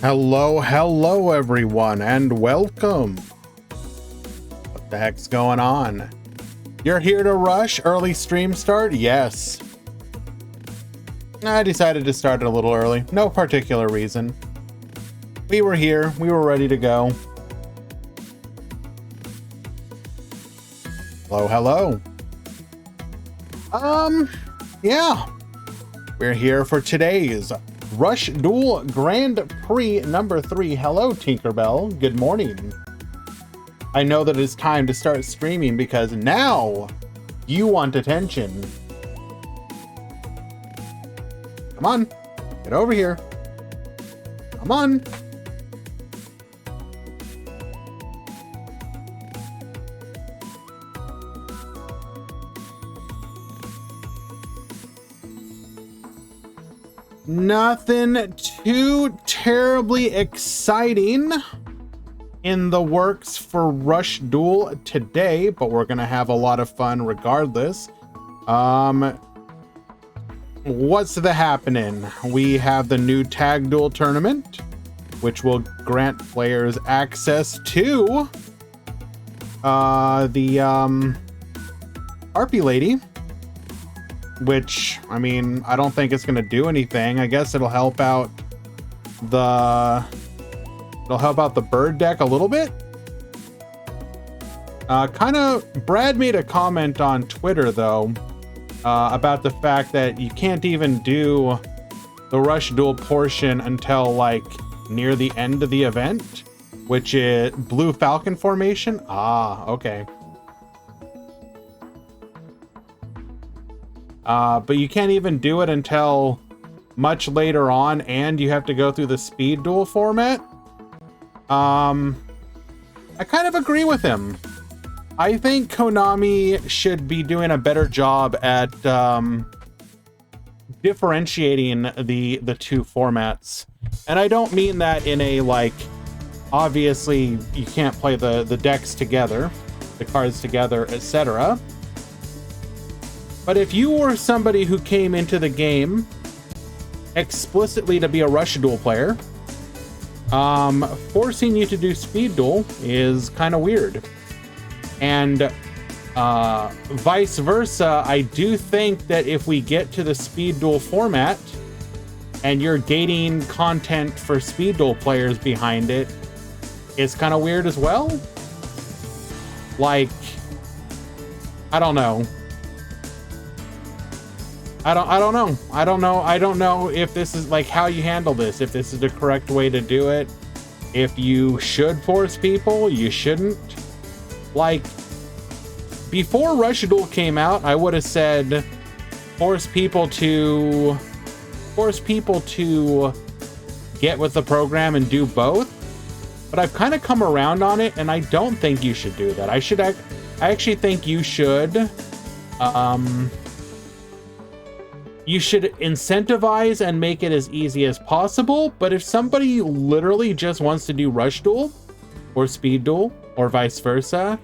Hello everyone, and welcome. What the heck's going on? You're here to rush early stream start? Yes. I decided to start it a little early. No particular reason. We were here. We were ready to go. Hello. Yeah. We're here for today's Rush Duel Grand Prix number 3. Hello, Tinkerbell. Good morning. I know that it's time to start streaming because now you want attention. Come on, get over here. Come on. Nothing too terribly exciting in the works for Rush Duel today, but we're gonna have a lot of fun regardless. What's the happening? We have the new tag duel tournament, which will grant players access to the Harpy Lady, which, I mean, I don't think it's going to do anything. I guess it'll help out the bird deck a little bit. Brad made a comment on Twitter though, about the fact that you can't even do the Rush Duel portion until like near the end of the event, which is Blue Falcon formation. Ah, okay. But you can't even do it until much later on, and you have to go through the speed duel format. I kind of agree with him. I think Konami should be doing a better job at differentiating the two formats. And I don't mean that in a, like, obviously you can't play the decks together, the cards together, etc. But if you were somebody who came into the game explicitly to be a Rush Duel player, forcing you to do Speed Duel is kind of weird. And vice versa, I do think that if we get to the Speed Duel format and you're gating content for Speed Duel players behind it, it's kind of weird as well. Like, I don't know. I don't know if this is like how you handle this, if this is the correct way to do it, if you should force people, you shouldn't. Like, before Rush Duel came out, I would have said force people to get with the program and do both. But I've kind of come around on it, and I don't think you should do that. I actually think you should incentivize and make it as easy as possible. But if somebody literally just wants to do Rush Duel or Speed Duel or vice versa,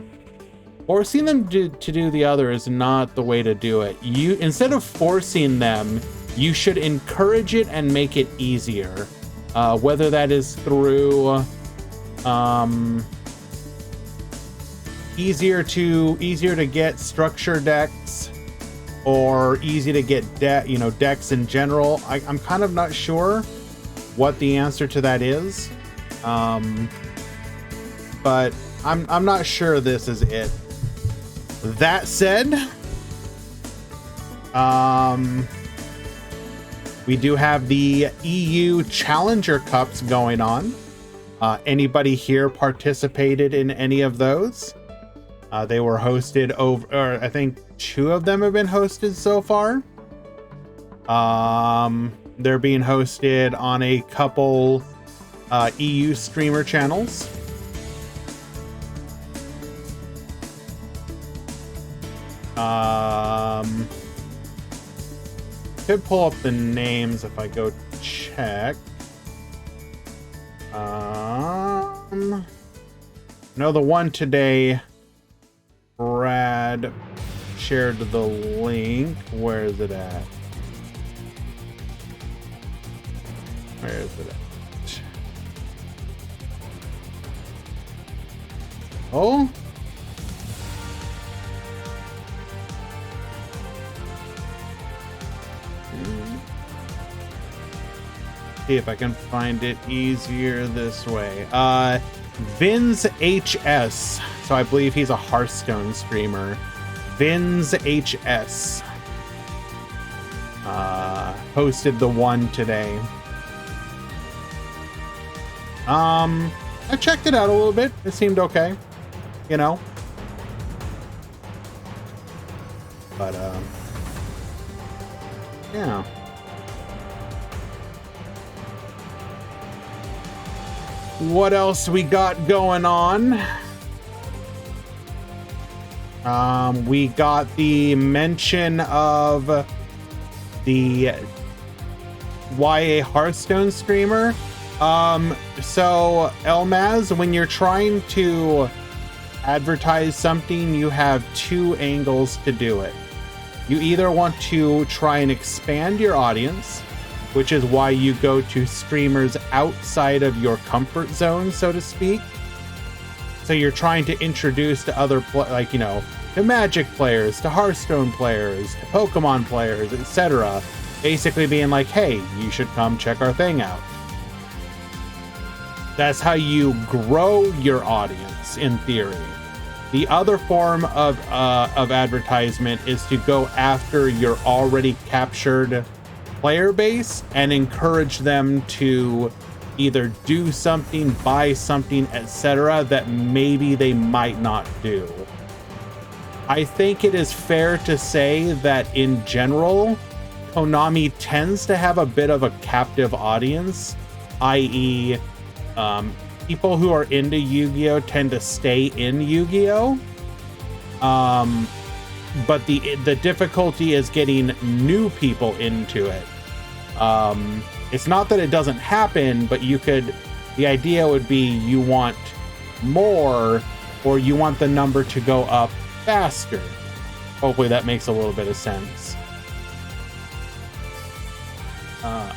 forcing them to do the other is not the way to do it. You, instead of forcing them, you should encourage it and make it easier. Whether that is through easier to get structure decks, or easy to get decks in general. I'm kind of not sure what the answer to that is, but I'm not sure this is it. That said, we do have the EU Challenger Cups going on. Anybody here participated in any of those? They were hosted over, I think 2 of them have been hosted so far. They're being hosted on a couple EU streamer channels. Could pull up the names if I go check. No, the one today, Brad shared the link. Where is it at? Where is it at? Oh. See if I can find it easier this way. Vin's HS. So I believe he's a Hearthstone streamer. Vin's HS. Posted the one today. I checked it out a little bit. It seemed okay, you know. But yeah. What else we got going on? We got the mention of the YA Hearthstone streamer. So Elmaz, when you're trying to advertise something, you have two angles to do it. You either want to try and expand your audience, which is why you go to streamers outside of your comfort zone, so to speak. So you're trying to introduce to other, like, you know, to Magic players, to Hearthstone players, to Pokemon players, etc. Basically being like, hey, you should come check our thing out. That's how you grow your audience, in theory. The other form of advertisement is to go after your already captured player base and encourage them to either do something, buy something, etc. that maybe they might not do. I think it is fair to say that in general, Konami tends to have a bit of a captive audience, i.e., people who are into Yu-Gi-Oh! Tend to stay in Yu-Gi-Oh! But the difficulty is getting new people into it. It's not that it doesn't happen, but the idea would be you want more, or you want the number to go up faster. Hopefully that makes a little bit of sense.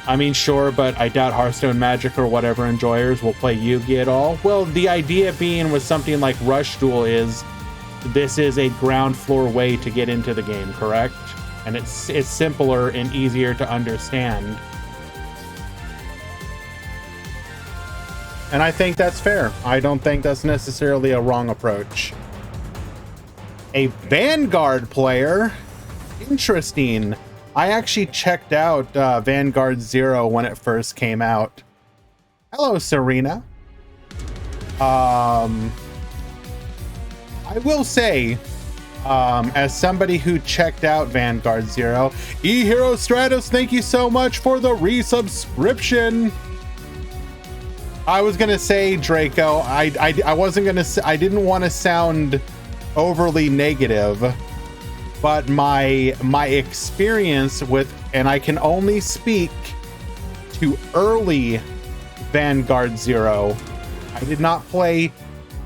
I mean, sure, but I doubt Hearthstone, Magic, or whatever enjoyers will play Yu-Gi at all. Well, the idea being with something like Rush Duel is this is a ground floor way to get into the game, correct? And it's simpler and easier to understand. And I think that's fair. I don't think that's necessarily a wrong approach. A Vanguard player? Interesting. I actually checked out Vanguard 0 when it first came out. Hello, Serena. I will say, as somebody who checked out Vanguard 0, eHero Stratus, thank you so much for the resubscription. I was gonna say, Draco, I wasn't gonna say, I didn't want to sound overly negative, but my experience with, and I can only speak to early Vanguard 0. I did not play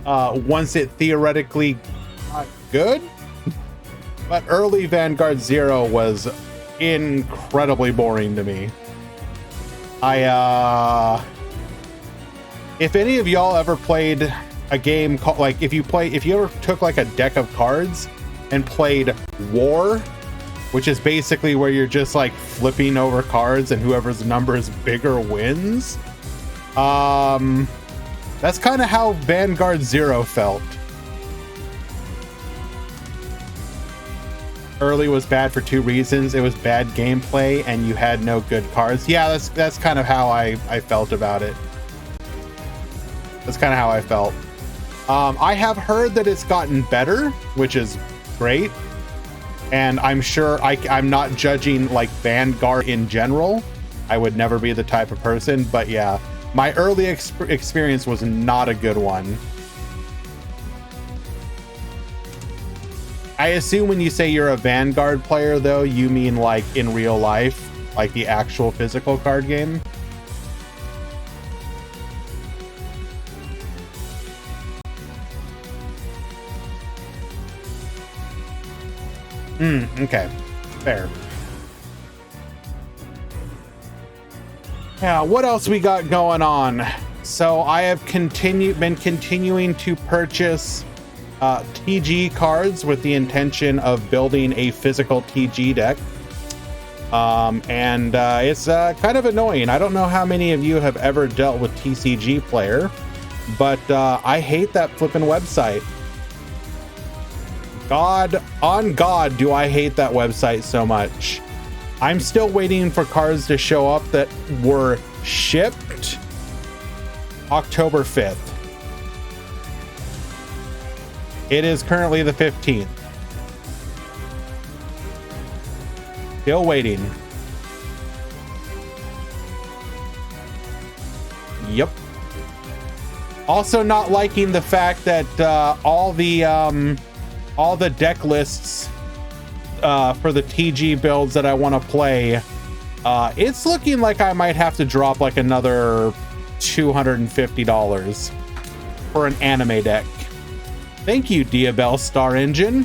once it theoretically got good, but early Vanguard 0 was incredibly boring to me. If any of y'all ever played a game called, like, if you ever took like a deck of cards and played War, which is basically where you're just like flipping over cards and whoever's number is bigger wins. That's kind of how Vanguard 0 felt. Early was bad for two reasons. It was bad gameplay and you had no good cards. Yeah, that's kind of how I felt about it. That's kind of how I felt. I have heard that it's gotten better, which is great. And I'm sure I'm not judging like Vanguard in general. I would never be the type of person, but yeah, my early experience was not a good one. I assume when you say you're a Vanguard player, though, you mean like in real life, like the actual physical card game. Okay, fair. Yeah, what else we got going on? So I have been continuing to purchase TG cards with the intention of building a physical TG deck. It's kind of annoying. I don't know how many of you have ever dealt with TCG Player, but I hate that flipping website. God do I hate that website so much. I'm still waiting for cards to show up that were shipped October 5th. It is currently the 15th. Still waiting. Yep. Also not liking the fact that all the deck lists for the TG builds that I want to play, it's looking like I might have to drop like another $250 for an anime deck. Thank you, Diabell Star Engine.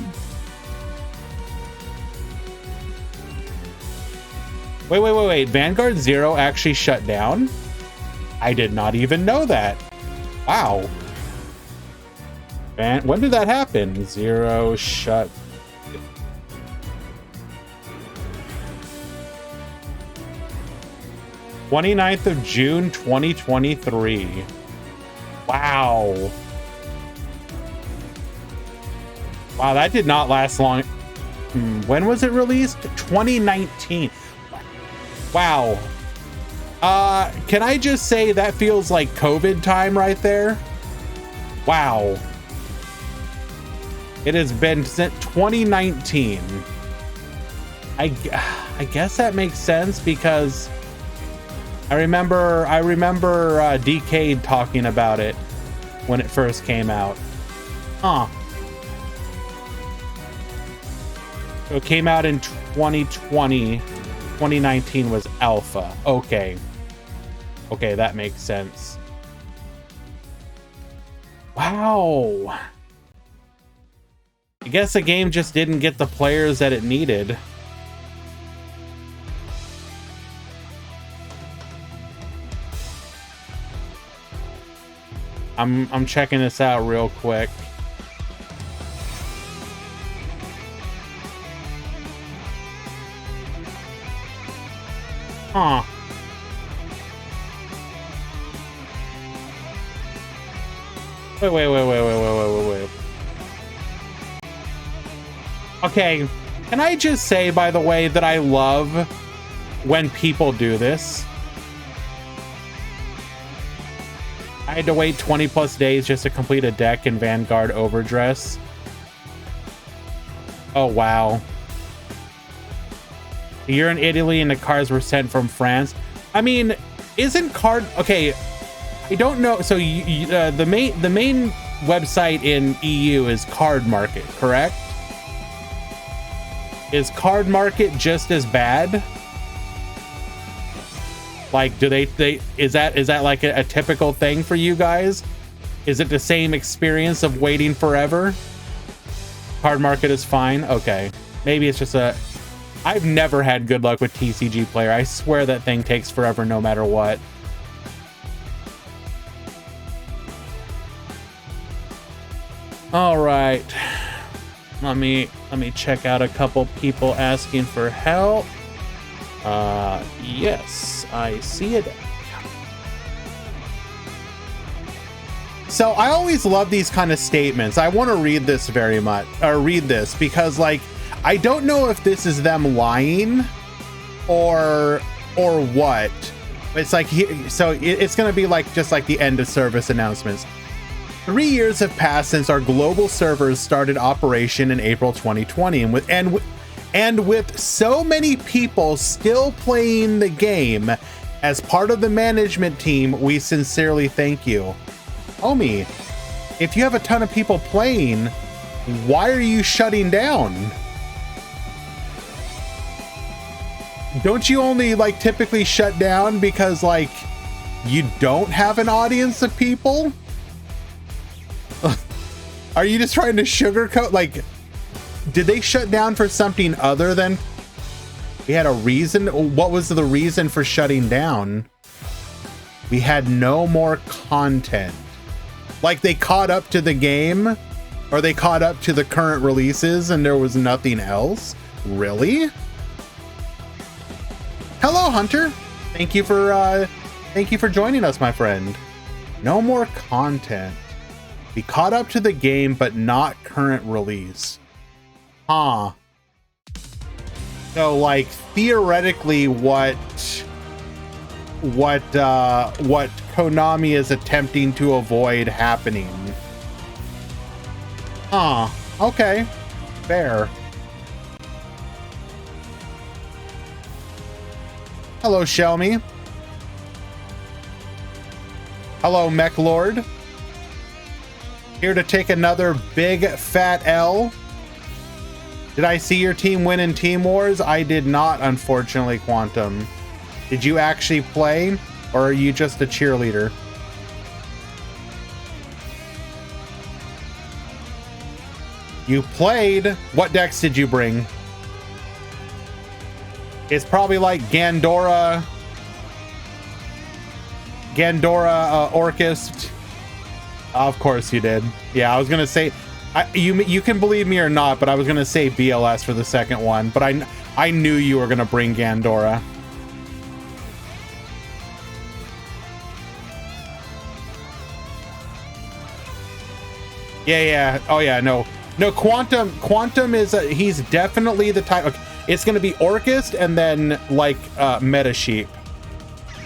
Wait. Vanguard Zero actually shut down? I did not even know that. Wow. When did that happen? Zero shut. June 29th, 2023. Wow. Wow, that did not last long. When was it released? 2019. Wow. Can I just say that feels like COVID time right there? Wow. It has been since 2019. I guess that makes sense because I remember DK talking about it when it first came out. Huh. So it came out in 2020. 2019 was alpha. Okay, that makes sense. Wow. I guess the game just didn't get the players that it needed. I'm checking this out real quick. Huh. Wait. Okay, can I just say, by the way, that I love when people do this? I had to wait 20 plus days just to complete a deck in Vanguard Overdress. Oh, wow. You're in Italy and the cards were sent from France. I mean, isn't card... Okay, I don't know. So the main website in EU is Card Market, correct? Is Card Market just as bad? Like, do they is that like a typical thing for you guys? Is it the same experience of waiting forever? Card Market is fine. Okay, maybe it's just a... I've never had good luck with TCG Player. I swear that thing takes forever no matter what. All right, let me check out a couple people asking for help. Yes, I see it. So I always love these kind of statements. I want to read this because, like, I don't know if this is them lying or what. It's like, so it's going to be like just like the end of service announcements. 3 years have passed since our global servers started operation in April 2020, and with so many people still playing the game, as part of the management team, we sincerely thank you. Homie, if you have a ton of people playing, why are you shutting down? Don't you only like typically shut down because like you don't have an audience of people? Are you just trying to sugarcoat? Like, did they shut down for something other than we had a reason? What was the reason for shutting down? We had no more content. Like, they caught up to the game Or they caught up to the current releases and there was nothing else? Really? Hello, Hunter. Thank you for joining us, my friend. No more content. We caught up to the game, but not current release. Huh. So, like, theoretically, what Konami is attempting to avoid happening. Huh. Okay. Fair. Hello, Shelmy. Hello, Mech Lord. Here to take another big fat L. Did I see your team win in Team Wars? I did not, unfortunately, Quantum. Did you actually play, or are you just a cheerleader? You played? What decks did you bring? It's probably like Gandora Orchist. Of course you did. Yeah, I was gonna say, you can believe me or not, but I was gonna say BLS for the second one, but I knew you were gonna bring Gandora. Yeah. Oh yeah, no, Quantum is he's definitely the type. Okay, it's gonna be Orchist and then like Meta Sheep.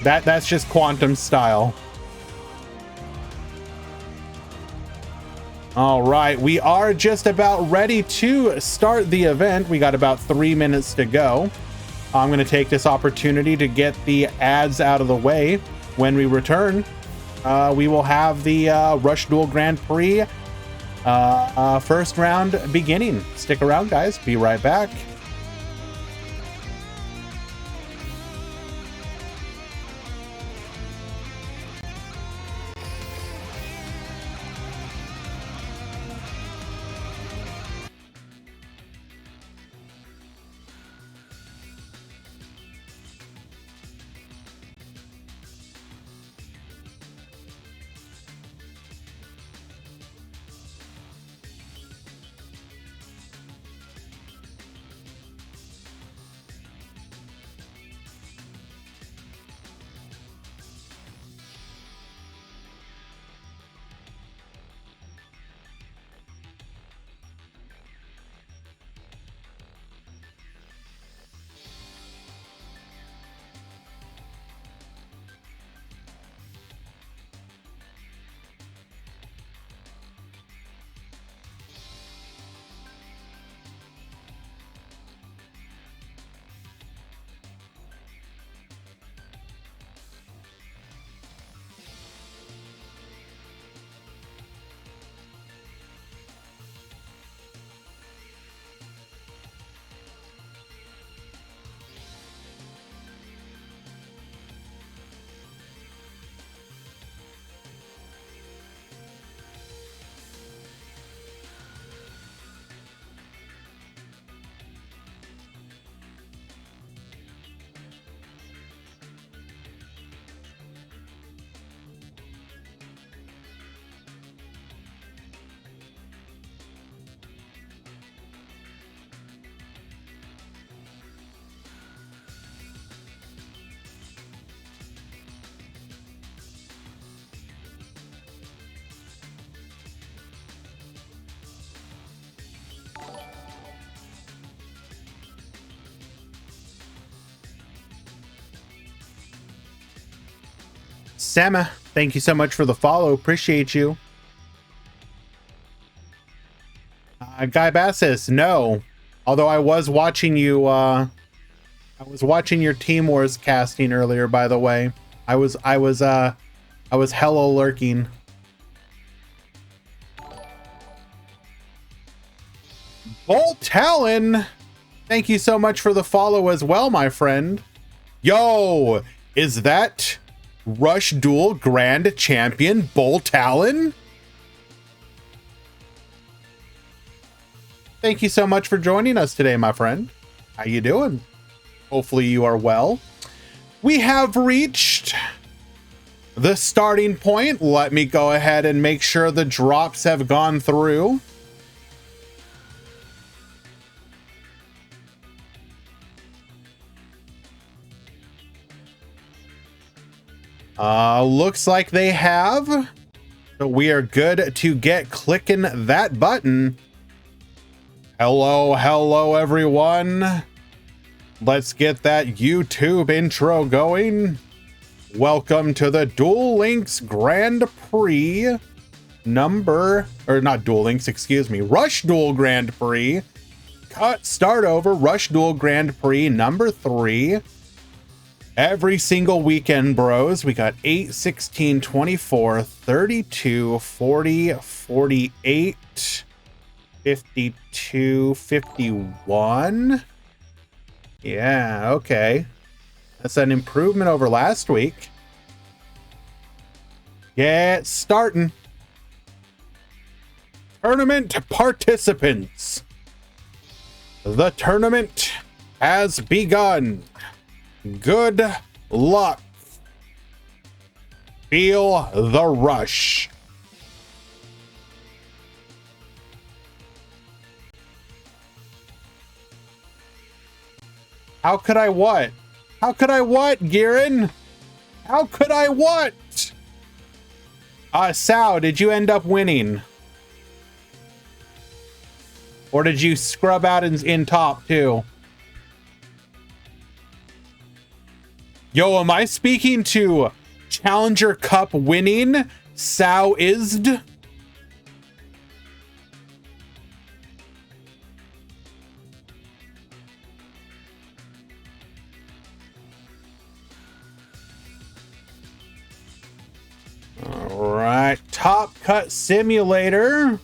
That's just Quantum's style. All right, we are just about ready to start the event. We got about 3 minutes to go. I'm going to take this opportunity to get the ads out of the way. When we return, we will have the Rush Duel Grand Prix first round beginning. Stick around, guys. Be right back. Sama, thank you so much for the follow. Appreciate you. Guy Bassis, no. Although I was watching you, I was watching your Team Wars casting earlier, by the way. I was hella lurking. Bolt Talon, thank you so much for the follow as well, my friend. Yo, is that Rush Duel Grand Champion Bolt Talon? Thank you so much for joining us today, my friend. How you doing? Hopefully you are well. We have reached the starting point. Let me go ahead and make sure the drops have gone through. Looks like they have. So we are good to get clicking that button. Hello, everyone. Let's get that YouTube intro going. Welcome to the Duel Links Grand Prix Rush Duel Grand Prix. Start over Rush Duel Grand Prix number 3. Every single weekend, bros. We got 8, 16, 24, 32, 40, 48, 52, 51. Yeah, okay. That's an improvement over last week. Get starting. Tournament participants. The tournament has begun. Good luck. Feel the rush. How could I what? How could I what, Girin? How could I what? Sao, did you end up winning? Or did you scrub out in top too? Yo, am I speaking to Challenger Cup winning Sao-ized? All right, Top Cut Simulator.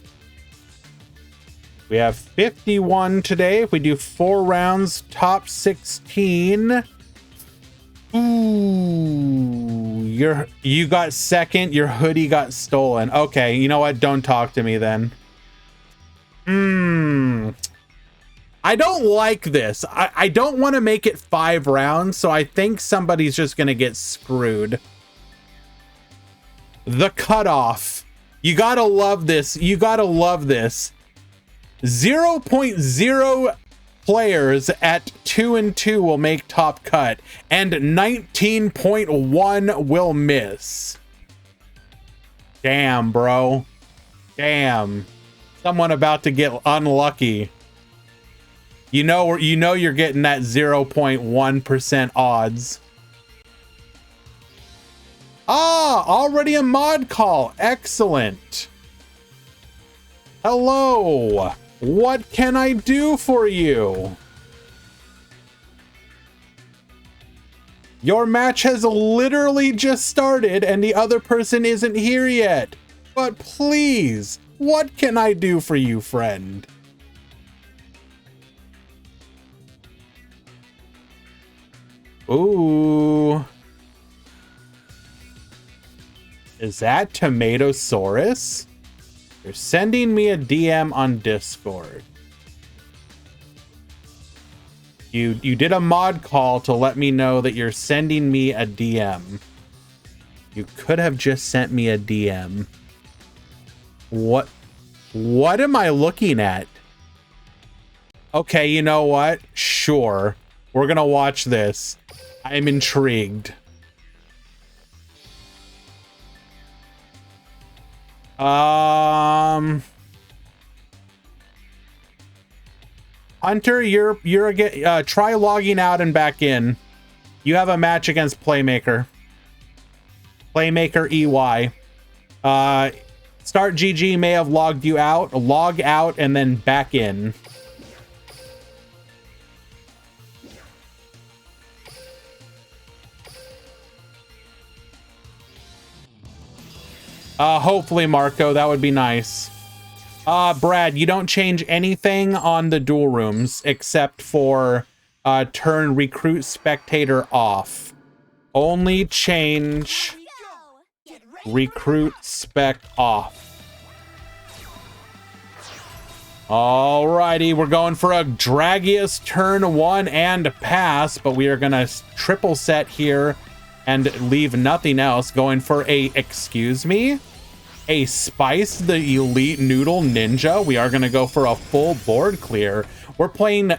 We have 51 today. If we do 4 rounds, top 16. Ooh, you got second. Your hoodie got stolen. Okay, you know what? Don't talk to me then. I don't like this. I don't want to make it 5 rounds, so I think somebody's just gonna get screwed. The cutoff. You gotta love this. You gotta love this. 0.0 players at 2 and 2 will make top cut, and 19.1 will miss. Damn, bro. Damn. Someone about to get unlucky. You know you're getting that 0.1% odds. Ah, already a mod call. Excellent. Hello. What can I do for you? Your match has literally just started and the other person isn't here yet. But please, what can I do for you, friend? Ooh. Is that Tomatosaurus? You're sending me a DM on Discord. You did a mod call to let me know that you're sending me a DM. You could have just sent me a DM. What am I looking at? Okay, you know what? Sure. We're gonna watch this. I'm intrigued. Hunter, try logging out and back in. You have a match against Playmaker. Playmaker EY. Start GG may have logged you out. Log out and then back in. Hopefully, Marco, that would be nice. Brad, you don't change anything on the duel rooms except for turn recruit spectator off. Only change recruit spec off. Alrighty, we're going for a Dragius turn 1 and pass, but we are gonna triple set here and leave nothing else. Going for a, excuse me? A Spice the Elite Noodle Ninja. We are going to go for a full board clear. We're playing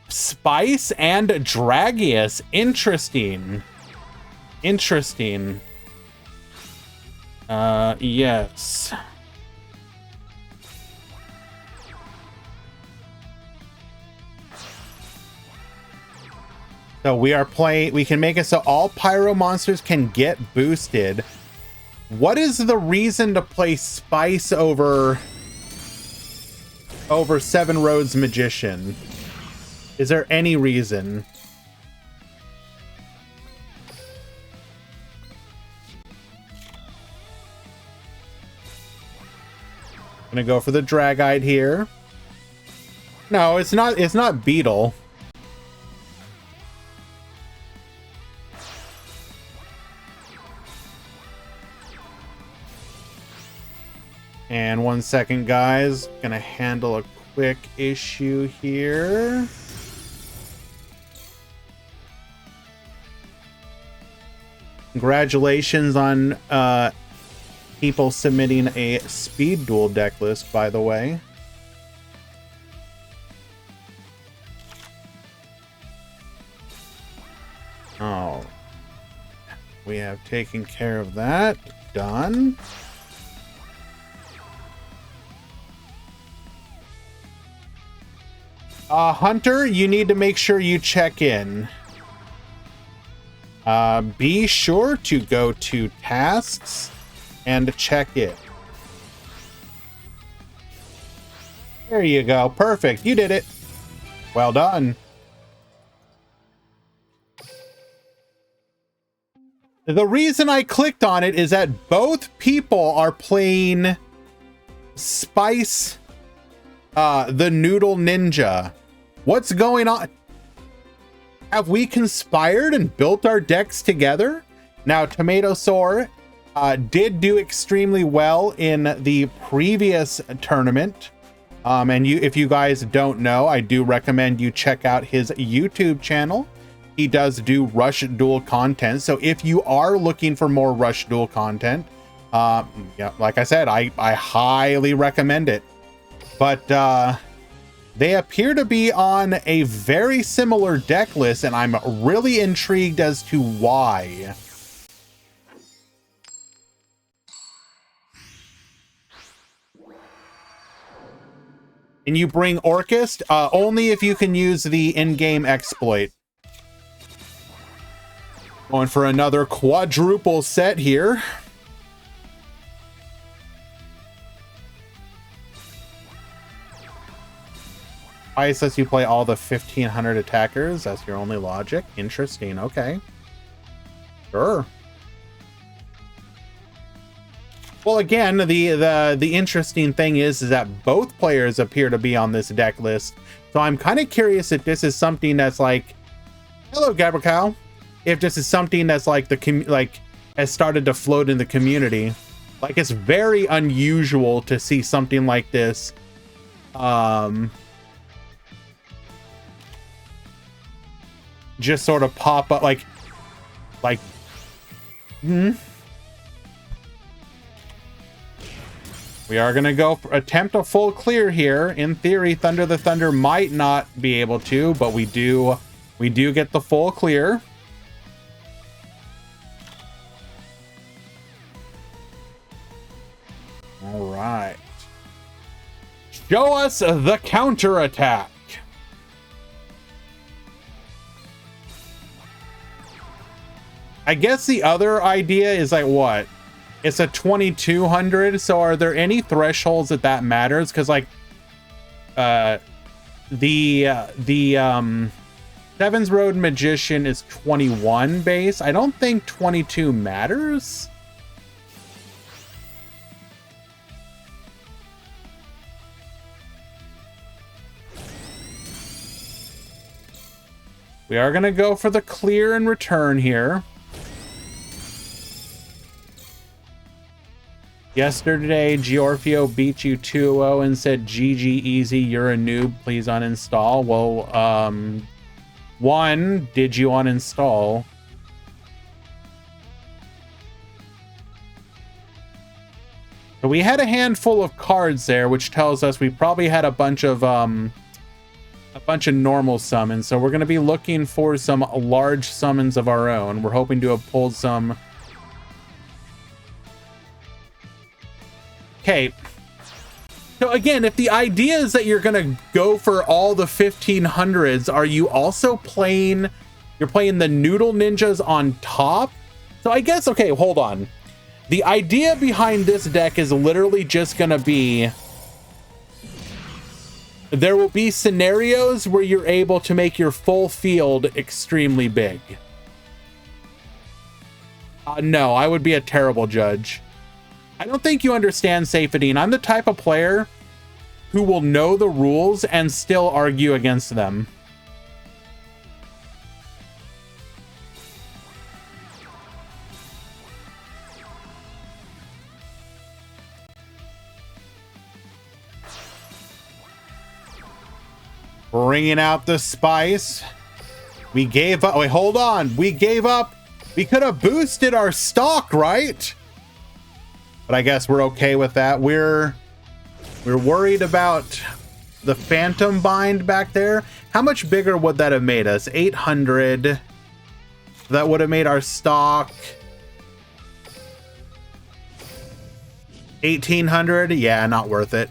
Spice and Dragius. Interesting. Interesting. Yes. So we are playing, we can make it so all pyro monsters can get boosted. What is the reason to play Spice over Seven Roads Magician? Is there any reason? Gonna go for the Dragite here. No, it's not Beetle. And 1 second, guys. Gonna handle a quick issue here. Congratulations on people submitting a speed duel deck list, by the way. Oh, we have taken care of that. Done. Hunter, you need to make sure you check in. Be sure to go to tasks and check it. There you go. Perfect. You did it. Well done. The reason I clicked on it is that both people are playing Spice, the Noodle Ninja. What's going on? Have we conspired and built our decks together? Now, Tomato Soar did do extremely well in the previous tournament. And if you guys don't know, I do recommend you check out his YouTube channel. He does do Rush Duel content. So if you are looking for more Rush Duel content, yeah, like I said, I highly recommend it. But they appear to be on a very similar deck list, and I'm really intrigued as to why. Can you bring Orchest? Only if you can use the in-game exploit. Going for another quadruple set here. Why says you play all the 1500 attackers? That's your only logic. Interesting. Okay. Sure. Well, again, the interesting thing is that both players appear to be on this deck list. So I'm kind of curious if this is something that's like, hello, Gabriel. If this is something that's like has started to float in the community. Like, it's very unusual to see something like this. Just sort of pop up like. We are going to go attempt a full clear here. In theory, Thunder the Thunder might not be able to, but we do get the full clear. All right. Show us the counter attack. I guess the other idea is like what? It's a 2200, so are there any thresholds that matters? Because like the Seven's Road Magician is 21 base. I don't think 22 matters. We are gonna go for the clear and return here. Yesterday, Giorfio beat you 2-0 and said, GG easy, you're a noob, please uninstall. Well, one, did you uninstall? So we had a handful of cards there, which tells us we probably had a bunch of normal summons. So we're going to be looking for some large summons of our own. We're hoping to have pulled some okay. So again, if the idea is that you're gonna go for all the 1500s, are you also playing, you're playing the Noodle Ninjas on top? So I guess, okay, hold on. The idea behind this deck is literally just gonna be, there will be scenarios where you're able to make your full field extremely big. No, I would be a terrible judge. I don't think you understand, Safedine. I'm the type of player who will know the rules and still argue against them. Bringing out the spice. We gave up. Wait, hold on. We gave up. We could have boosted our stock, right? But I guess we're okay with that. We're worried about the Phantom Bind back there. How much bigger would that have made us? 800. That would have made our stock 1800. Yeah, not worth it.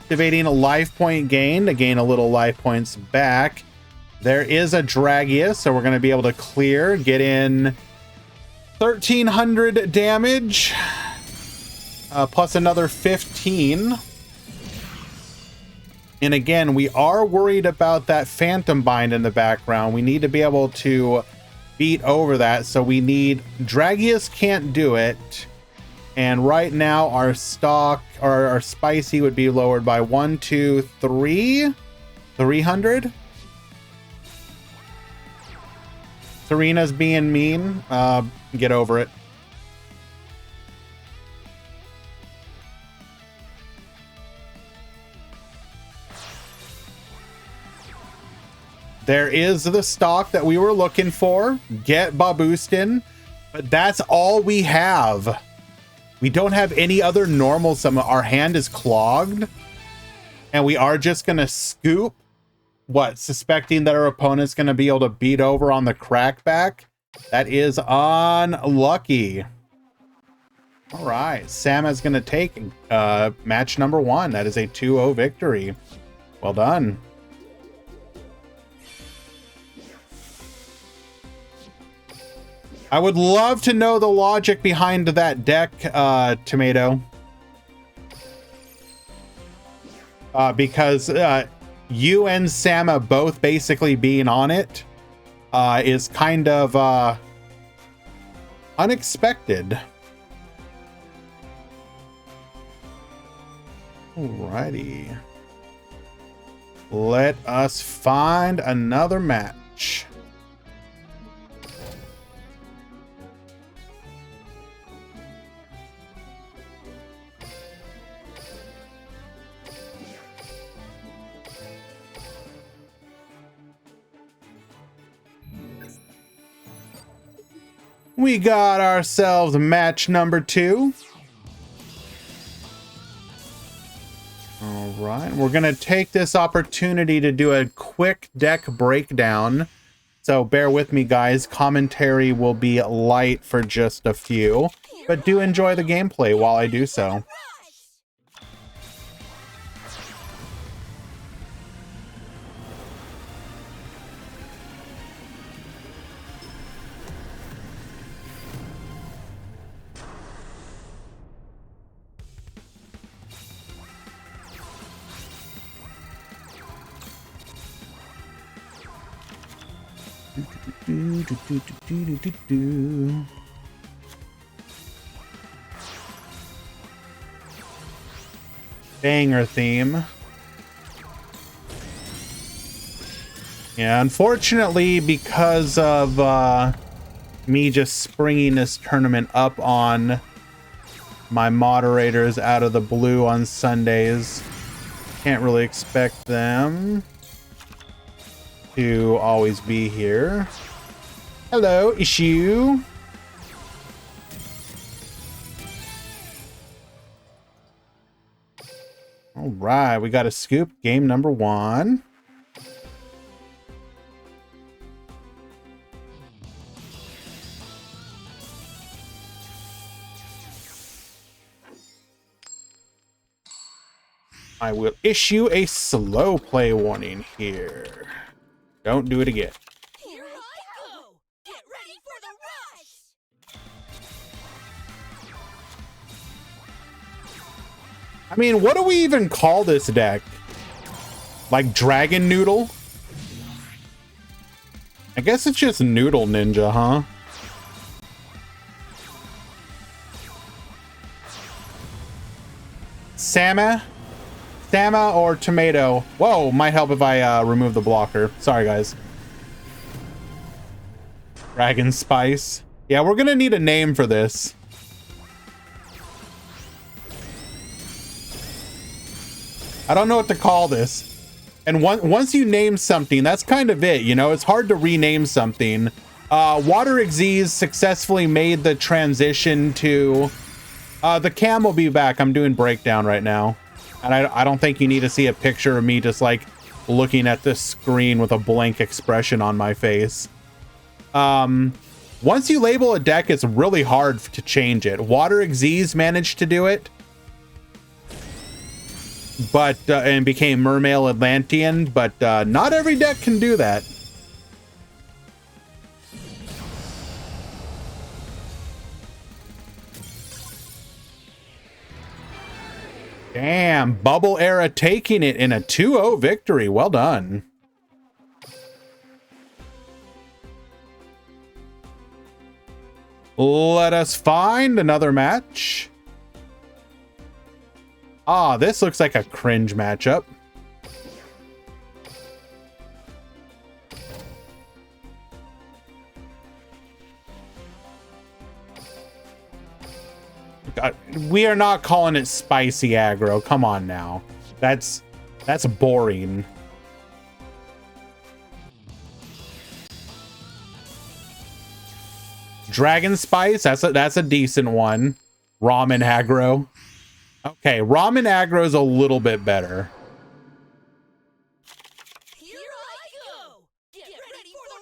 Activating a life point gain to gain a little life points back. There is a Dragius, so we're going to be able to clear, get in 1300 damage, plus another 15. And again, we are worried about that Phantom Bind in the background. We need to be able to beat over that, so we need, Dragius can't do it. And right now our stock, or our spicy would be lowered by 1, 2, 3, 300. Serena's being mean. Get over it. There is the stock that we were looking for. Get Babustin. But that's all we have. We don't have any other normal summon. Our hand is clogged. And we are just going to scoop. What? Suspecting that our opponent's going to be able to beat over on the crackback? That is unlucky. All right. Sama's going to take match number 1. That is a 2-0 victory. Well done. I would love to know the logic behind that deck, Tomato. Because you and Sama both basically being on it is kind of unexpected. Alrighty. Let us find another match. We got ourselves match number 2. All right, we're going to take this opportunity to do a quick deck breakdown. So bear with me, guys. Commentary will be light for just a few, but do enjoy the gameplay while I do so. Banger theme. Yeah, unfortunately, because of me just springing this tournament up on my moderators out of the blue on Sundays, can't really expect them to always be here. Hello, issue. All right, we got a scoop game number 1. I will issue a slow play warning here. Don't do it again. Here I go! Get ready for the rush! I mean, what do we even call this deck? Like Dragon Noodle? I guess it's just Noodle Ninja, huh? Sama or Tomato? Whoa, might help if I remove the blocker. Sorry, guys. Dragon Spice. Yeah, we're gonna need a name for this. I don't know what to call this. And once you name something, that's kind of it, you know? It's hard to rename something. Water Xyz successfully made the transition to... the cam will be back. I'm doing breakdown right now. And I don't think you need to see a picture of me just, like, looking at the screen with a blank expression on my face. Once you label a deck, it's really hard to change it. Water Xyz managed to do it. But, and became Mermail Atlantean, but not every deck can do that. Damn, Bubble Era taking it in a 2-0 victory. Well done. Let us find another match. Ah, this looks like a cringe matchup. God, we are not calling it spicy aggro. Come on now. That's boring. Dragon Spice, that's a decent one. Ramen aggro. Okay, ramen aggro is a little bit better. Here I go! Get ready for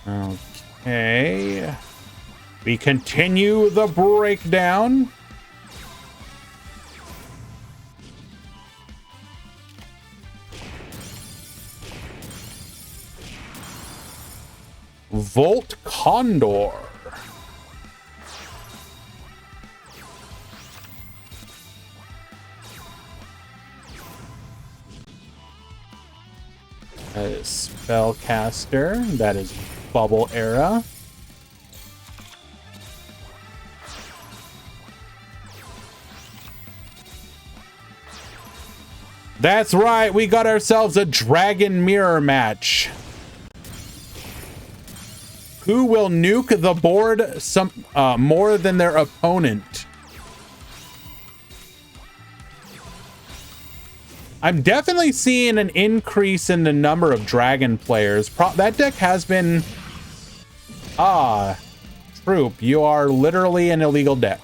the rush! Okay. We continue the breakdown. Volt Condor. That is Spellcaster. That is Bubble Era. That's right, we got ourselves a Dragon Mirror match. Who will nuke the board more than their opponent? I'm definitely seeing an increase in the number of dragon players. That deck has been... Ah, Troop, you are literally an illegal deck.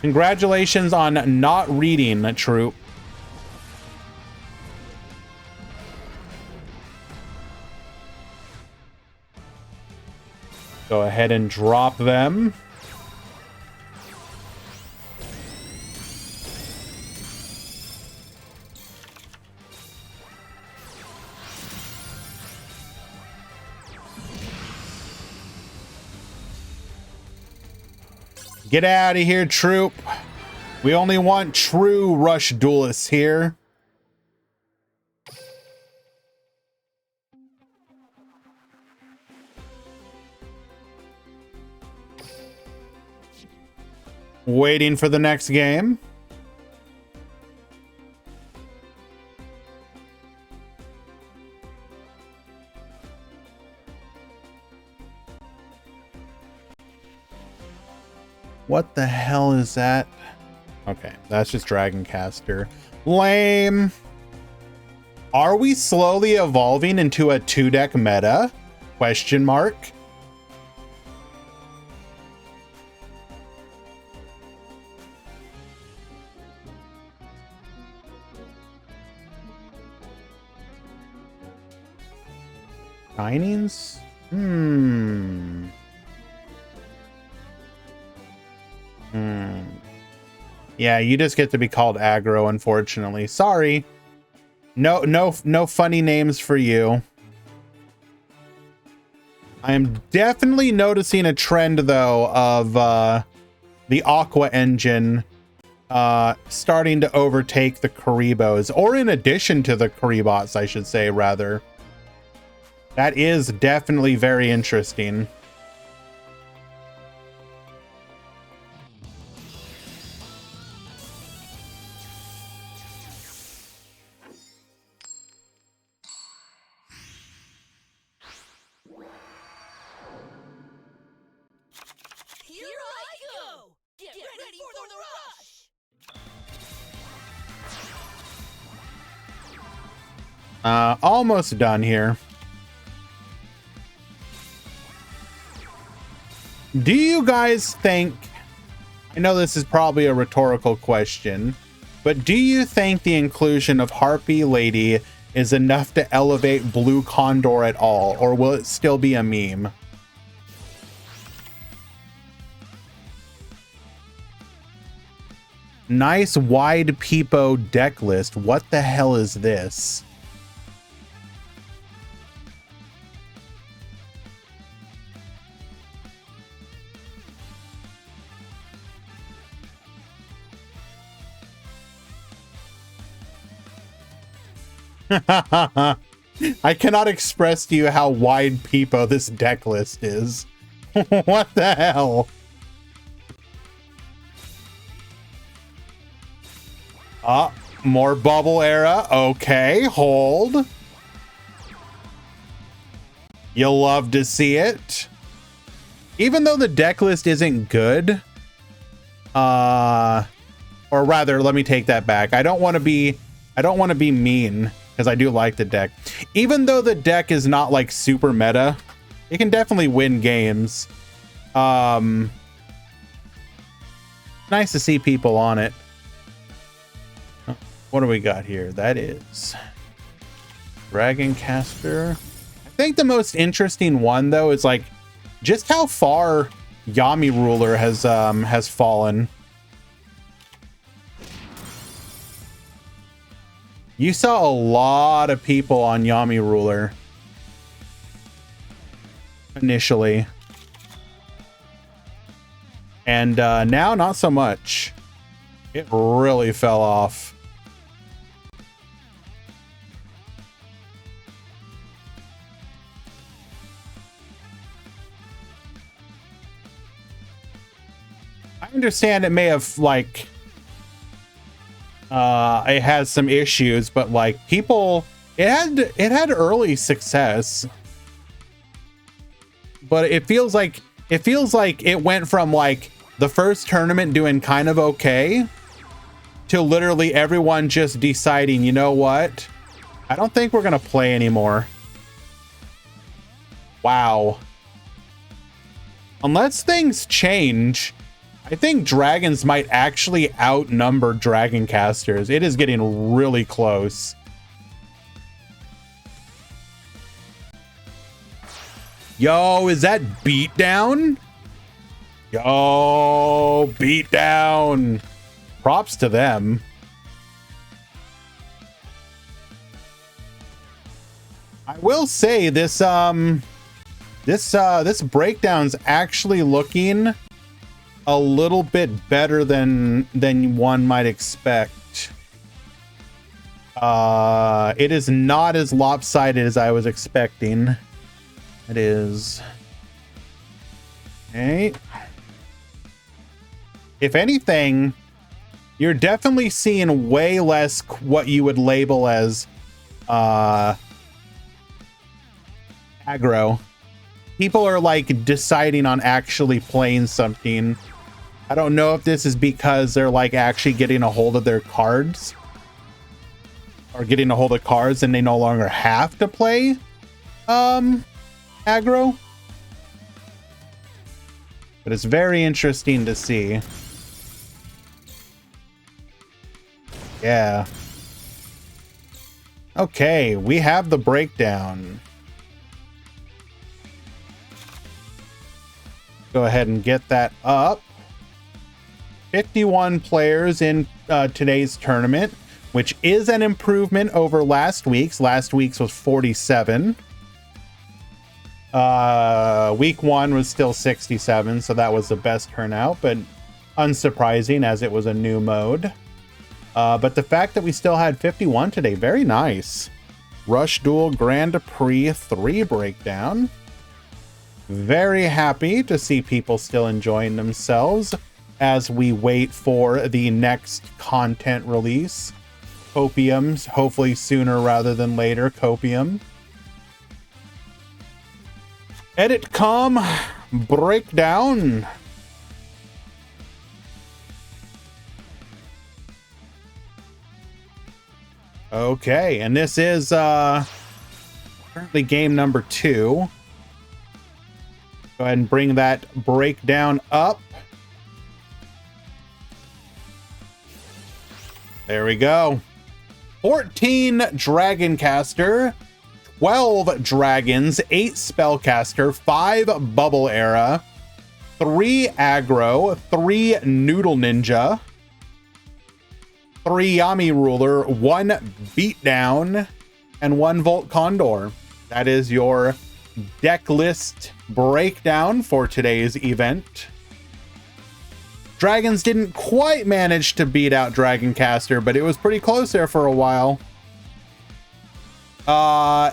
Congratulations on not reading, Troop. Go ahead and drop them. Get out of here, Troop. We only want true rush duelists here. Waiting for the next game. What the hell is that? Okay, that's just Dragoncaster. Lame. Are we slowly evolving into a 2-deck meta? Question mark. Shinings? Yeah, you just get to be called aggro, unfortunately. Sorry. No funny names for you. I am definitely noticing a trend, though, of the Aqua engine starting to overtake the Karibos, or in addition to the Karibots, I should say, rather. That is definitely very interesting. Here I go! Get ready for the rush! Almost done here. Do you guys think, I know this is probably a rhetorical question, but do you think the inclusion of Harpy Lady is enough to elevate Blue Condor at all, or will it still be a meme? Nice wide peepo deck list. What the hell is this? I cannot express to you how wide peepo this deck list is. What the hell? More bubble era. Okay, hold. You'll love to see it. Even though the deck list isn't good, or rather, let me take that back. I don't want to be mean, because I do like the deck. Even though the deck is not like super meta, it can definitely win games. Nice to see people on it. What do we got here? That is Dragon Caster. I think the most interesting one, though, is like just how far Yami Ruler has fallen. You saw a lot of people on Yami Ruler initially, and now not so much. It really fell off. I understand it may have like it has some issues, but like people, it had early success, but it feels like it went from like the first tournament doing kind of okay to literally everyone just deciding, you know what, I don't think we're gonna play anymore. Wow. Unless things change, I think dragons might actually outnumber dragon casters. It is getting really close. Yo, is that beatdown? Yo, beatdown. Props to them. I will say this this breakdown's actually looking a little bit better than one might expect. It is not as lopsided as I was expecting. It is. Okay. If anything, you're definitely seeing way less what you would label as aggro. People are like deciding on actually playing something. I don't know if this is because they're like actually getting a hold of their cards, or getting a hold of cards and they no longer have to play aggro. But it's very interesting to see. Yeah. Okay, we have the breakdown. Go ahead and get that up. 51 players in today's tournament, which is an improvement over last week's. Last week's was 47. Week 1 was still 67, so that was the best turnout, but unsurprising as it was a new mode. But the fact that we still had 51 today, very nice. Rush Duel Grand Prix 3 breakdown. Very happy to see people still enjoying themselves as we wait for the next content release. Copiums, hopefully sooner rather than later. Copium. Edit.com breakdown. Okay, and this is currently game number 2. Go ahead and bring that breakdown up. There we go. 14 Dragoncaster, 12 Dragons, 8 Spellcaster, 5 Bubble Era, 3 Aggro, 3 Noodle Ninja, 3 Yami Ruler, 1 Beatdown, and 1 Volt Condor. That is your deck list breakdown for today's event. Dragons didn't quite manage to beat out Dragoncaster, but it was pretty close there for a while.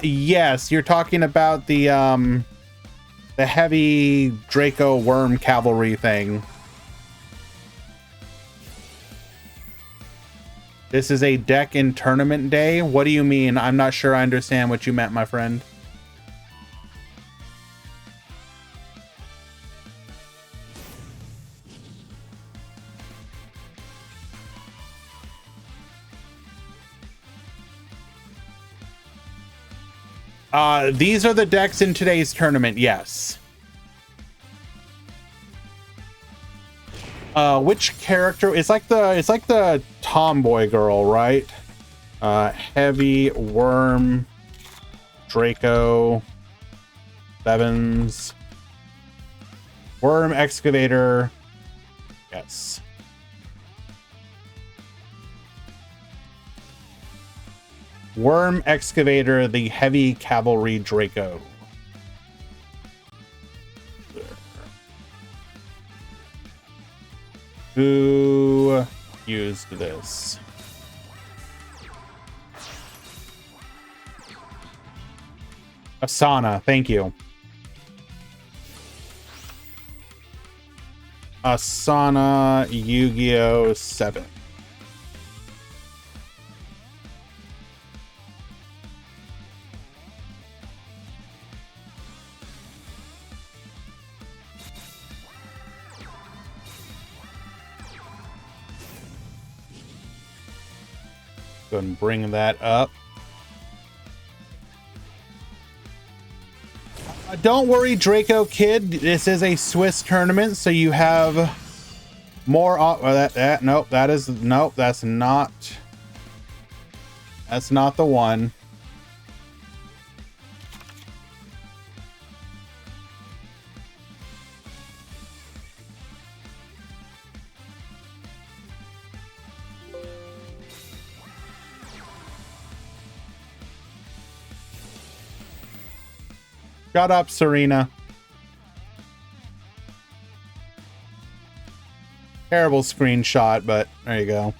Yes, you're talking about the heavy Draco Worm Cavalry thing. This is a deck in tournament day? What do you mean? I'm not sure I understand what you meant, my friend. These are the decks in today's tournament, yes. Which character? It's like the tomboy girl, right? Heavy Worm, Draco, Sevens, Worm Excavator. Yes. Worm Excavator, the Heavy Cavalry Draco. Who used this? Asana, thank you. Asana Yu-Gi-Oh! 7. Go ahead and bring that up. Don't worry, Draco Kid. This is a Swiss tournament, so you have more. Nope. Nope. That's not the one. Shut up, Serena. Terrible screenshot, but there you go.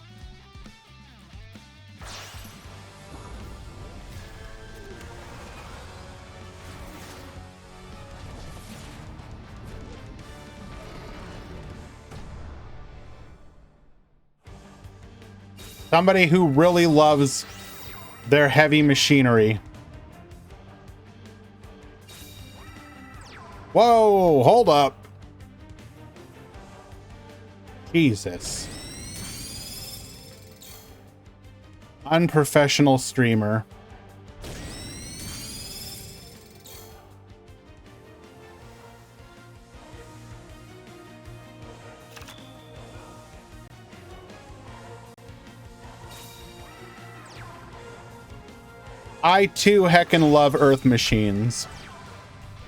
Somebody who really loves their heavy machinery. Whoa, hold up. Jesus. Unprofessional streamer. I too heckin' love Earth machines.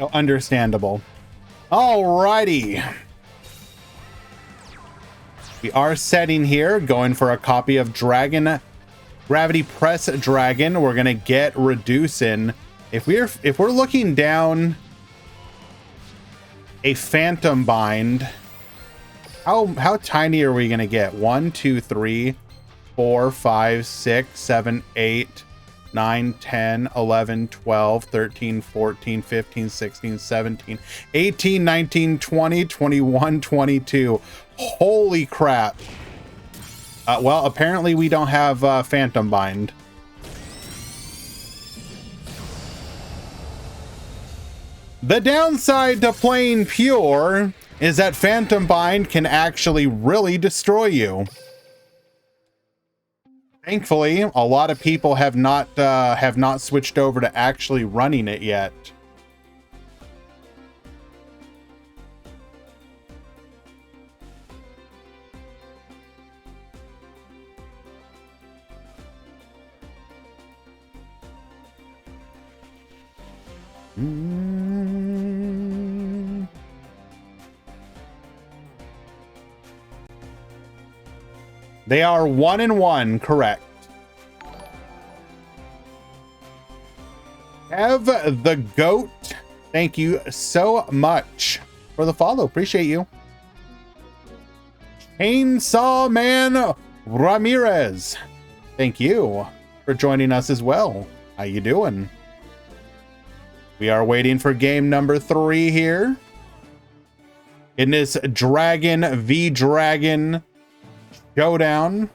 Oh, understandable. Alrighty. We are setting here, going for a copy of Dragon Gravity Press Dragon. We're gonna get reducing. If we're looking down a Phantom Bind, how tiny are we gonna get? 1, 2, 3, 4, 5, 6, 7, 8, 9, 10, 11, 12, 13, 14, 15, 16, 17, 18, 19, 20, 21, 22. Holy crap. Well, apparently we don't have Phantom Bind. The downside to playing pure is that Phantom Bind can actually really destroy you. Thankfully, a lot of people have not switched over to actually running it yet. They are 1-1, correct. Have the goat. Thank you so much for the follow. Appreciate you. Chainsaw Man Ramirez. Thank you for joining us as well. How you doing? We are waiting for game number 3 here. In this Dragon v Dragon showdown.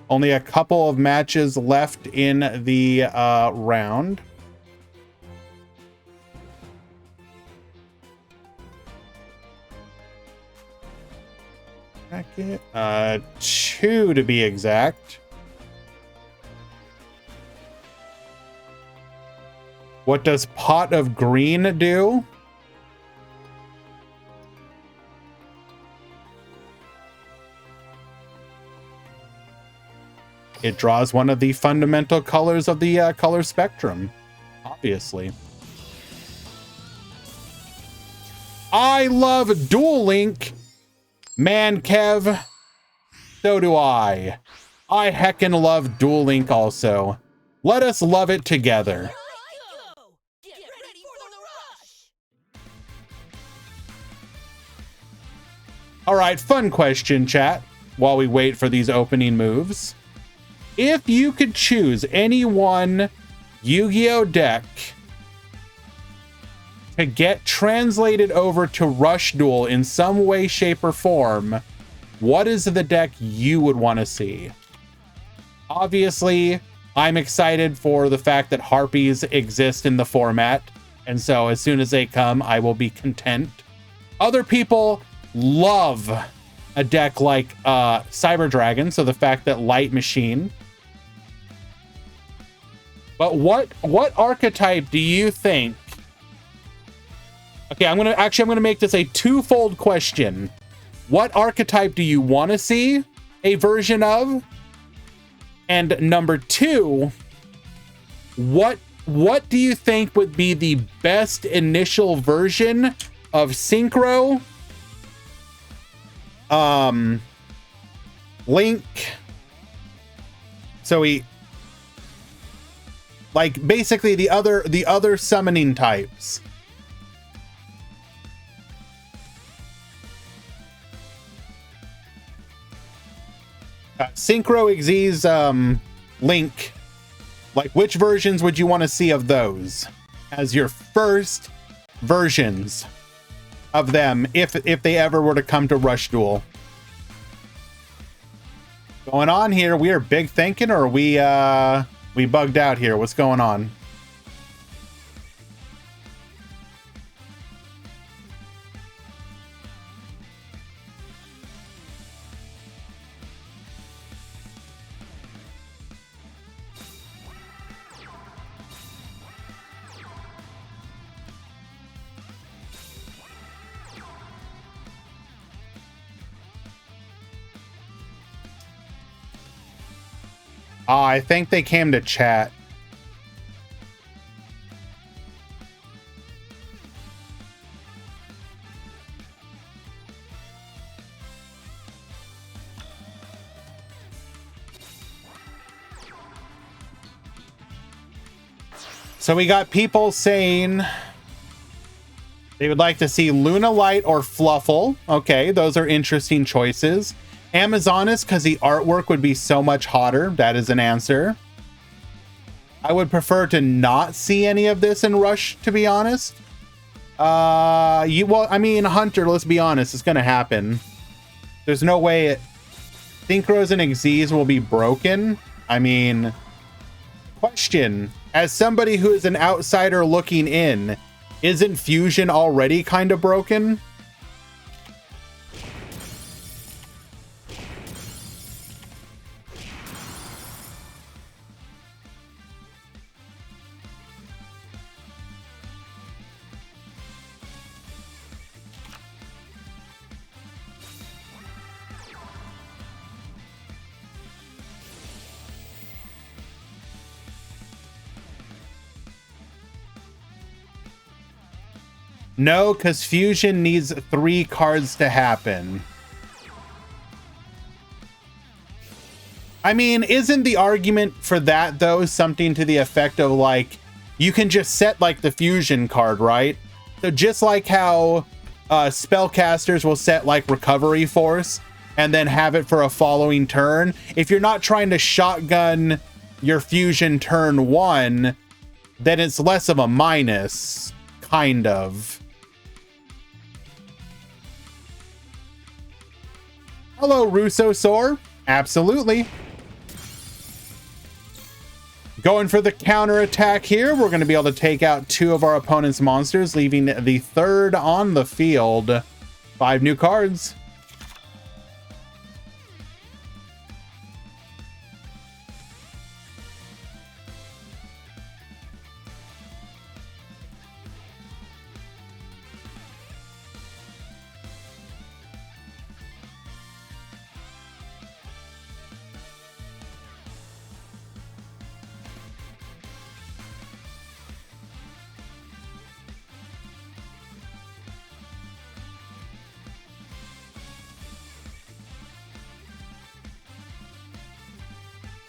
Only a couple of matches left in the round. Bracket, 2 to be exact. What does Pot of Green do? It draws one of the fundamental colors of the color spectrum, obviously. I love Duel Link. Man, Kev, so do I. I heckin' love Duel Link also. Let us love it together. Get ready for the rush! All right, fun question, chat, while we wait for these opening moves. If you could choose any one Yu-Gi-Oh deck to get translated over to Rush Duel in some way, shape, or form, what is the deck you would want to see? Obviously, I'm excited for the fact that Harpies exist in the format, and so as soon as they come, I will be content. Other people love a deck like Cyber Dragon, so the fact that Light Machine. But what archetype do you think? Okay, I'm gonna make this a twofold question. What archetype do you want to see a version of? And number 2, what do you think would be the best initial version of Synchro, Link? So like basically the other summoning types. Synchro, Xyz, Link. Like, which versions would you want to see of those as your first versions of them if they ever were to come to Rush Duel? Going on here, we are big thinking, or are we bugged out here? What's going on? I think they came to chat. So we got people saying they would like to see Luna Light or Fluffle. Okay, those are interesting choices. Amazonas, because the artwork would be so much hotter. That is an answer. I would prefer to not see any of this in Rush, to be honest. Well, I mean, Hunter, let's be honest, it's going to happen. There's no way Synchros and Xyz will be broken. I mean, question. As somebody who is an outsider looking in, isn't Fusion already kind of broken? No, because Fusion needs 3 cards to happen. I mean, isn't the argument for that, though, something to the effect of, like, you can just set, like, the Fusion card, right? So just like how spellcasters will set, like, Recovery Force and then have it for a following turn, if you're not trying to shotgun your Fusion turn 1, then it's less of a minus, kind of. Hello, Russosaur. Absolutely. Going for the counter attack here. We're going to be able to take out 2 of our opponent's monsters, leaving the 3rd on the field. 5 new cards.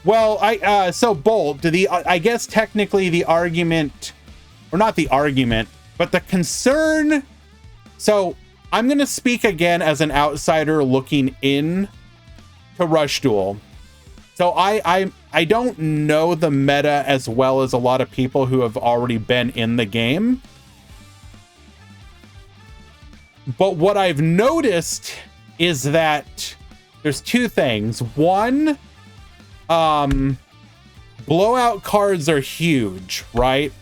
Well, so Bolt, I guess technically the argument, or not the argument, but the concern. So I'm going to speak again as an outsider looking in to Rush Duel. So I don't know the meta as well as a lot of people who have already been in the game. But what I've noticed is that there's 2 things. One, blowout cards are huge, right?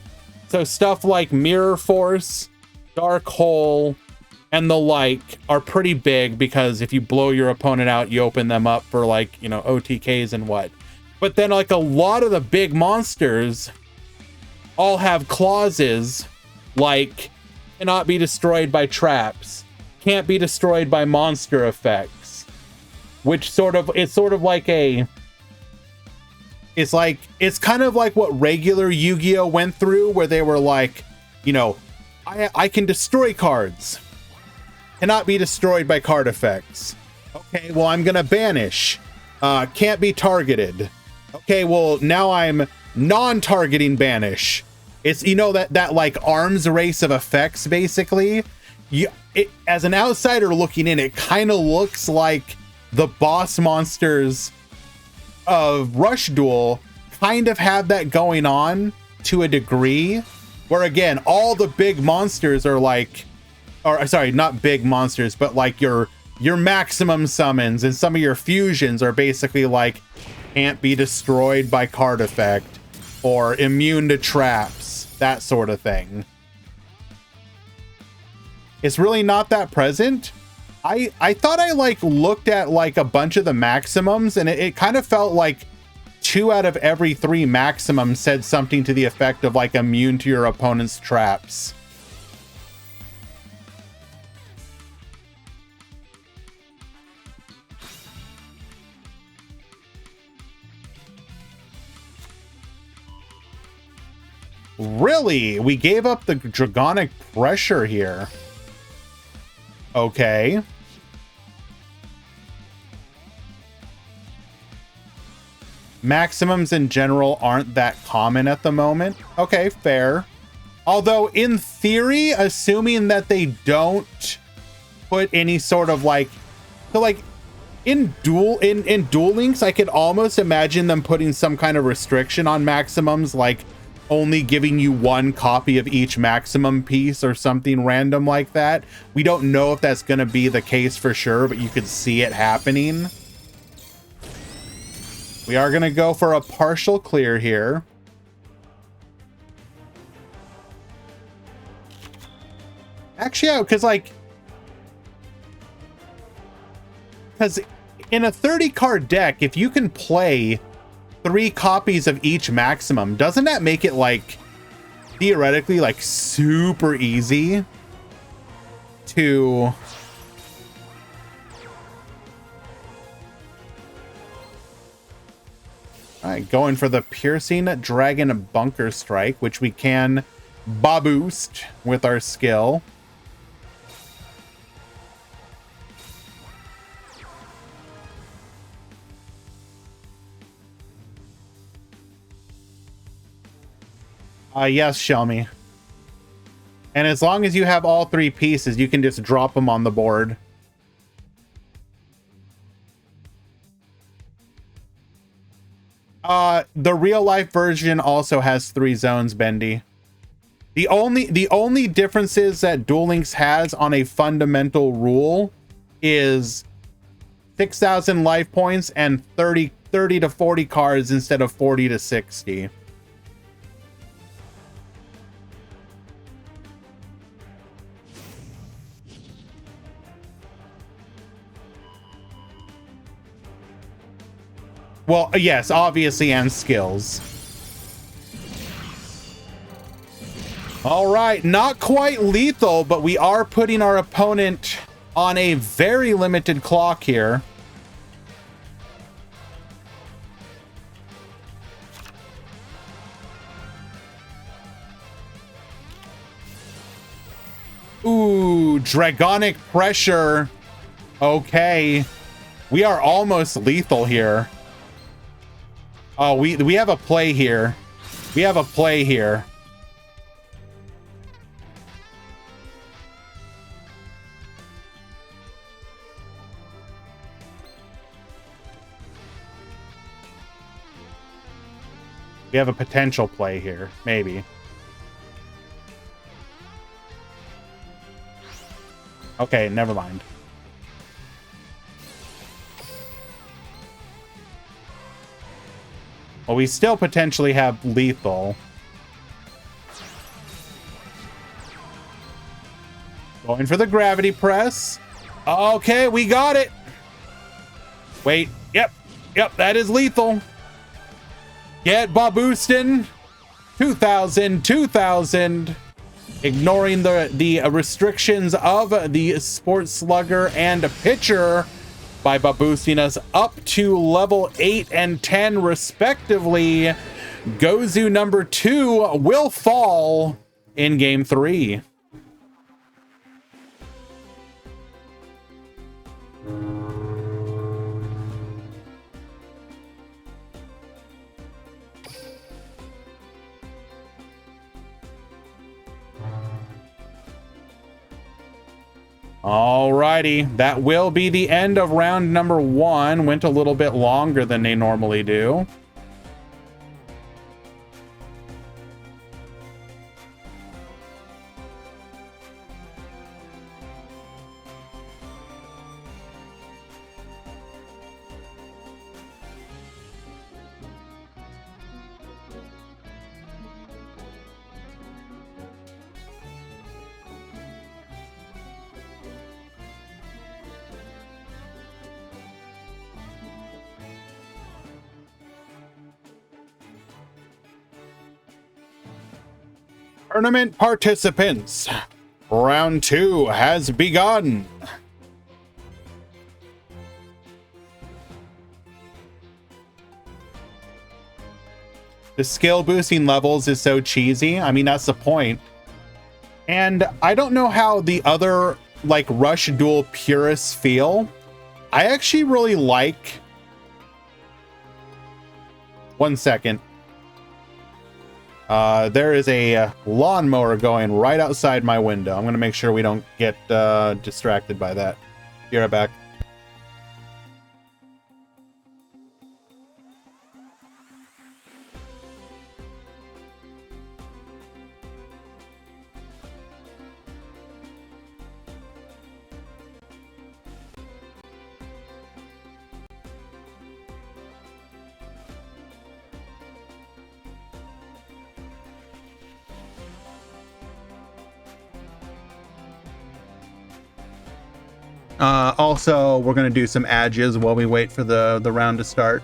So stuff like Mirror Force, Dark Hole, and the like are pretty big because if you blow your opponent out, you open them up for, like, you know, OTKs and what. But then, like, a lot of the big monsters all have clauses like cannot be destroyed by traps, can't be destroyed by monster effects, which it's sort of like a, it's kind of like what regular Yu-Gi-Oh went through, where they were like, you know, I can destroy cards, cannot be destroyed by card effects. Okay, well, I'm gonna banish, can't be targeted. Okay, well, now I'm non-targeting banish. It's, you know, that like arms race of effects, basically. As an outsider looking in, it kind of looks like the boss monsters of Rush Duel kind of have that going on to a degree, where again, all the big monsters are like, or sorry, not big monsters, but like your maximum summons and some of your fusions are basically like can't be destroyed by card effect or immune to traps, that sort of thing. It's really not that present. I thought I like looked at like a bunch of the maximums, and it kind of felt like 2 out of every 3 maximums said something to the effect of like immune to your opponent's traps. Really? We gave up the Dragonic Pressure here. Okay. Maximums in general aren't that common at the moment. Okay, fair. Although in theory, assuming that they don't put any sort of like, so like in Duel Links, I could almost imagine them putting some kind of restriction on maximums, like only giving you one copy of each maximum piece or something random like that. We don't know if that's going to be the case for sure, but you could see it happening. We are going to go for a partial clear here. Actually, yeah, because in a 30 card deck, if you can play 3 copies of each maximum, doesn't that make it like theoretically like super easy to all right, going for the Piercing Dragon Bunker Strike, which we can boost with our skill. Yes, Shelmy. And as long as you have all 3 pieces, you can just drop them on the board. The real life version also has 3 zones, Bendy. The only differences that Duel Links has on a fundamental rule is 6,000 life points and 30 to 40 cards instead of 40 to 60. Well, yes, obviously, and skills. All right, not quite lethal, but we are putting our opponent on a very limited clock here. Ooh, Dragonic Pressure. Okay. We are almost lethal here. Oh, we have a play here. We have a play here. We have a potential play here, maybe. Okay, never mind. Well, we still potentially have lethal. Going for the gravity press. Okay, we got it. Wait, yep, that is lethal. Get Boboostin. 2,000. Ignoring the restrictions of the Sports Slugger and Pitcher by boosting us up to level 8 and 10 respectively. Gozu number 2 will fall in game 3. Alrighty, that will be the end of round number 1. Went a little bit longer than they normally do. Tournament participants, round 2 has begun. The skill boosting levels is so cheesy. I mean, that's the point. And I don't know how the other like Rush Duel purists feel. I actually really like 1 second. There is a lawnmower going right outside my window. I'm going to make sure we don't get distracted by that. Be right back. Also, we're going to do some adges while we wait for the round to start.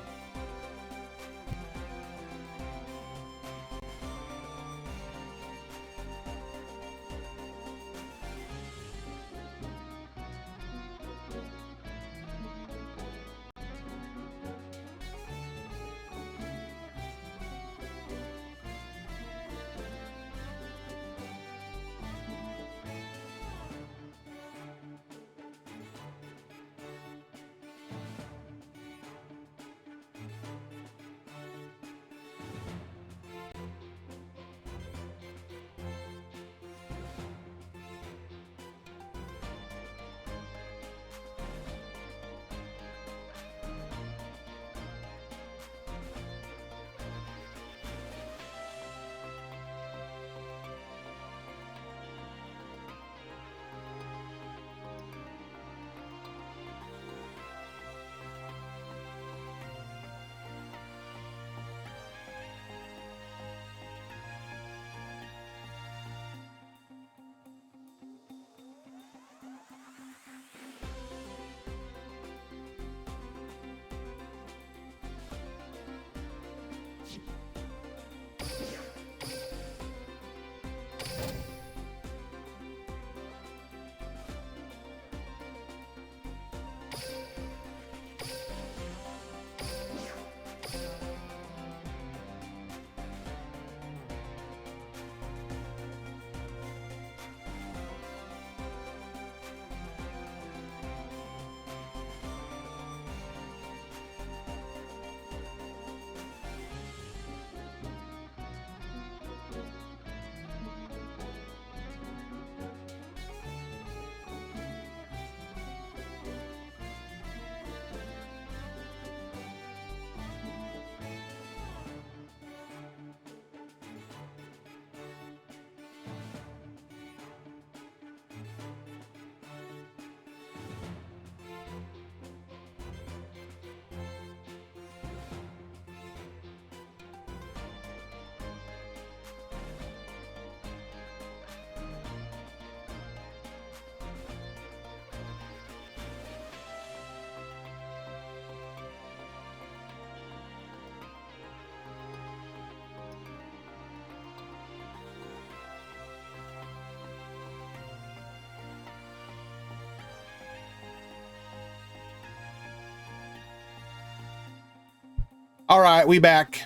All right, we back.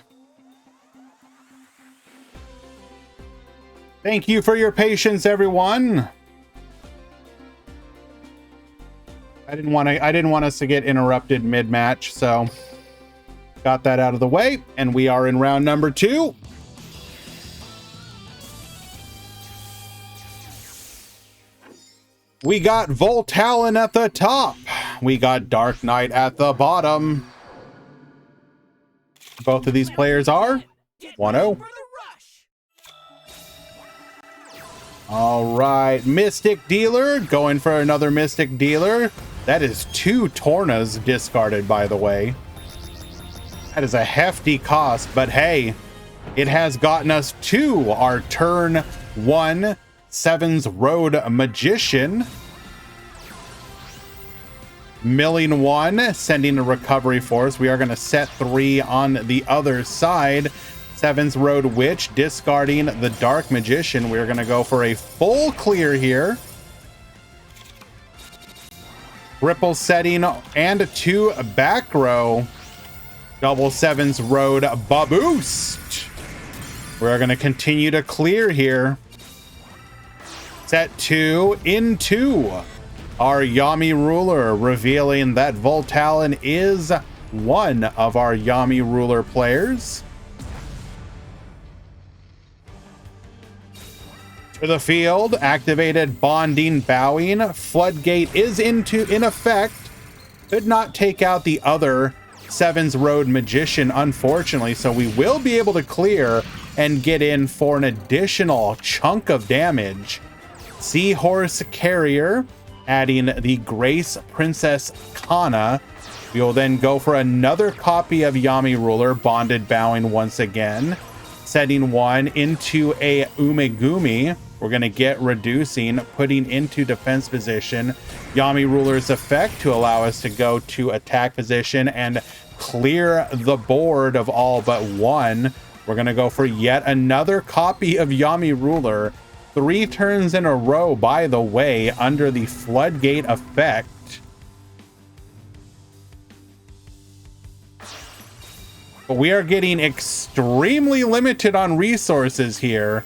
Thank you for your patience, everyone. I didn't want us to get interrupted mid-match, so got that out of the way, and we are in round number 2. We got Voltalon at the top. We got Dark Knight at the bottom. Both of these players are 1-0. All right, Mystic Dealer going for another Mystic Dealer. That is 2 Tornas discarded, by the way. That is a hefty cost, but hey, it has gotten us to our turn 1 Sevens Road Magician. Milling 1, sending a recovery force. We are going to set 3 on the other side. Sevens Road Witch, discarding the Dark Magician. We're going to go for a full clear here. Ripple setting and 2 back row. Double Sevens Road Baboost. We're going to continue to clear here. Set 2 into our Yami Ruler, revealing that Voltalon is one of our Yami Ruler players. To the field, activated Bonding Bowing. Floodgate is in effect. Could not take out the other Seven's Road Magician, unfortunately, so we will be able to clear and get in for an additional chunk of damage. Seahorse Carrier, adding the Grace Princess Kana. We will then go for another copy of Yami Ruler, Bonded Bowing once again. Setting one into a Umegumi. We're going to get reducing, putting into defense position. Yami Ruler's effect to allow us to go to attack position and clear the board of all but one. We're going to go for yet another copy of Yami Ruler. 3 turns in a row, by the way, under the Floodgate effect. But we are getting extremely limited on resources here.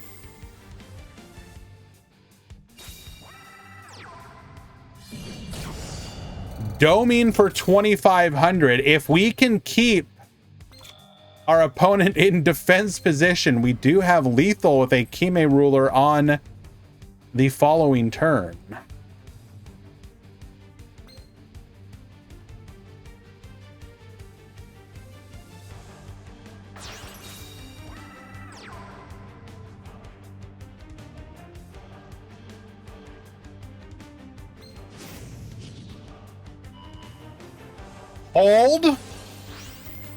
Doming for 2,500. If we can keep our opponent in defense position, we do have lethal with a Kime Ruler on the following turn. Hold.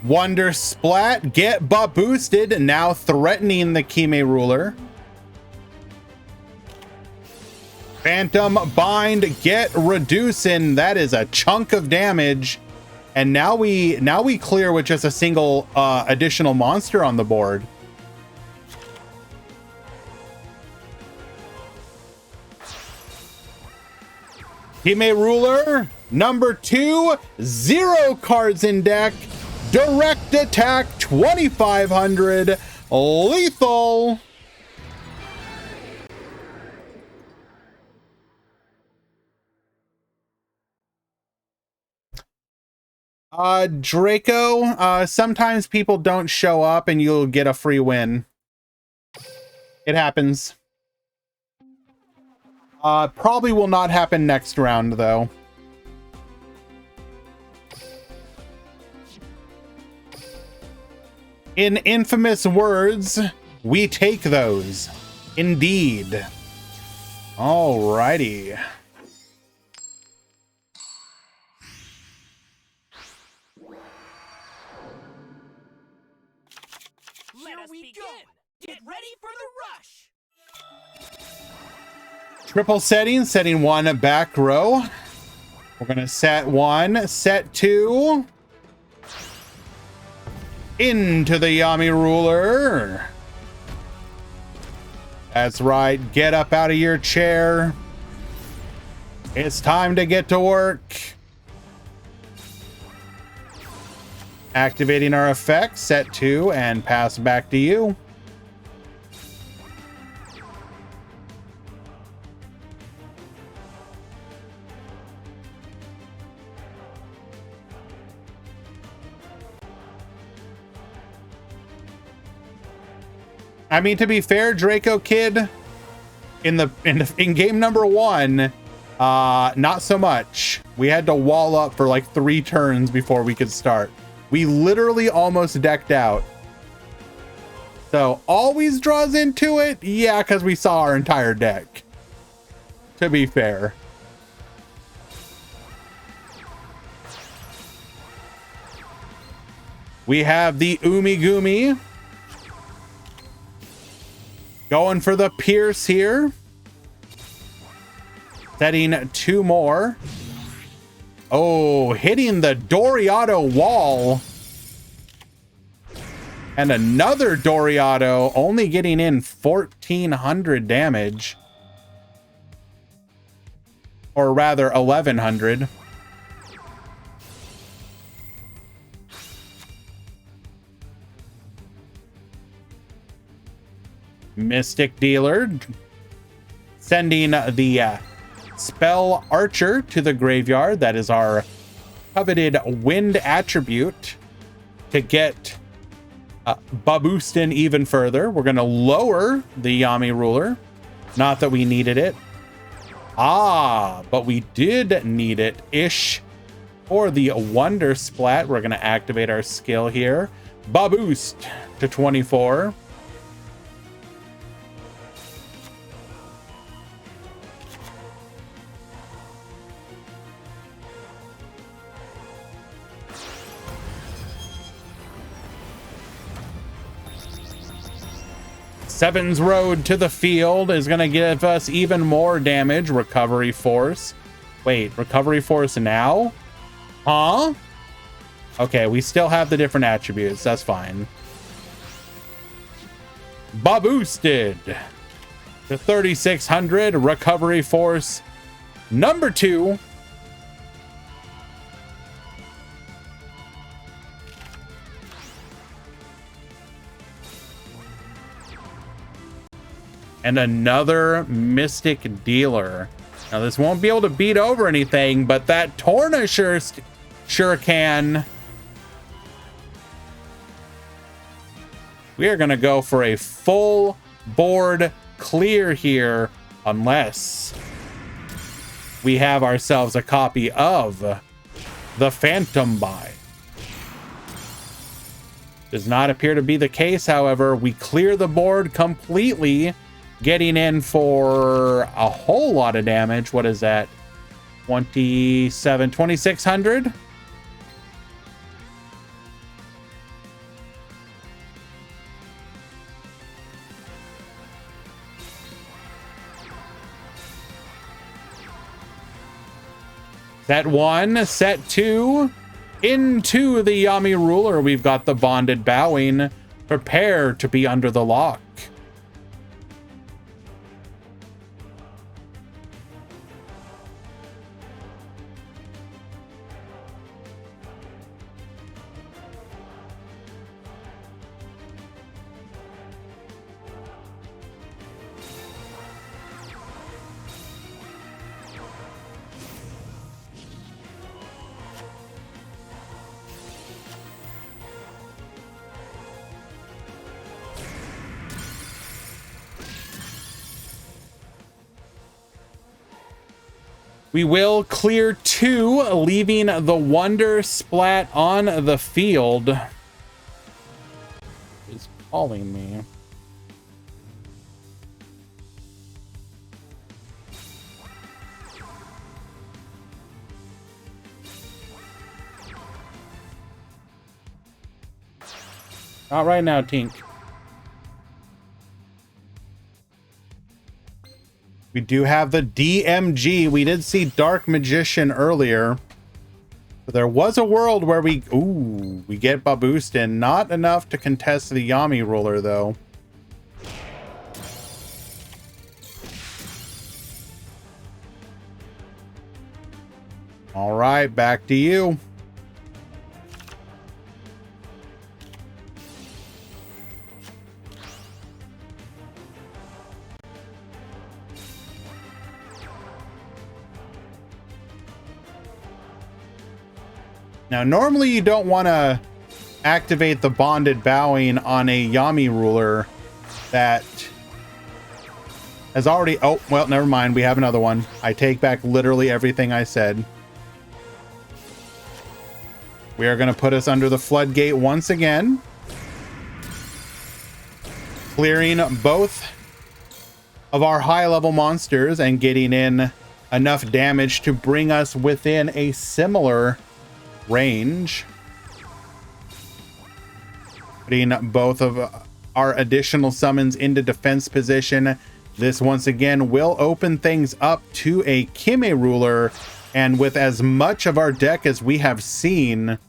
Wonder Splat. Get butt boosted. Now threatening the Kime Ruler. Phantom Bind. Get reducing. That is a chunk of damage. And now we clear with just a single additional monster on the board. Kime Ruler. Number 2, 0 cards in deck. Direct attack, 2,500. Lethal. Draco, sometimes people don't show up and you'll get a free win. It happens. Probably will not happen next round, though. In infamous words, we take those. Indeed. Alrighty. Let us begin. Get ready for the rush. Triple setting 1 back row. We're gonna set 1, set 2. Into the Yami Ruler. That's right. Get up out of your chair. It's time to get to work. Activating our effect, set 2, and pass back to you. I mean, to be fair, Draco Kid, in game number 1, not so much. We had to wall up for like 3 turns before we could start. We literally almost decked out. So always draws into it? Yeah, because we saw our entire deck. To be fair. We have the Umigumi. Going for the Pierce here. Setting 2 more. Oh, hitting the Doriado wall. And another Doriado, only getting in 1,400 damage. Or rather, 1,100. Mystic Dealer, sending the Spell Archer to the graveyard. That is our coveted wind attribute to get Baboostin even further. We're going to lower the Yami ruler. Not that we needed it. But we did need it ish for the Wonder Splat. We're going to activate our skill here. Baboost to 24. Seven's Road to the Field is going to give us even more damage. Recovery Force. Wait, Recovery Force now? Huh? Okay, we still have the different attributes. That's fine. Baboosted to 3600. Recovery Force number 2. And another Mystic Dealer. Now this won't be able to beat over anything, but that Torna sure can. We are going to go for a full board clear here, unless we have ourselves a copy of the Phantom Buy. Does not appear to be the case, however. We clear the board completely, getting in for a whole lot of damage. What is that? 2600? Set 1, set 2. Into the Yami ruler, we've got the Bonded Bowing. Prepare to be under the lock. We will clear 2, leaving the Wonder Splat on the field. Is calling me. Not right now, Tink. We do have the DMG. We did see Dark Magician earlier. But there was a world where we get Baboostin. Not enough to contest the Yami ruler, though. All right, back to you. Now, normally you don't want to activate the Bonded Bowing on a Yami ruler that has already... Oh, well, never mind. We have another one. I take back literally everything I said. We are going to put us under the floodgate once again. Clearing both of our high-level monsters and getting in enough damage to bring us within a similar range. Putting both of our additional summons into defense position. This once again will open things up to a Kime ruler, and with as much of our deck as we have seen,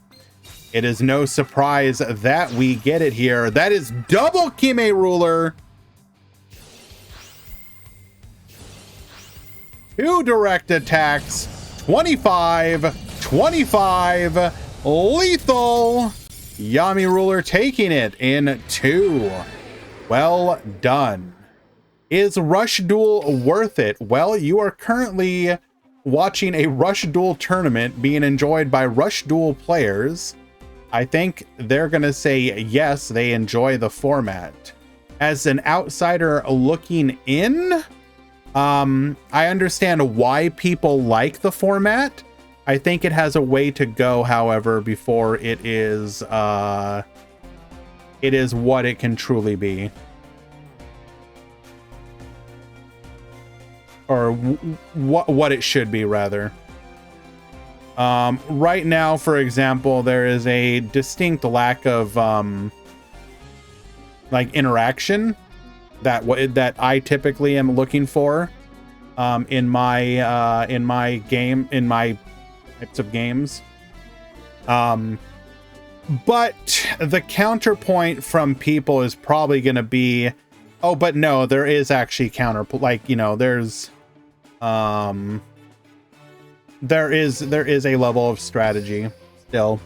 it is no surprise that we get it here. That is double Kime ruler. 2 direct attacks, 25 lethal. Yami ruler taking it in 2. Well done. Is Rush Duel worth it? Well, you are currently watching a Rush Duel tournament being enjoyed by Rush Duel players, I think they're going to say yes, they enjoy the format. As an outsider looking in, I understand why people like the format. I think it has a way to go, however, before it is what it can truly be. Or what it should be, rather. Right now, for example, there is a distinct lack of like interaction that I typically am looking for in my types of games. But the counterpoint from people is probably going to be, oh, but no, there is actually there is a level of strategy still.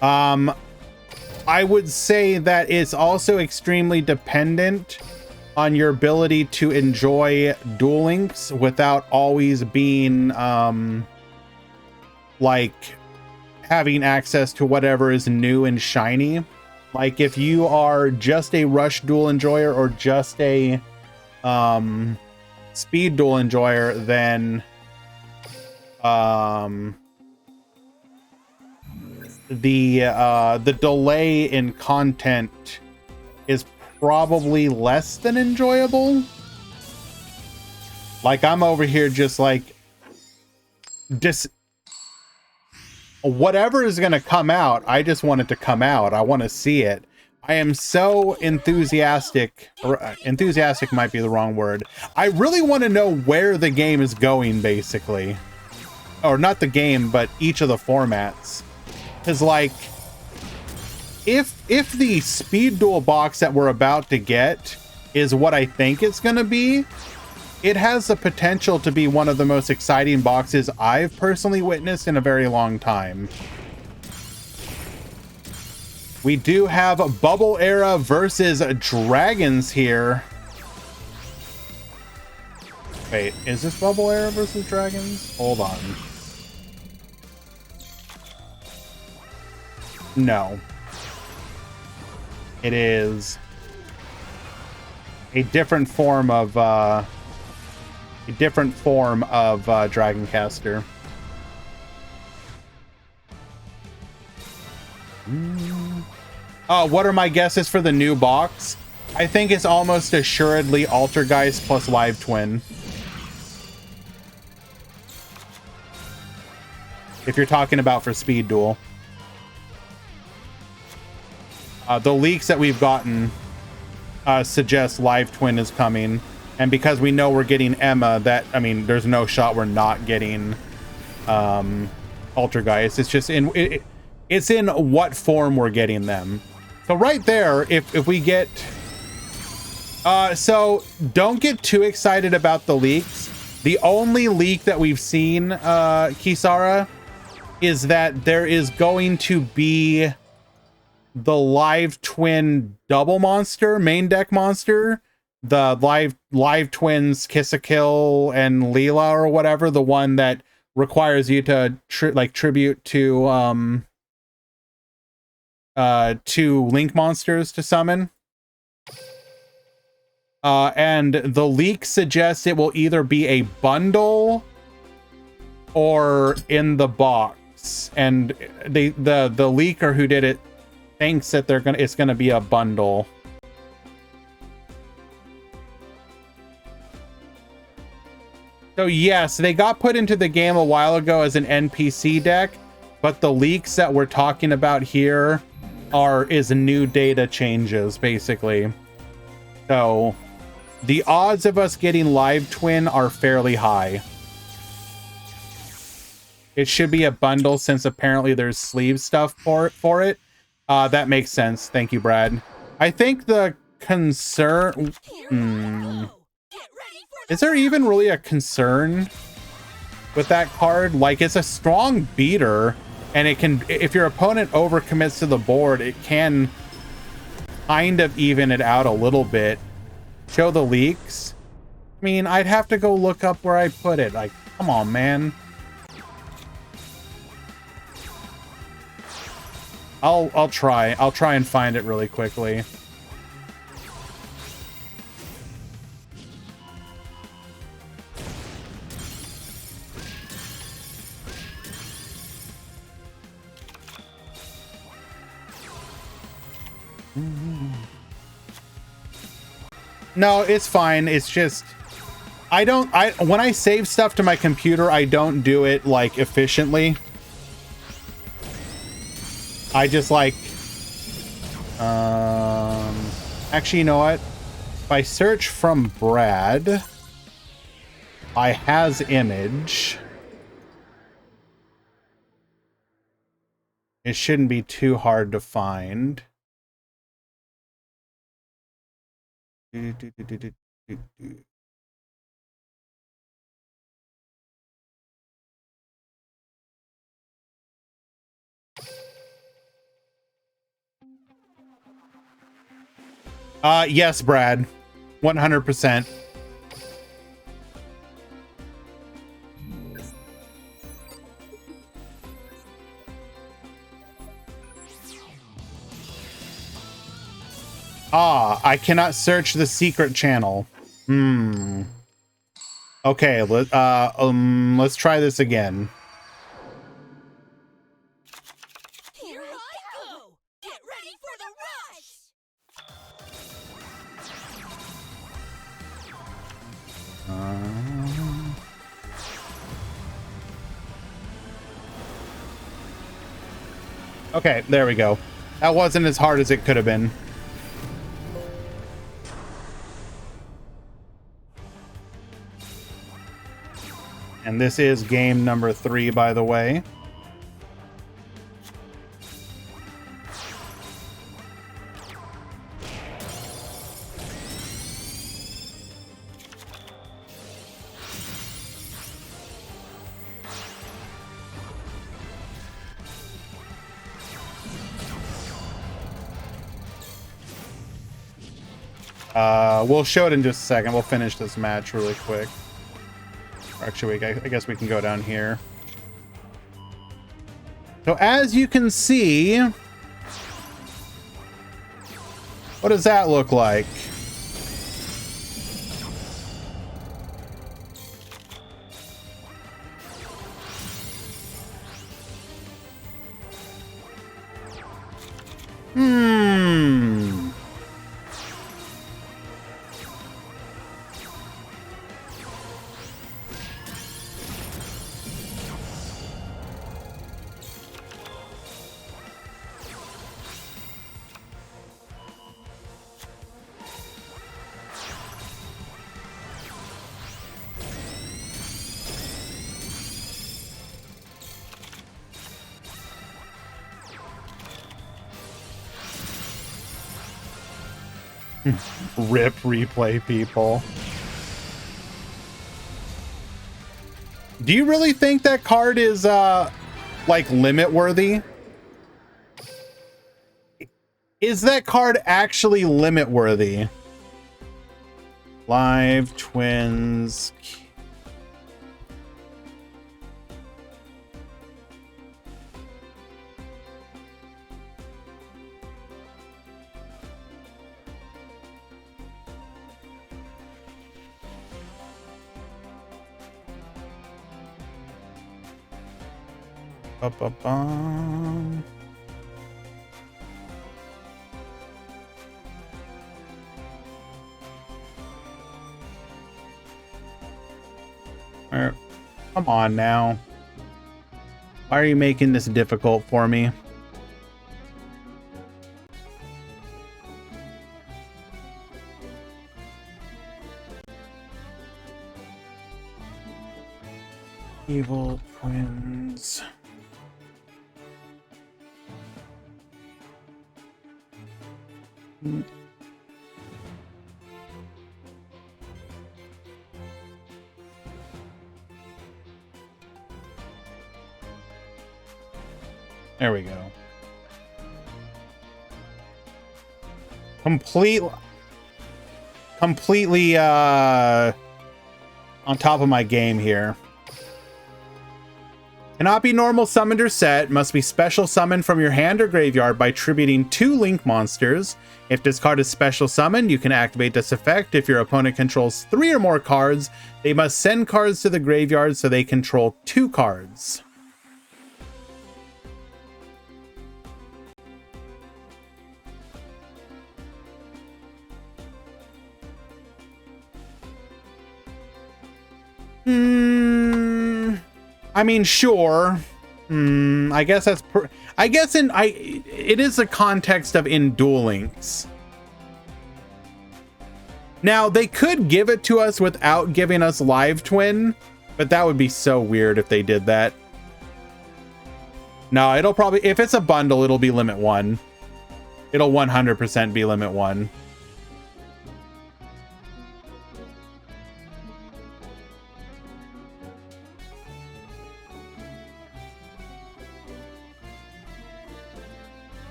I would say that it's also extremely dependent on your ability to enjoy Duel Links without always being like having access to whatever is new and shiny. Like if you are just a Rush Duel enjoyer or just a Speed Duel enjoyer, then the delay in content is probably less than enjoyable. Like I'm over here just like whatever is going to come out, I just want it to come out. I want to see it. I am so enthusiastic, or enthusiastic might be the wrong word. I really want to know where the game is going, basically. Or not the game, but each of the formats. Because like, if the Speed Duel box that we're about to get is what I think it's going to be, it has the potential to be one of the most exciting boxes I've personally witnessed in a very long time. We do have Bubble Era versus Dragons here. Wait, is this Bubble Era versus Dragons? Hold on. No. It is a different form of Dragoncaster. What are my guesses for the new box? I think it's almost assuredly Altergeist plus Live Twin. If you're talking about for Speed Duel. The leaks that we've gotten suggest Live Twin is coming. And because we know we're getting Emma, there's no shot we're not getting Altergeist. It's just it's in what form we're getting them. So right there, if we get... so don't get too excited about the leaks. The only leak that we've seen, Kisara, is that there is going to be the Live Twin double monster, main deck monster, the live twins Kiss a Kill and Leela or whatever, the one that requires you to tribute to link monsters to summon. And the leak suggests it will either be a bundle or in the box, and the leaker who did it thinks that it's gonna be a bundle. So yes, they got put into the game a while ago as an NPC deck, but the leaks that we're talking about here is new data changes, basically. So the odds of us getting Live Twin are fairly high. It should be a bundle since apparently there's sleeve stuff for it. That makes sense. Thank you, Brad. I think the concern... Is there even really a concern with that card? Like, it's a strong beater, and it can, if your opponent overcommits to the board, it can kind of even it out a little bit. show the leaks. I mean, I'd have to go look up where I put it. Like, come on, man. I'll try. I'll try and find it really quickly. No, it's fine. It's just when I save stuff to my computer, I don't do it like efficiently. I just like actually, you know what? If I search from Brad, I has image. It shouldn't be too hard to find. Yes, Brad. 100%. I cannot search the secret channel. Okay, let's try this again. Here I go! Get ready for the rush! Okay, there we go. That wasn't as hard as it could have been. And this is game number 3, by the way. We'll show it in just a second. We'll finish this match really quick. Actually, I guess we can go down here. So as you can see, what does that look like? Rip replay people. Do you really think that card is like limit worthy? Is that card actually limit worthy? Live Twins. Ba-ba-bum. Come on now. Why are you making this difficult for me? Evil Twins. There we go. completely on top of my game here. Cannot be normal summoned or set. Must be special summoned from your hand or graveyard by tributing 2 link monsters. If this card is special summoned, you can activate this effect. If your opponent controls 3 or more cards, they must send cards to the graveyard so they control 2 cards. I mean, sure. I guess that's it is a context of in Duel Links. Now, they could give it to us without giving us Live Twin, but that would be so weird if they did that. No, it'll probably, if it's a bundle, it'll be limit 1. It'll 100% be limit 1.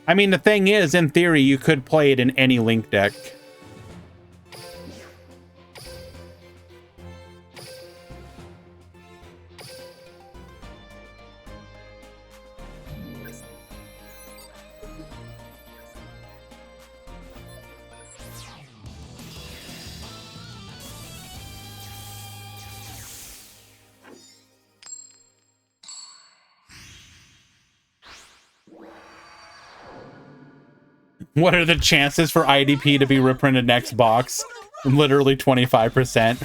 I mean, the thing is, in theory, you could play it in any Link deck. What are the chances for IDP to be reprinted next box? Literally 25%.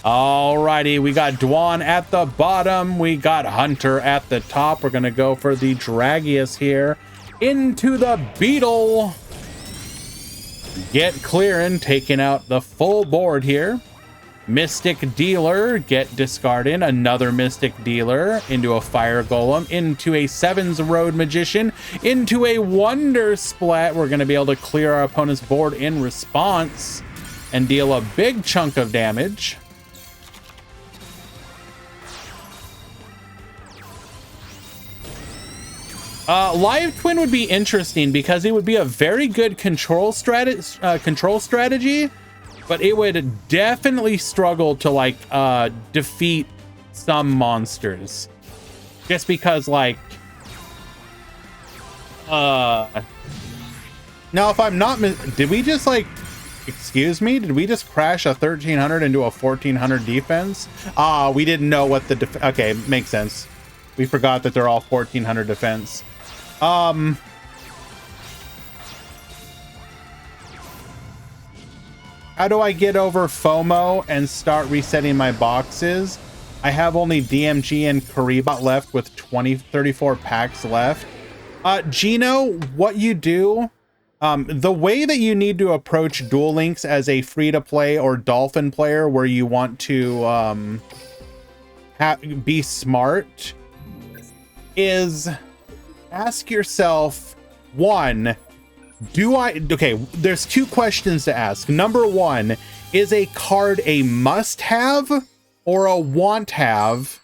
Alrighty, we got Dwan at the bottom. We got Hunter at the top. We're going to go for the Dragius here. Into the Beetle. Get clearing, taking out the full board here. Mystic Dealer, get discarded. Another Mystic Dealer into a Fire Golem, into a Sevens Road Magician, into a Wonder Splat. We're going to be able to clear our opponent's board in response and deal a big chunk of damage. Live Twin would be interesting because it would be a very good control strategy. But it would definitely struggle to, like, defeat some monsters. Just because, like... Now, if I'm not... Did we just, like... Excuse me? Did we just crash a 1300 into a 1400 defense? We didn't know what the... Okay, makes sense. We forgot that they're all 1400 defense. How do I get over FOMO and start resetting my boxes? I have only DMG and Karibot left with 34 packs left. Gino, what you do, the way that you need to approach Duel Links as a free-to-play or Dolphin player where you want to be smart is ask yourself, one, okay, there's 2 questions to ask. Number 1, is a card a must-have or a want-have?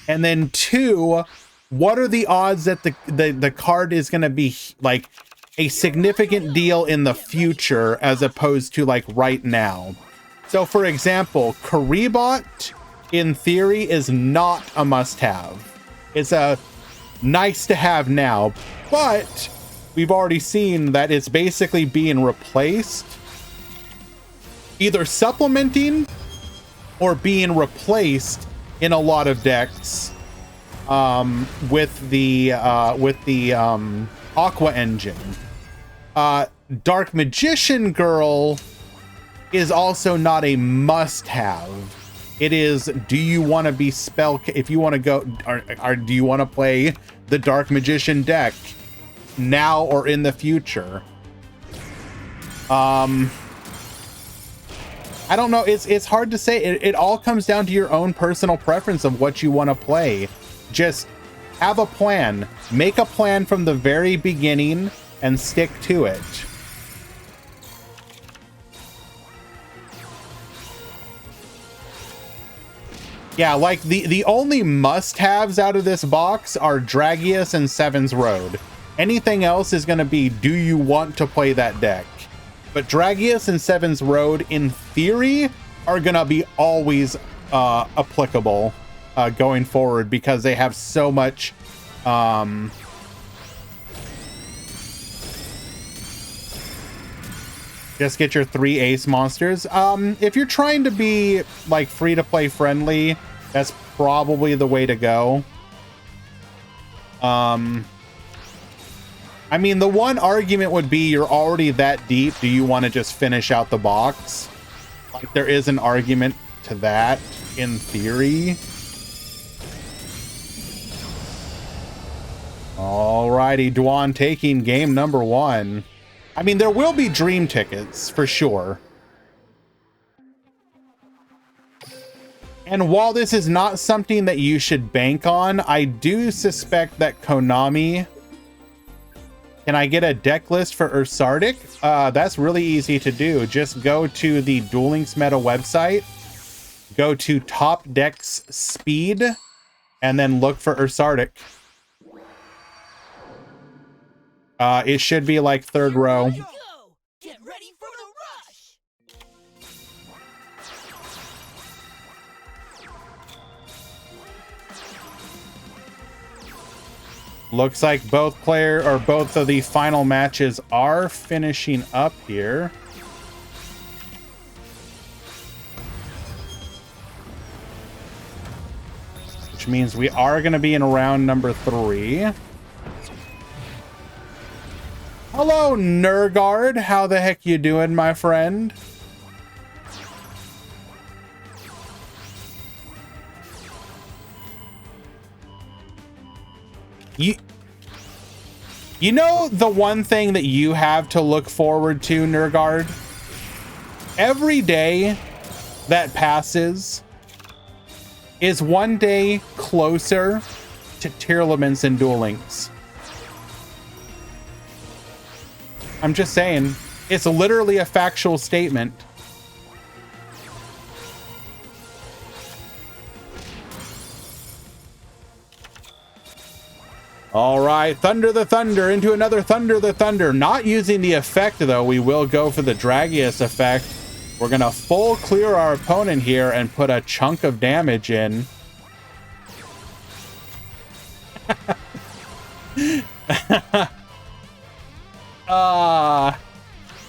And then 2, what are the odds that the card is going to be like a significant deal in the future as opposed to like right now? So for example, Karibot in theory is not a must-have. It's a nice to have now, but we've already seen that it's basically being replaced, either supplementing or being replaced in a lot of decks with the Aqua Engine. Dark Magician Girl is also not a must-have. It is, do you want to be if you want to go, or do you want to play the Dark Magician deck now or in the future? I don't know. It's hard to say. It all comes down to your own personal preference of what you want to play. Just have a plan. Make a plan from the very beginning and stick to it. Yeah, like the only must-haves out of this box are Dragius and Seven's Road. Anything else is going to be, do you want to play that deck? But Dragius and Seven's Road, in theory, are going to be always applicable going forward because they have so much... Just get your 3 ace monsters. If you're trying to be like free to play friendly, that's probably the way to go. I mean, the one argument would be you're already that deep. Do you want to just finish out the box? Like, there is an argument to that in theory. Alrighty, Dwan taking game number 1. I mean, there will be dream tickets for sure. And while this is not something that you should bank on, I do suspect that Konami... Can I get a deck list for Ursardic? That's really easy to do. Just go to the Duel Links Meta website, go to Top Decks Speed, and then look for Ursardic. It should be like 3rd row. Get ready for the rush. Looks like both of the final matches are finishing up here. Which means we are going to be in round number 3. Hello, Nergard. How the heck you doing, my friend? You know the one thing that you have to look forward to, Nergard? Every day that passes is one day closer to Tearlaments and Duel Links. I'm just saying, it's literally a factual statement. All right, Thunder the Thunder into another Thunder the Thunder. Not using the effect, though. We will go for the Dragius effect. We're going to full clear our opponent here and put a chunk of damage in.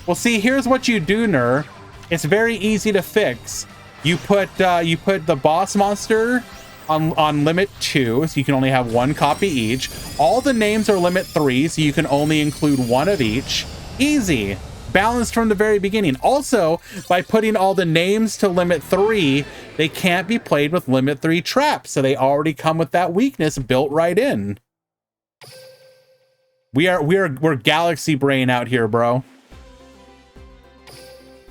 Well, see, here's what you do, Ner. It's very easy to fix. You put the boss monster on limit 2, so you can only have 1 copy each. All the names are limit 3, so you can only include 1 of each. Easy. Balanced from the very beginning. Also, by putting all the names to limit 3, they can't be played with limit 3 traps, so they already come with that weakness built right in. We're galaxy brain out here, bro.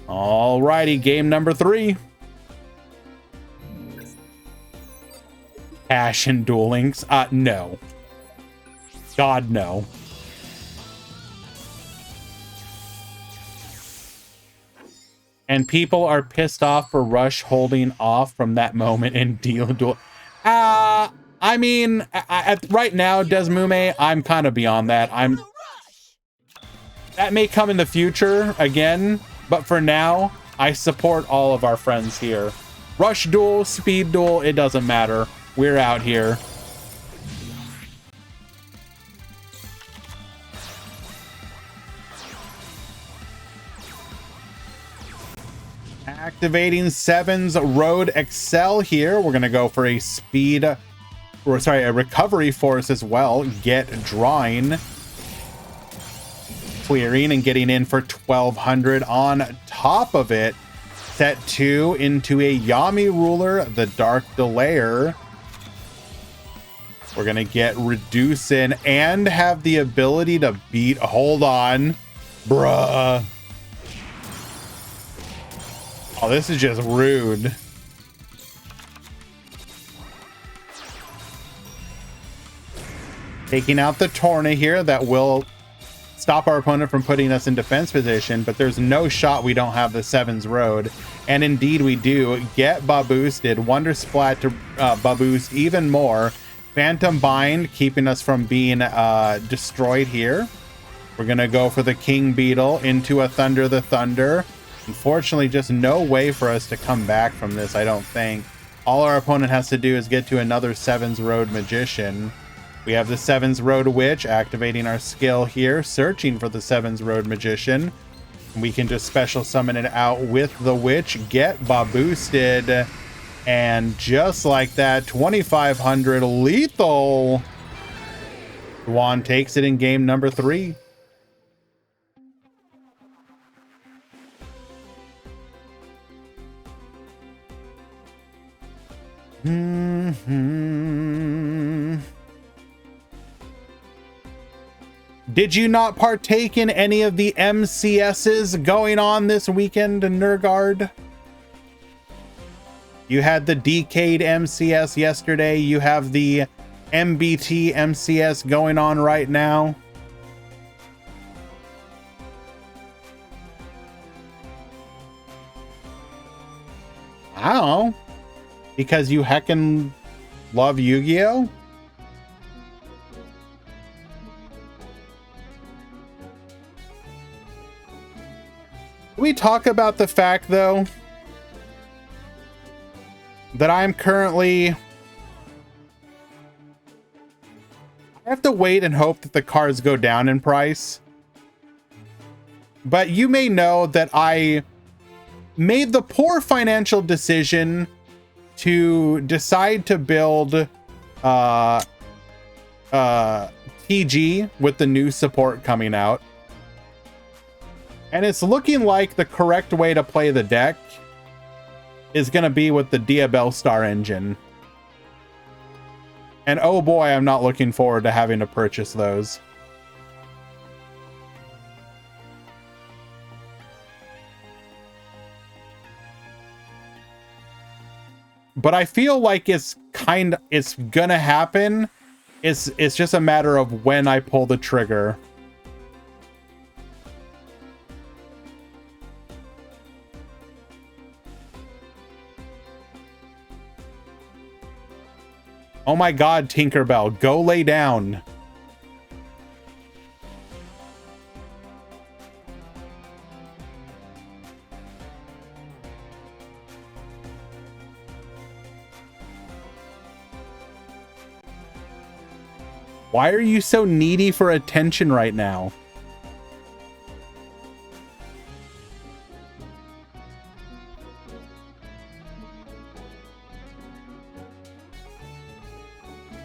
Alrighty, game number 3. Ash and Duel Links? No. God, no. And people are pissed off for Rush holding off from that moment in Duel. I mean, right now, Desmume, I'm kind of beyond that. That may come in the future again, but for now, I support all of our friends here. Rush Duel, Speed Duel, it doesn't matter. We're out here. Activating Seven's Road Excel here. We're going to go for a a recovery force as well. Get drawing. Clearing and getting in for 1200 on top of it. Set 2 into a Yami Ruler, the Dark Delayer. We're going to get Reduce in and have the ability to beat... Hold on. Bruh. Oh, this is just rude. Taking out the Torna here. That will stop our opponent from putting us in defense position, but there's no shot we don't have the Sevens Road. And indeed we do. Get boosted. Wonder Splat to boost even more. Phantom Bind keeping us from being destroyed here. We're gonna go for the King Beetle into a Thunder the Thunder. Unfortunately, just no way for us to come back from this, I don't think. All our opponent has to do is get to another Sevens Road Magician. We have the Sevens Road Witch activating our skill here, searching for the Sevens Road Magician. We can just special summon it out with the Witch, get boosted, and just like that, 2,500 lethal. Juan takes it in game number 3. Did you not partake in any of the MCSs going on this weekend, Nurgard? You had the Decade MCS yesterday. You have the MBT MCS going on right now. I don't know. Because you heckin' love Yu-Gi-Oh? We talk about the fact, though, that I'm currently... I have to wait and hope that the cards go down in price. But you may know that I made the poor financial decision to decide to build TG with the new support coming out. And it's looking like the correct way to play the deck is going to be with the Diabellstar engine. And oh boy, I'm not looking forward to having to purchase those. But I feel like it's gonna happen. It's just a matter of when I pull the trigger. Oh my god, Tinkerbell, go lay down. Why are you so needy for attention right now?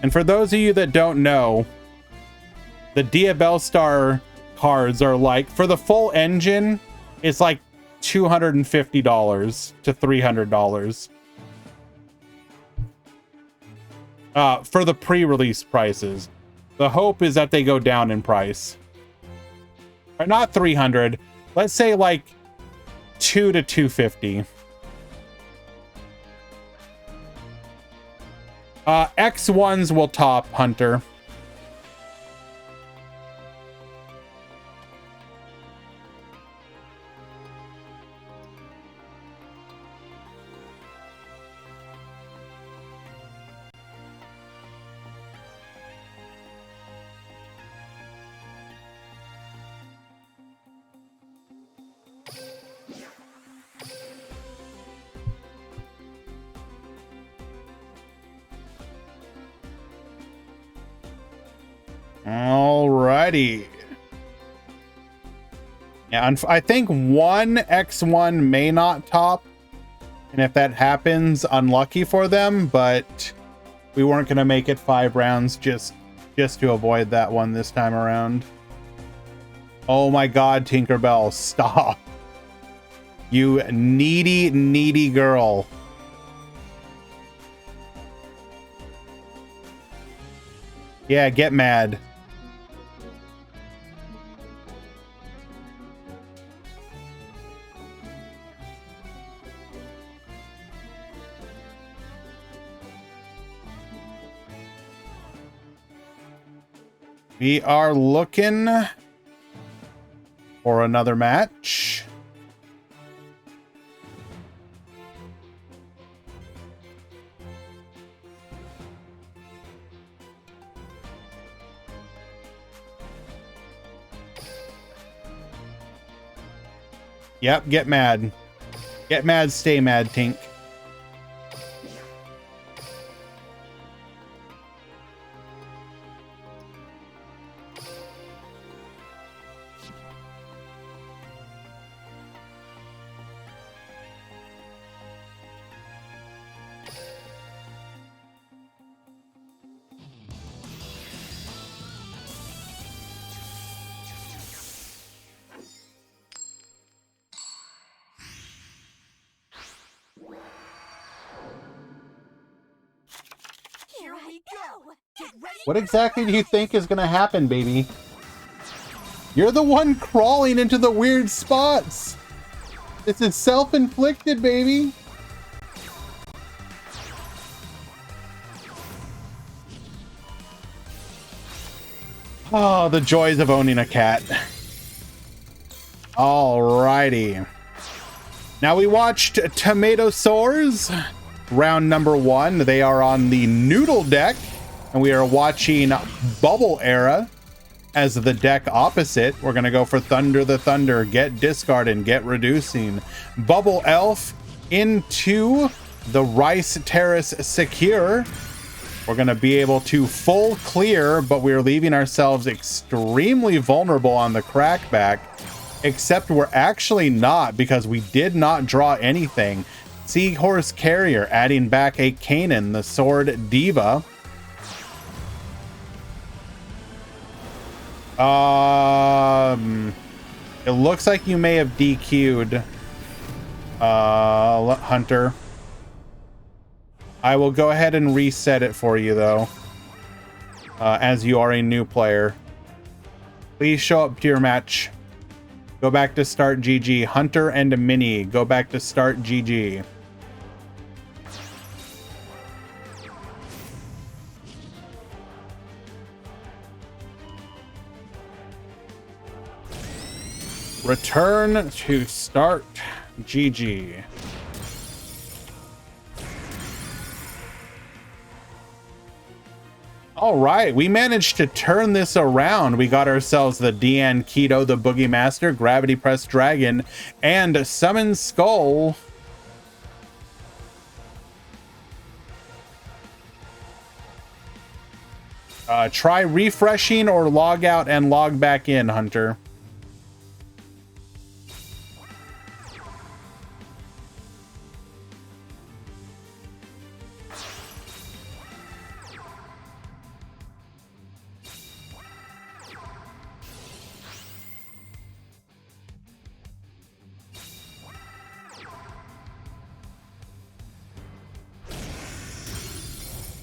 And for those of you that don't know, the Diabellstar cards are like, for the full engine, it's like $250 to $300. For the pre-release prices. The hope is that they go down in price. Or not 300. Let's say like 2 to 250. X1s will top, Hunter. Alrighty. Yeah, and I think one X1 may not top. And if that happens, unlucky for them, but we weren't going to make it 5 rounds just to avoid that one this time around. Oh my god, Tinkerbell, stop. You needy, needy girl. Yeah, get mad. We are looking for another match. Yep, get mad. Get mad, stay mad, Tink. Here we go. Get ready. What exactly do you think is gonna happen, baby? You're the one crawling into the weird spots. This is self-inflicted, baby. Oh, the joys of owning a cat. Alrighty. Now we watched Tomato Sores, round number 1. They are on the Noodle deck, and we are watching Bubble Era as the deck opposite. We're gonna go for Thunder the Thunder, get discarding, get reducing. Bubble Elf into the Rice Terrace Secure. We're gonna be able to full clear, but we're leaving ourselves extremely vulnerable on the crackback, except we're actually not, because we did not draw anything. Seahorse Carrier adding back a Kanan, the Sword Diva. It looks like you may have DQ'd Hunter. I will go ahead and reset it for you, though, as you are a new player. Please show up to your match. Go back to start GG. Hunter and Mini, go back to start GG. Return to start GG. All right, we managed to turn this around. We got ourselves the Deanne Keto, the Boogie Master, Gravity Press Dragon, and Summon Skull. Try refreshing or log out and log back in, Hunter.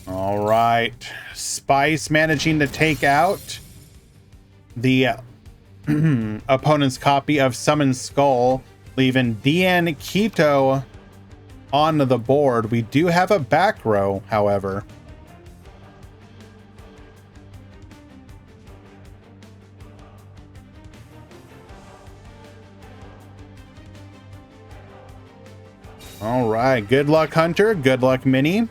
All right, Spice managing to take out the opponent's copy of Summon Skull, leaving Deanne Keto on the board. We do have a back row, however. All right, good luck, Hunter. Good luck, Minnie.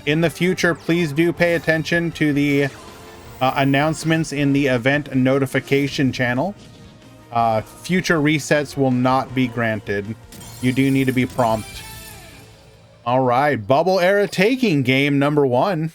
In the future, please do pay attention to the announcements in the event notification channel. Future resets will not be granted. You do need to be prompt. All right, Bubble Era taking game number 1.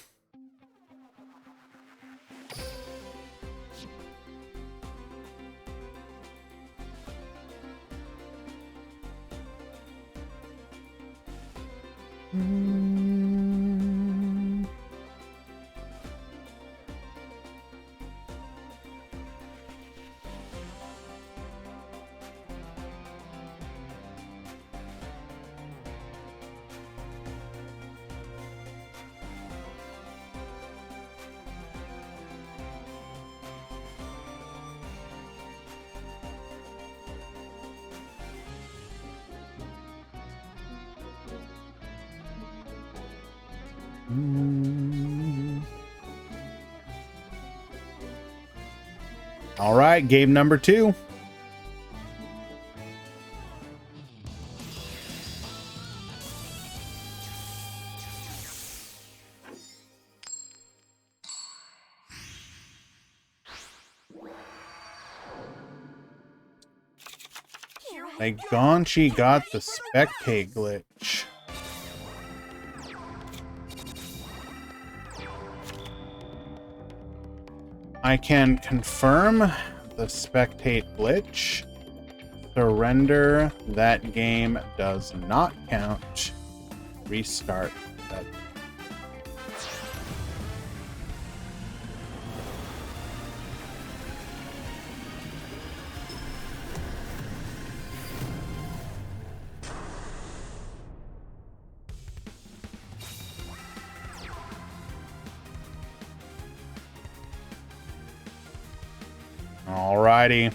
All right, game number 2. Gonchi got the spectate glitch. I can confirm the spectate glitch. Surrender. That game does not count. Restart. That. Alrighty.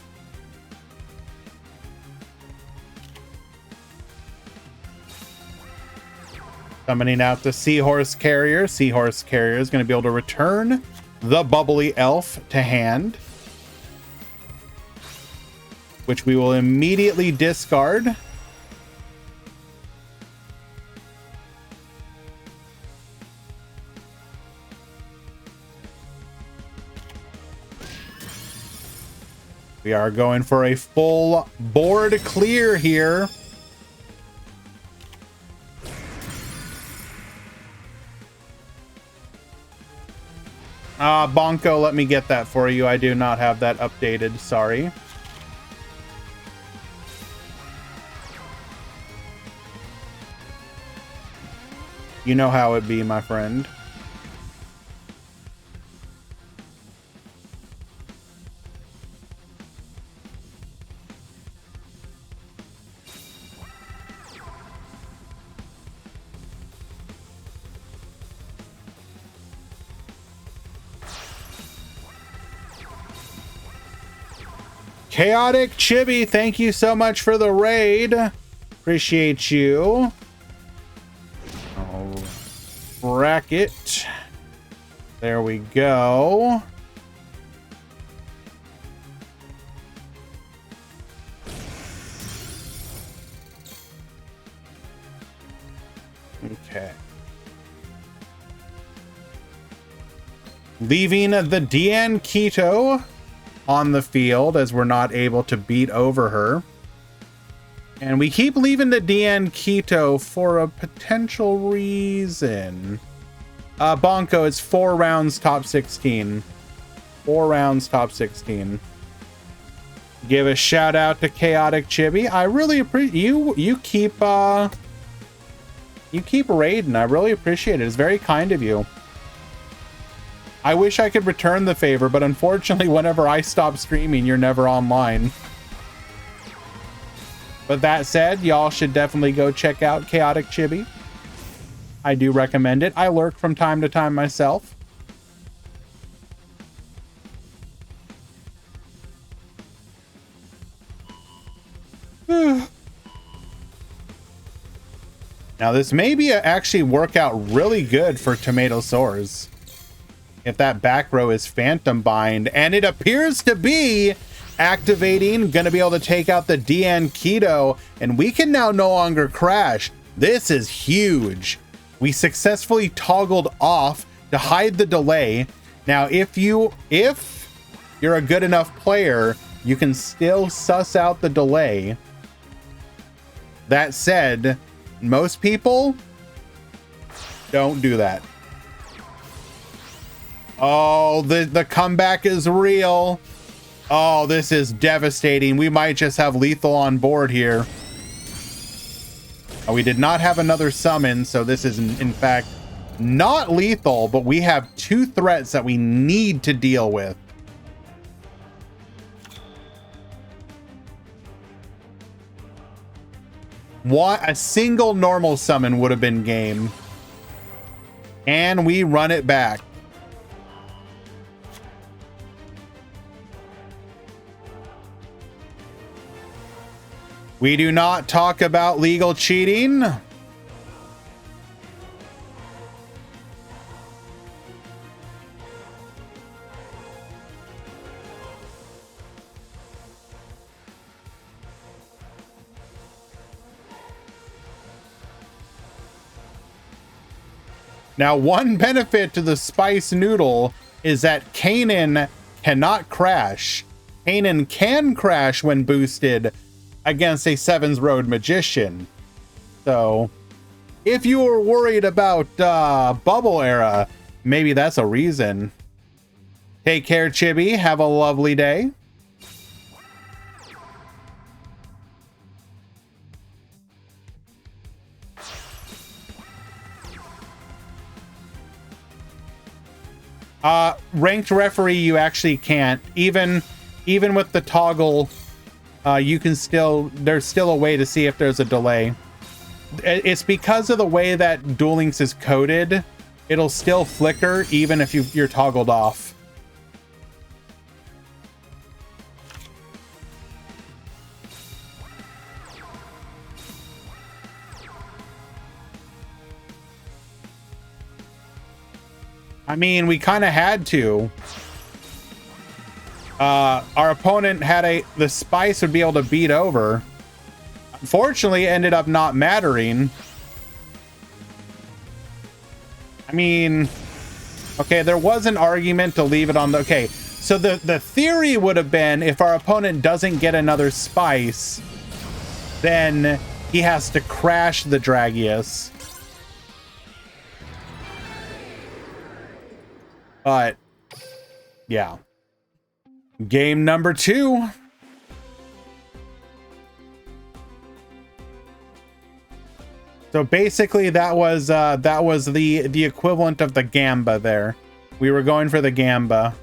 Summoning out the Seahorse Carrier. Seahorse Carrier is going to be able to return the Bubbly Elf to hand, which we will immediately discard. We are going for a full board clear here. Bonko, let me get that for you. I do not have that updated. Sorry. You know how it be, my friend. Chaotic Chibi, thank you so much for the raid. Appreciate you. Oh, bracket. There we go. Okay. Leaving the Deanne Keto on the field as we're not able to beat over her. And we keep leaving the Deanne Keto for a potential reason. Bonko, it's 4 rounds top 16. 4 rounds top 16. Give a shout out to Chaotic Chibi. I really appreciate you keep raiding. I really appreciate it. It's very kind of you. I wish I could return the favor, but unfortunately, whenever I stop streaming, you're never online. But that said, y'all should definitely go check out Chaotic Chibi. I do recommend it. I lurk from time to time myself. Now, this may be actually work out really good for Tomato Sores. If that back row is Phantom Bind, and it appears to be activating, gonna be able to take out the Deanne Keto, and we can now no longer crash. This is huge. We successfully toggled off to hide the delay. Now, if you're a good enough player, you can still suss out the delay. That said, most people don't do that. Oh, the comeback is real. Oh, this is devastating. We might just have lethal on board here. We did not have another summon, so this is in fact not lethal, but we have 2 threats that we need to deal with. A single normal summon would have been game. And we run it back. We do not talk about legal cheating. Now, one benefit to the Spice Noodle is that Kanan cannot crash. Kanan can crash when boosted against a Sevens Road Magician. So, if you were worried about Bubble Era, maybe that's a reason. Take care, Chibi. Have a lovely day. Ranked referee, you actually can't. Even with the toggle, you can still, there's still a way to see if there's a delay. It's because of the way that Duel Links is coded, it'll still flicker even if you're toggled off. I mean, we kind of had to. Our opponent had the Spice would be able to beat over. Unfortunately, it ended up not mattering. I mean, okay, there was an argument to leave it on the... Okay, so the theory would have been if our opponent doesn't get another Spice, then he has to crash the Dragius. But, yeah. Game number 2. So basically that was the equivalent of the Gamba there. We were going for the Gamba.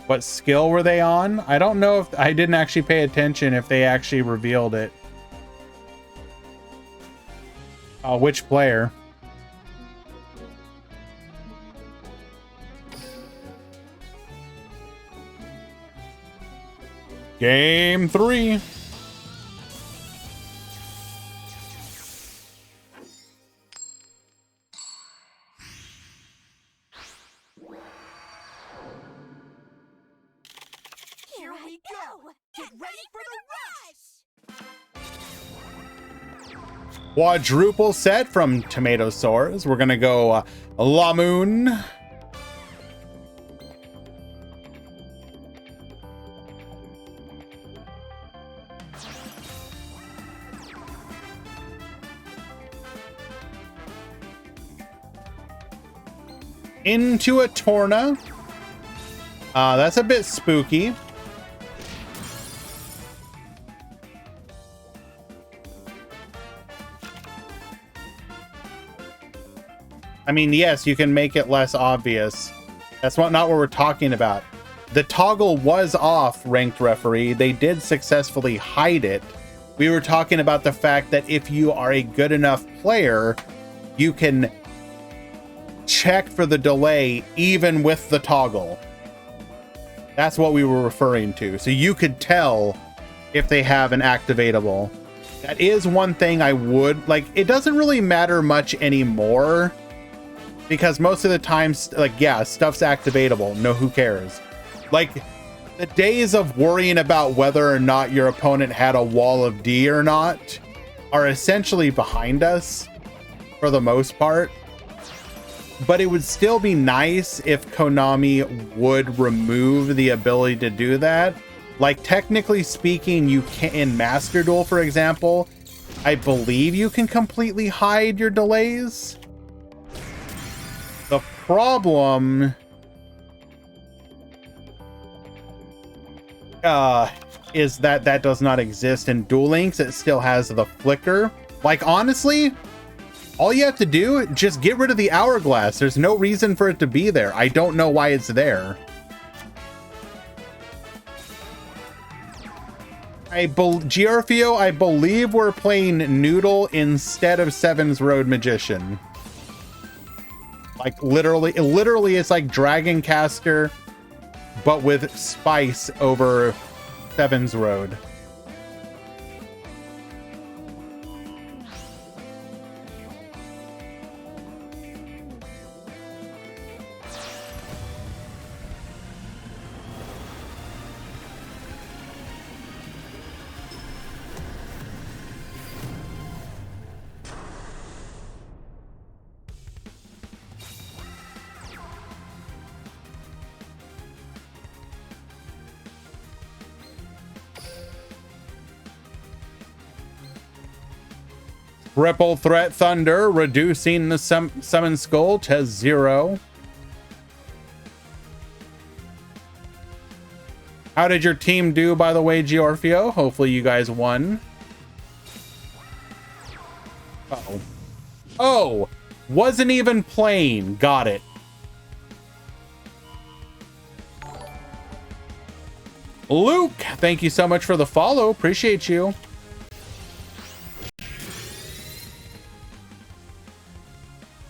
What skill were they on? I don't know if I didn't actually pay attention if they actually revealed it. Which player? Game 3. Here we go! Get ready for the rush! Quadruple set from Tomato Sores. We're gonna go La Moon. Into a Torna. That's a bit spooky. I mean, yes, you can make it less obvious. That's not what we're talking about. The toggle was off, ranked referee. They did successfully hide it. We were talking about the fact that if you are a good enough player, you can check for the delay even with the toggle. That's what we were referring to. So you could tell if they have an activatable. That is one thing I would like. It doesn't really matter much anymore because most of the time, like, yeah, stuff's activatable. No, who cares? Like, the days of worrying about whether or not your opponent had a wall of D or not are essentially behind us for the most part. But it would still be nice if Konami would remove the ability to do that. Like, technically speaking, you can, in Master Duel, for example, I believe you can completely hide your delays. The problem is that that does not exist in Duel Links. It still has the flicker. Like, honestly, all you have to do, just get rid of the hourglass. There's no reason for it to be there. I don't know why it's there. Giorfio, I believe we're playing Noodle instead of Sevens Road Magician. Like, literally it's like Dragon Caster, but with Spice over Sevens Road. Triple Threat Thunder, reducing the summon skull to 0. How did your team do, by the way, Giorfio? Hopefully you guys won. Uh-oh. Oh, wasn't even playing. Got it. Luke, thank you so much for the follow. Appreciate you.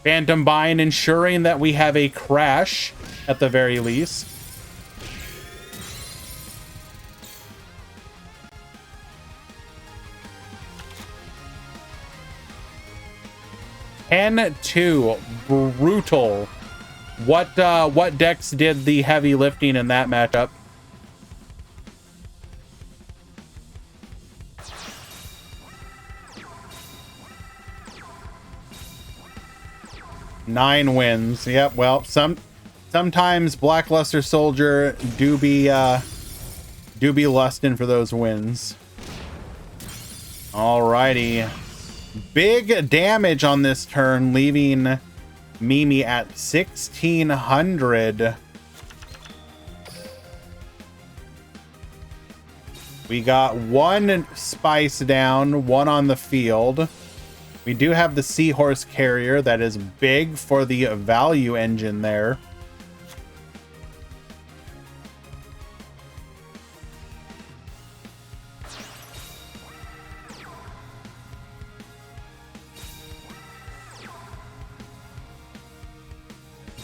Phantom Bind ensuring that we have a crash at the very least. N2, brutal. What decks did the heavy lifting in that matchup? Nine wins. Yep. Well, sometimes Blackluster Soldier do be lusting for those wins. Alrighty. Big damage on this turn, leaving Mimi at 1600. We got one Spice down, one on the field. We do have the Seahorse Carrier that is big for the value engine there.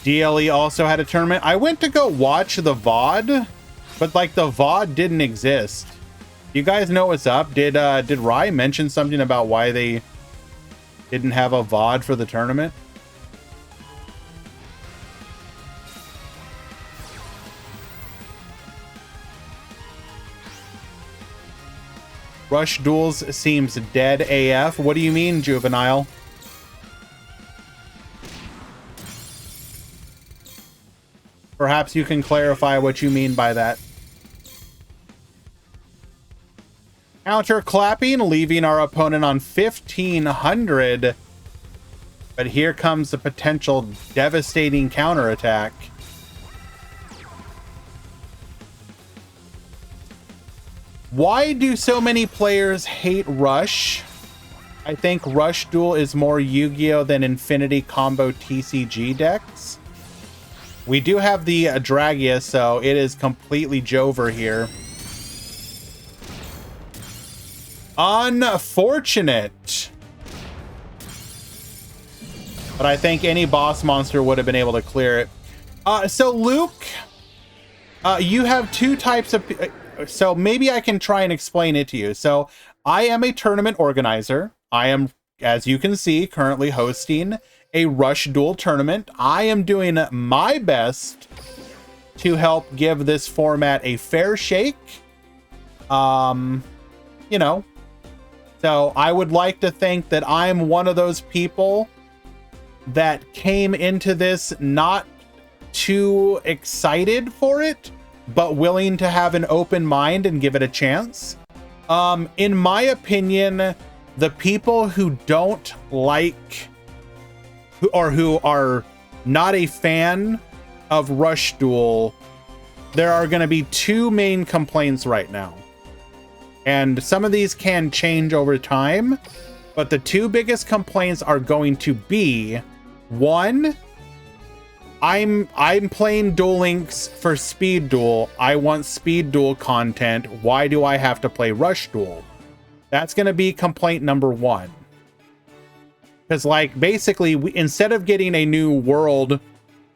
DLE also had a tournament. I went to go watch the VOD, but like the VOD didn't exist. You guys know what's up? Did Rye mention something about why they didn't have a VOD for the tournament? Rush Duels seems dead AF. What do you mean, Juvenile? Perhaps you can clarify what you mean by that. Counter clapping, leaving our opponent on 1500. But here comes the potential devastating counterattack. Why do so many players hate Rush? I think Rush Duel is more Yu-Gi-Oh! Than Infinity combo TCG decks. We do have the Dragia, so it is completely Jover here. Unfortunate. But I think any boss monster would have been able to clear it. So Luke, you have two types of... so maybe I can try and explain it to you. So I am a tournament organizer. I am, as you can see, currently hosting a Rush Duel tournament. I am doing my best to help give this format a fair shake. You know, so I would like to think that I'm one of those people that came into this not too excited for it, but willing to have an open mind and give it a chance. In my opinion, the people who don't like or who are not a fan of Rush Duel, there are going to be two main complaints right now. And some of these can change over time, but the two biggest complaints are going to be, one, I'm playing Duel Links for Speed Duel. I want Speed Duel content. Why do I have to play Rush Duel? That's going to be complaint number one. Because, like, basically, instead of getting a new world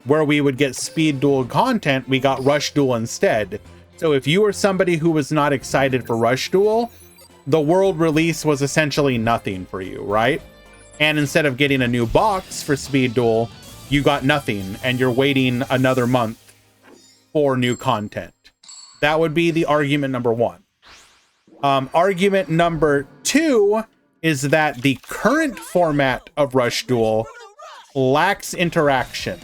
where we would get Speed Duel content, we got Rush Duel instead. So if you were somebody who was not excited for Rush Duel, the world release was essentially nothing for you, right? And instead of getting a new box for Speed Duel, you got nothing, and you're waiting another month for new content. That would be the argument number one. Argument number two is that the current format of Rush Duel lacks interaction.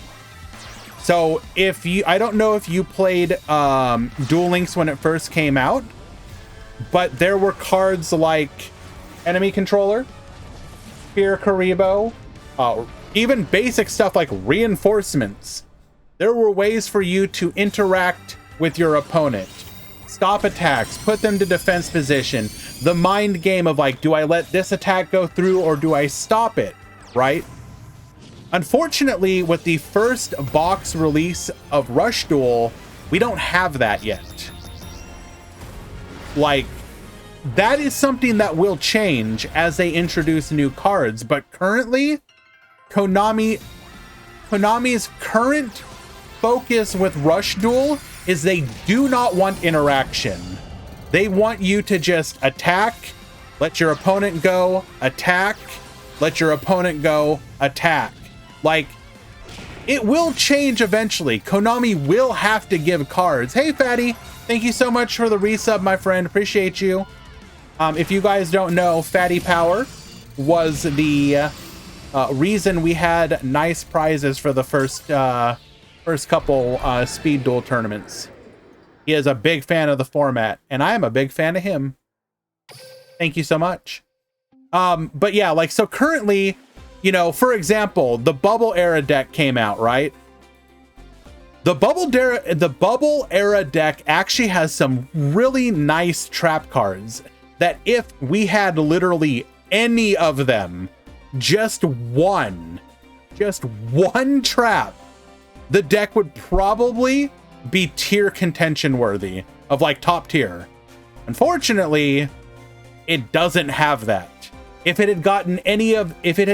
So if you, I don't know if you played Duel Links when it first came out, but there were cards like Enemy Controller, Spear Karibo, even basic stuff like reinforcements. There were ways for you to interact with your opponent. Stop attacks, put them to defense position. The mind game of like, do I let this attack go through or do I stop it, right? Unfortunately, with the first box release of Rush Duel, we don't have that yet. Like, that is something that will change as they introduce new cards, but currently, Konami's current focus with Rush Duel is they do not want interaction. They want you to just attack, let your opponent go, attack, let your opponent go, attack. Like, it will change eventually. Konami will have to give cards. Hey, Fatty, thank you so much for the resub, my friend. Appreciate you. If you guys don't know, Fatty Power was the reason we had nice prizes for the first couple Speed Duel tournaments. He is a big fan of the format, and I am a big fan of him. Thank you so much. But yeah, like, so currently, you know, for example, the Bubble Era deck came out, right? The Bubble Era deck actually has some really nice trap cards that if we had literally any of them, just one trap, the deck would probably be tier contention worthy, of like top tier. Unfortunately, it doesn't have that. If it had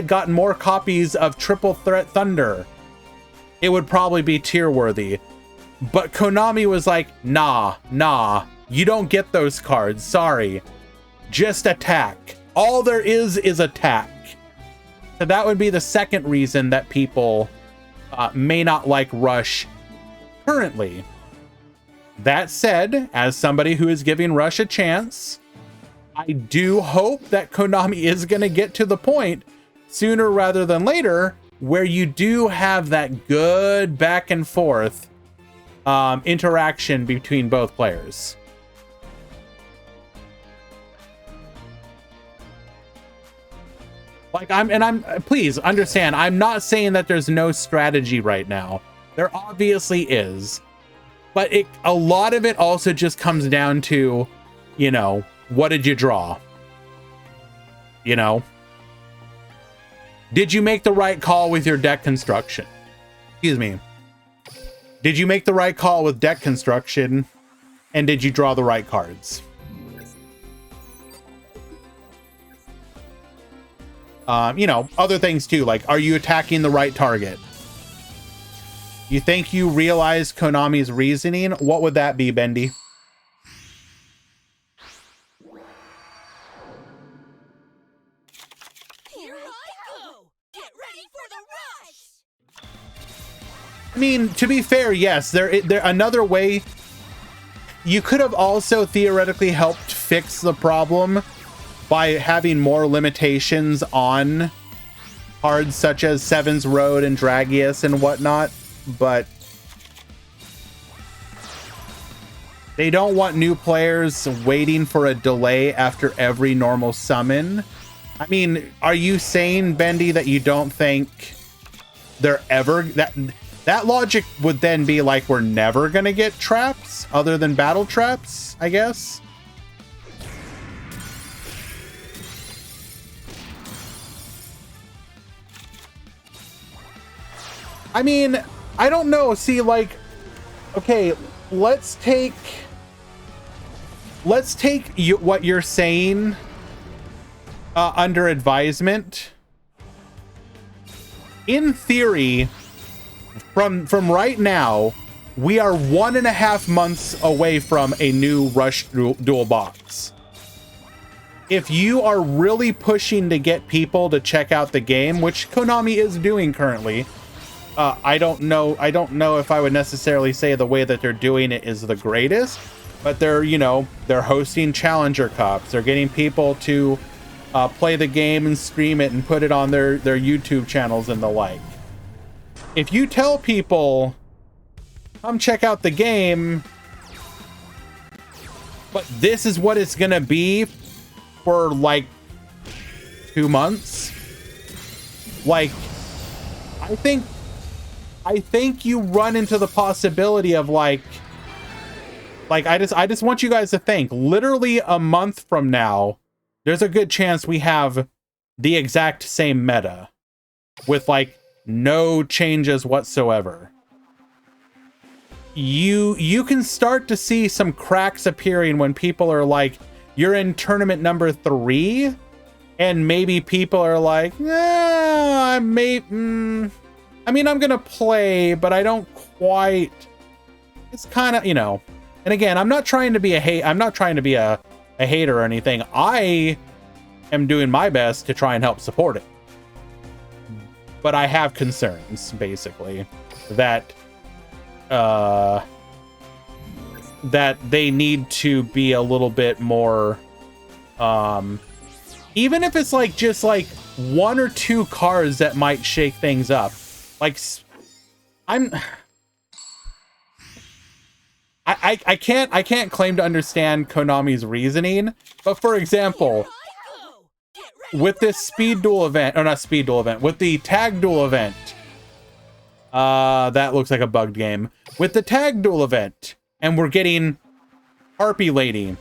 gotten more copies of Triple Threat Thunder, it would probably be tier worthy. But Konami was like, nah, you don't get those cards, sorry. Just attack. All there is attack. So that would be the second reason that people may not like Rush currently. That said, as somebody who is giving Rush a chance, I do hope that Konami is going to get to the point sooner rather than later where you do have that good back and forth interaction between both players. Like, please understand, I'm not saying that there's no strategy right now. There obviously is. But a lot of it also just comes down to, you know, what did you draw? You know? Did you make the right call with your deck construction? Excuse me. Did you make the right call with deck construction? And did you draw the right cards? You know, other things too, like, are you attacking the right target? You think you realize Konami's reasoning? What would that be, Bendy? Here I go! Get ready for the rush! I mean, to be fair, yes, there another way. You could have also theoretically helped fix the problem by having more limitations on cards such as Seven's Road and Dragius and whatnot, but they don't want new players waiting for a delay after every normal summon. I mean, are you saying, Bendy, that you don't think they're ever... That logic would then be like, we're never gonna get traps other than battle traps, I guess? I mean, I don't know. See, like, okay, let's take what you're saying under advisement. In theory, from right now, we are 1.5 months away from a new Rush Duel box. If you are really pushing to get people to check out the game, which Konami is doing currently, I don't know if I would necessarily say the way that they're doing it is the greatest, but they're hosting Challenger Cups. They're getting people to play the game and stream it and put it on their YouTube channels and the like. If you tell people, come check out the game, but this is what it's gonna be for like 2 months, Like, I think you run into the possibility of like I just want you guys to think, literally a month from now, there's a good chance we have the exact same meta with like no changes whatsoever. You can start to see some cracks appearing when people are like, you're in tournament number 3, and maybe people are like, I mean, I'm gonna play, but I don't quite. It's kind of, you know. And again, I'm not trying to be a hater or anything. I am doing my best to try and help support it. But I have concerns, basically, that that they need to be a little bit more, even if it's like just like 1 or 2 cards that might shake things up. Like, I can't claim to understand Konami's reasoning, but for example, with this speed duel event, or not speed duel event, with the tag duel event, that looks like a bugged game. With the tag duel event, and we're getting Harpy Lady,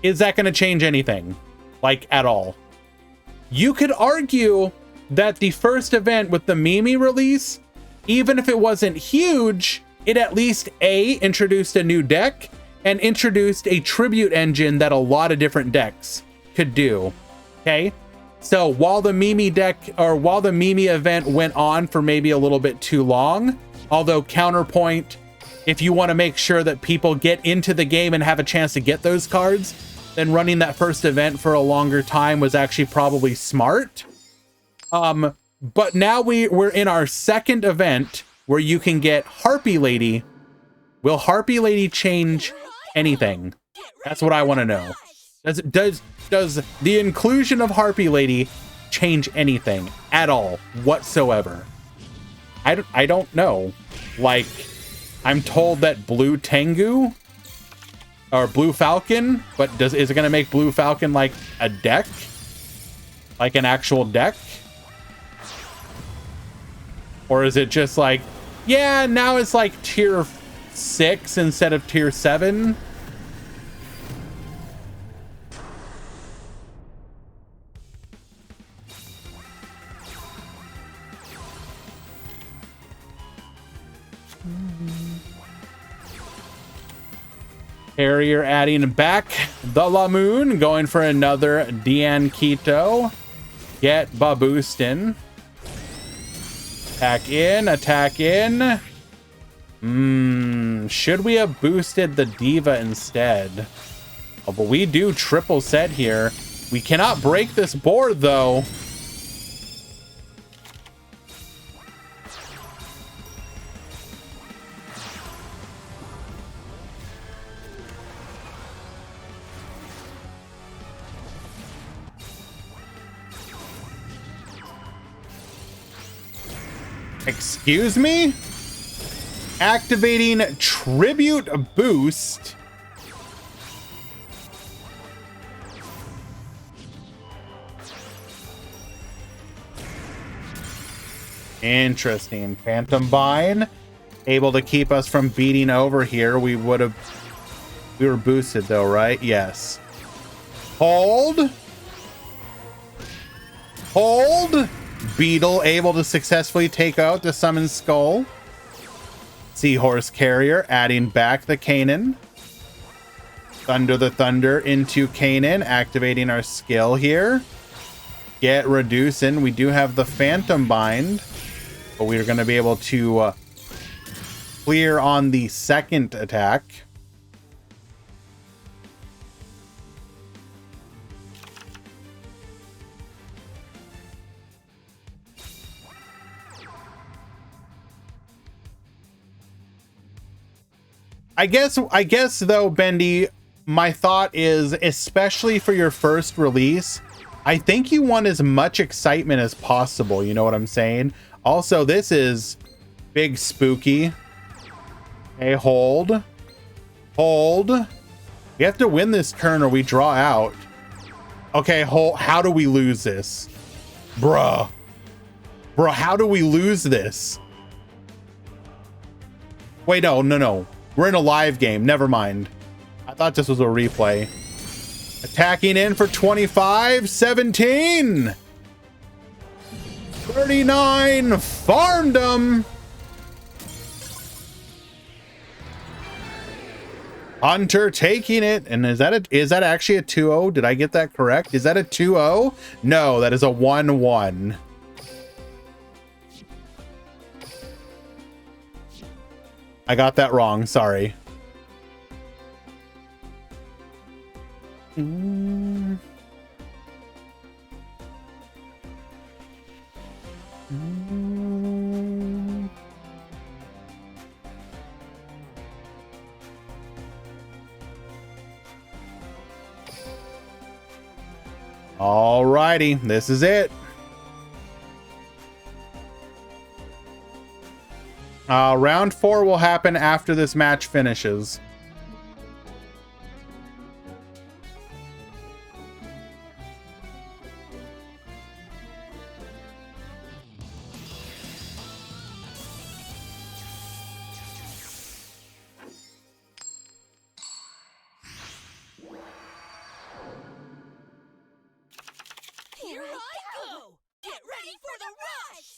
is that going to change anything? Like, at all? You could argue that the first event with the Mimi release, even if it wasn't huge, it at least introduced a new deck and introduced a tribute engine that a lot of different decks could do. Okay, so while the Mimi event went on for maybe a little bit too long, although counterpoint, if you want to make sure that people get into the game and have a chance to get those cards, then running that first event for a longer time was actually probably smart. But now we're in our second event where you can get Harpy Lady. Will Harpy Lady change anything? That's what I want to know. Does the inclusion of Harpy Lady change anything at all whatsoever? I don't know. Like, I'm told that Blue Tengu or Blue Falcon, but is it going to make Blue Falcon like a deck? Like an actual deck? Or is it just like, yeah, now it's like tier 6 instead of tier 7? Carrier adding back the Lamoon, going for another Dian Quito. Get Baboostin. Attack in. Should we have boosted the Diva instead? Oh, but we do triple set here. We cannot break this board, though. Excuse me? Activating Tribute Boost. Interesting. Phantom Bind. Able to keep us from beating over here. We were boosted though, right? Yes. Hold. Beetle able to successfully take out the Summon Skull. Seahorse Carrier adding back the Kanan. Thunder the Thunder into Kanan, activating our skill here. Get Reducing. We do have the Phantom Bind, but we're going to be able to clear on the second attack. I guess though, Bendy, my thought is, especially for your first release, I think you want as much excitement as possible. You know what I'm saying? Also, this is big spooky. Okay, hold. We have to win this turn or we draw out. Okay, hold. How do we lose this? Bruh. Bro, how do we lose this? Wait, no. We're in a live game. Never mind. I thought this was a replay. Attacking in for 25, 17. 39, farmed them. Hunter taking it. And is that actually a 2-0? Did I get that correct? Is that a 2-0? No, that is a 1-1. I got that wrong. Sorry. Alrighty, this is it. Round 4 will happen after this match finishes. Here I go! Get ready for the rush!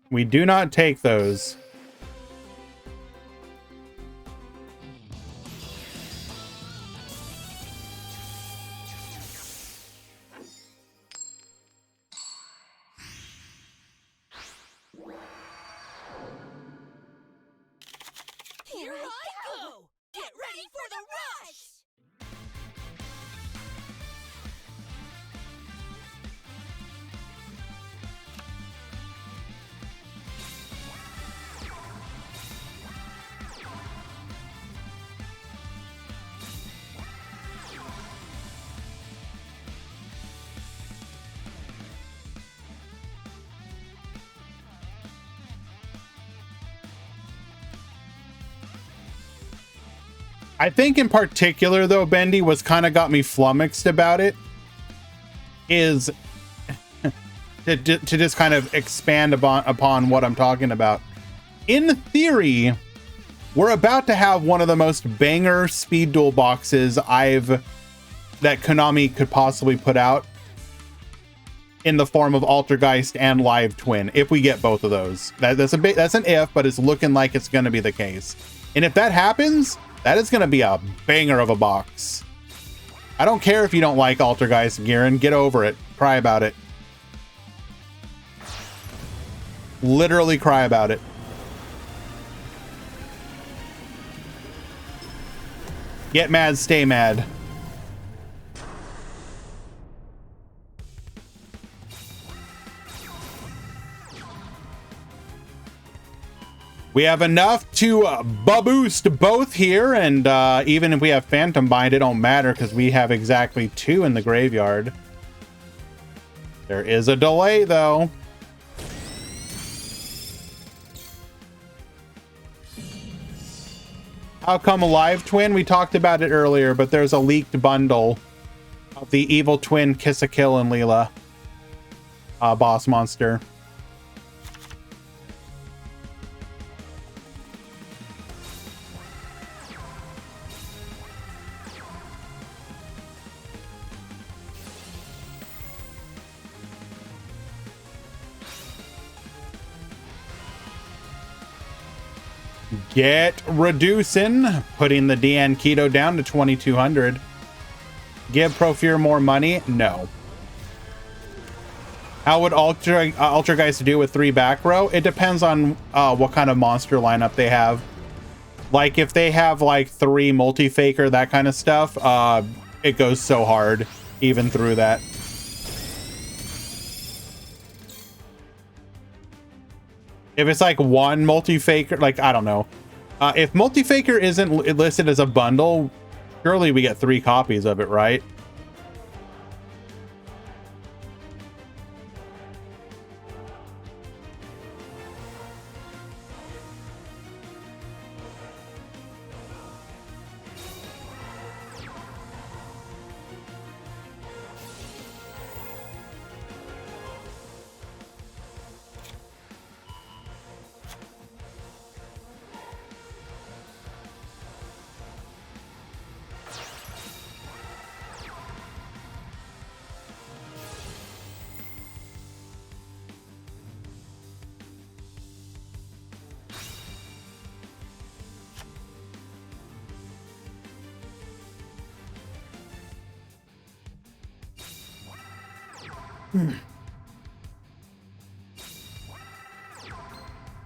We do not take those. Here I go! Get ready for the rush! I think in particular, though, Bendy, was kind of got me flummoxed about it is to just kind of expand upon what I'm talking about. In theory, we're about to have one of the most banger speed duel boxes that Konami could possibly put out in the form of Altergeist and Live Twin. If we get both of those, that's an if, but it's looking like it's going to be the case. And if that happens, that is going to be a banger of a box. I don't care if you don't like Altergeist, Giran. Get over it. Cry about it. Literally cry about it. Get mad, stay mad. We have enough to boost both here, and even if we have Phantom Bind, it don't matter because we have exactly 2 in the graveyard. There is a delay, though. How come Live Twin? We talked about it earlier, but there's a leaked bundle of the Evil Twin, Kiss a Kill, and Leela boss monster. Get reducing, putting the DN Keto down to 2,200. Give Profure more money? No. How would Altergeist do with 3 back row? It depends on what kind of monster lineup they have. Like if they have like 3 multi-faker, that kind of stuff, it goes so hard even through that. If it's like 1 multi-faker, like, I don't know. If multi-faker isn't listed as a bundle, surely we get 3 copies of it, right?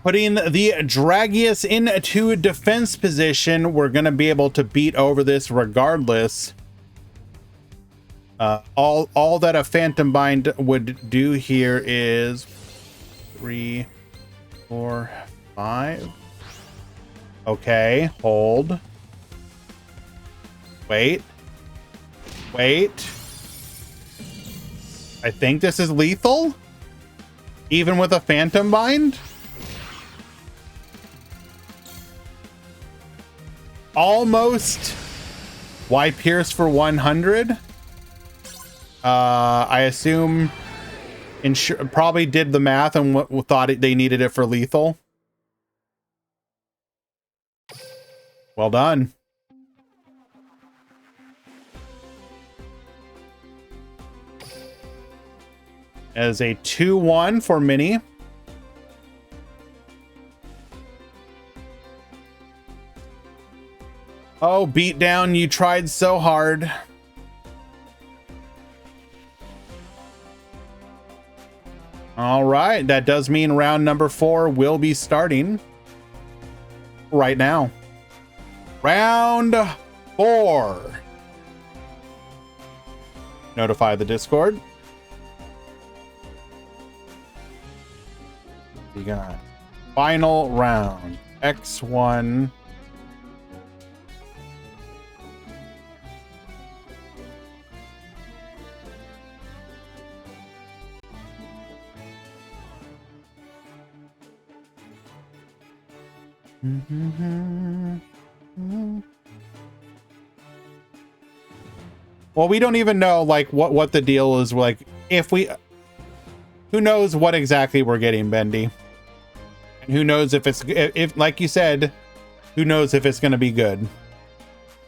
Putting the Dragius into defense position, we're going to be able to beat over this regardless. All that a Phantom Bind would do here is 3, 4, 5. Okay, hold. Wait. I think this is lethal, even with a Phantom Bind. Almost. Why pierce for 100? I assume probably did the math and thought they needed it for lethal. Well done. As a 2-1 for Mini. Oh, beat down, you tried so hard. All right, that does mean round number 4 will be starting right now. Round 4. Notify the Discord. We got final round, X1. Well, we don't even know like what the deal is, like if we, who knows what exactly we're getting, Bendy, and who knows if like you said, who knows if it's going to be good.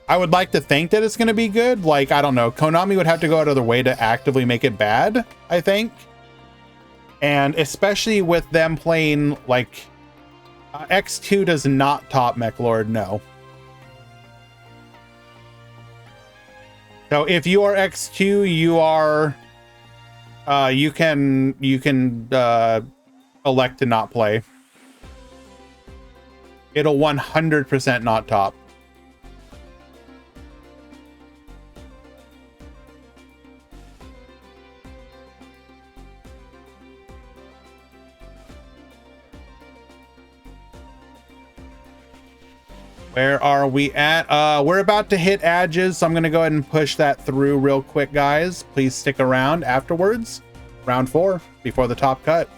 I would like to think that it's going to be good. Like, I don't know, Konami would have to go out of their way to actively make it bad, I think. And especially with them playing like X2 does not top Mechlord, no. So if you are X2, you are you can elect to not play. It'll 100% not top. Where are we at? We're about to hit edges, so I'm going to go ahead and push that through real quick, guys. Please stick around afterwards. Round 4, before the top cut.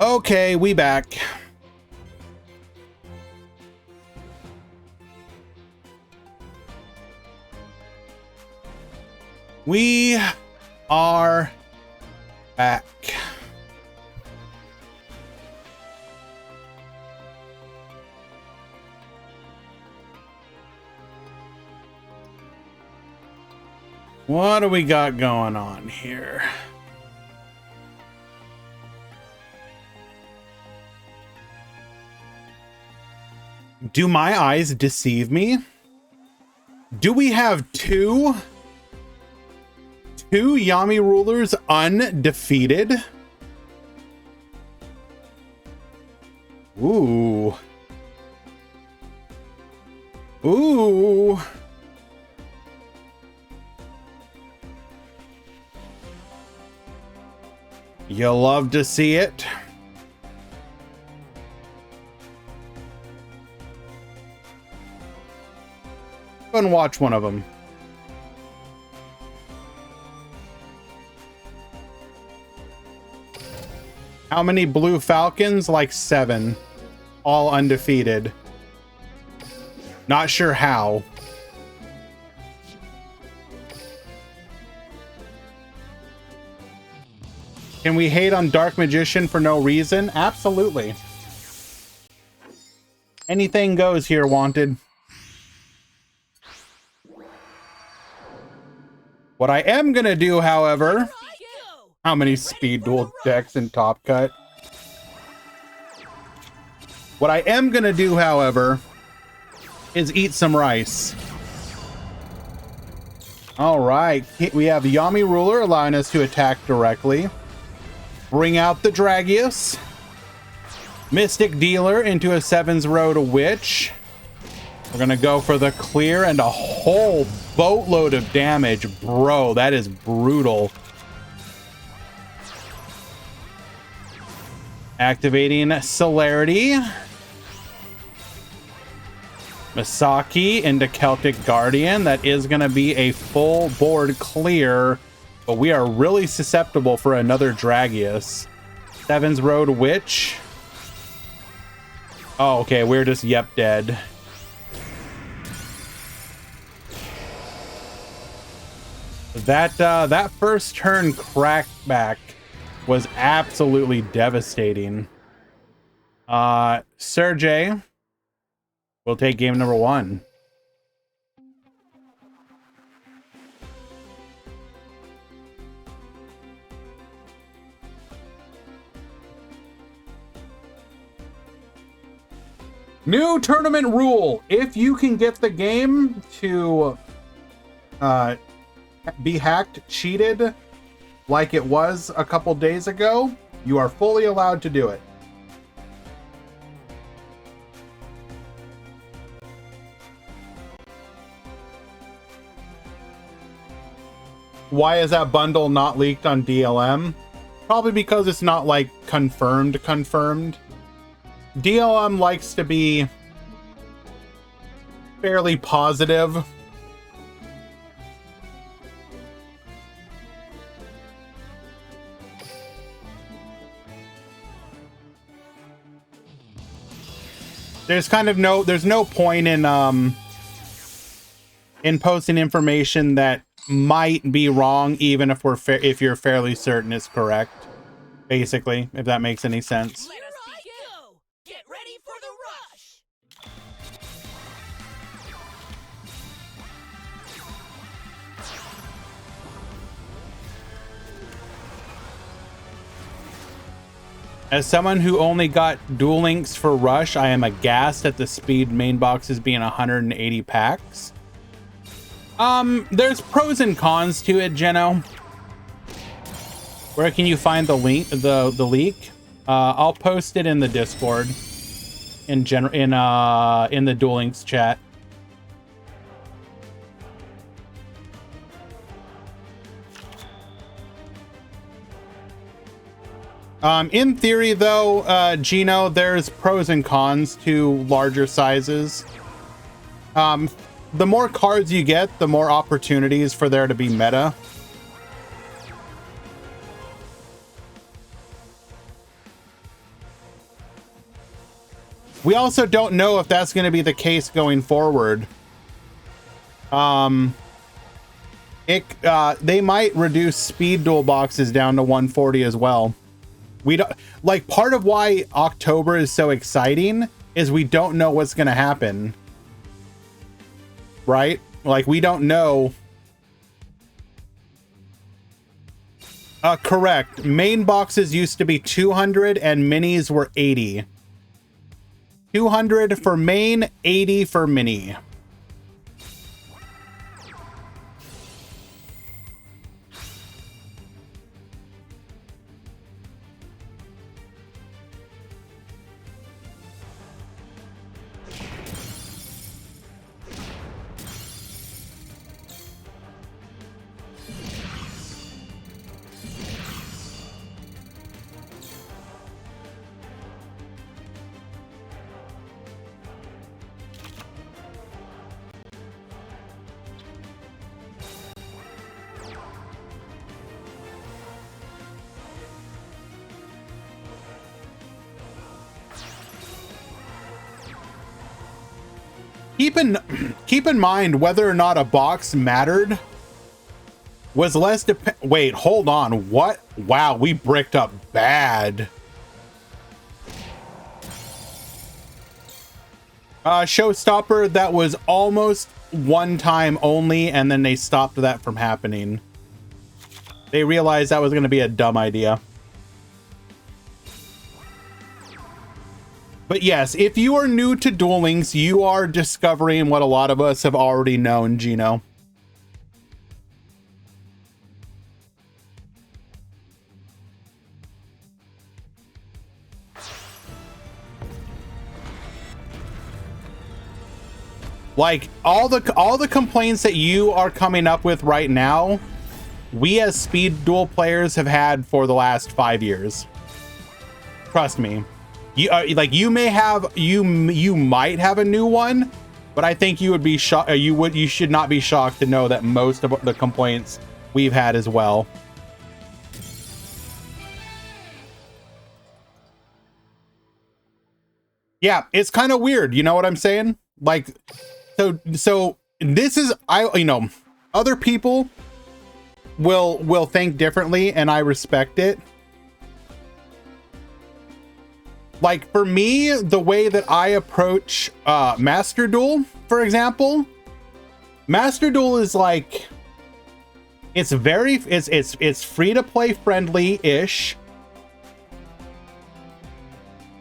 Okay, we back. We are back. What do we got going on here? Do my eyes deceive me? Do we have two Yami rulers undefeated? Ooh. Ooh. You love to see it. Go and watch one of them. How many blue falcons? Like 7. All undefeated. Not sure how. Can we hate on Dark Magician for no reason? Absolutely. Anything goes here, Wanted. What I am gonna do, however... How many speed duel decks in Top Cut? What I am gonna do, however, is eat some rice. Alright, we have Yami Ruler allowing us to attack directly. Bring out the Dragius. Mystic Dealer into a 7's Road Witch. We're gonna go for the clear and a whole boatload of damage. Bro, that is brutal. Activating Celerity. Misaki into Celtic Guardian. That is going to be a full board clear, but we are really susceptible for another Dragius. 7's Road Witch. Oh, okay, we're just dead. That first turn crackback was absolutely devastating. Sergey will take game number 1. New tournament rule. If you can get the game to be hacked, cheated, like it was a couple days ago, you are fully allowed to do it. Why is that bundle not leaked on DLM? Probably because it's not like confirmed. DLM likes to be fairly positive. There's no point in posting information that might be wrong, even if you're fairly certain it's correct. Basically, if that makes any sense. Let us go. Get ready for the rush. As someone who only got Duel Links for Rush, I am aghast at the speed main boxes being 180 packs. There's pros and cons to it, Geno. Where can you find the link, the leak? I'll post it in the Discord in the Duel Links chat. In theory, though, Gino, there's pros and cons to larger sizes. The more cards you get, the more opportunities for there to be meta. We also don't know if that's going to be the case going forward. They might reduce speed duel boxes down to 140 as well. We don't like, part of why October is so exciting is we don't know what's going to happen. Right? Like, we don't know. Correct. Main boxes used to be 200 and minis were 80. 200 for main, 80 for mini. Keep in mind whether or not a box mattered was less wait, hold on. What? Wow, we bricked up bad. Showstopper, that was almost one time only, and then they stopped that from happening. They realized that was going to be a dumb idea. But yes, if you are new to Duel Links, you are discovering what a lot of us have already known, Gino. Like, all the complaints that you are coming up with right now, we as speed duel players have had for the last 5 years. Trust me. You like, you may have, you might have a new one, but I think you would be shocked. You should not be shocked to know that most of the complaints we've had as well. Yeah, it's kind of weird. You know what I'm saying? Like, so this is, other people will think differently, and I respect it. Like, for me, the way that I approach Master Duel, for example, Master Duel is like, it's free to play friendly-ish.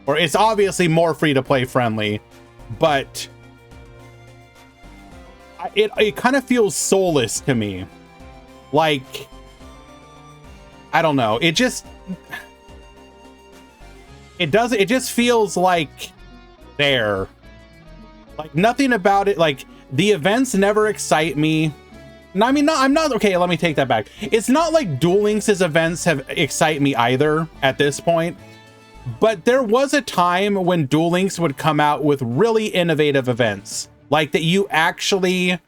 Or it's obviously more free to play friendly, but it kind of feels soulless to me. Like, I don't know. It just feels like there. Like, nothing about it. Like, the events never excite me. I mean, I'm not okay. Let me take that back. It's not like Duel Links' events have excite me either at this point. But there was a time when Duel Links would come out with really innovative events, like that you actually,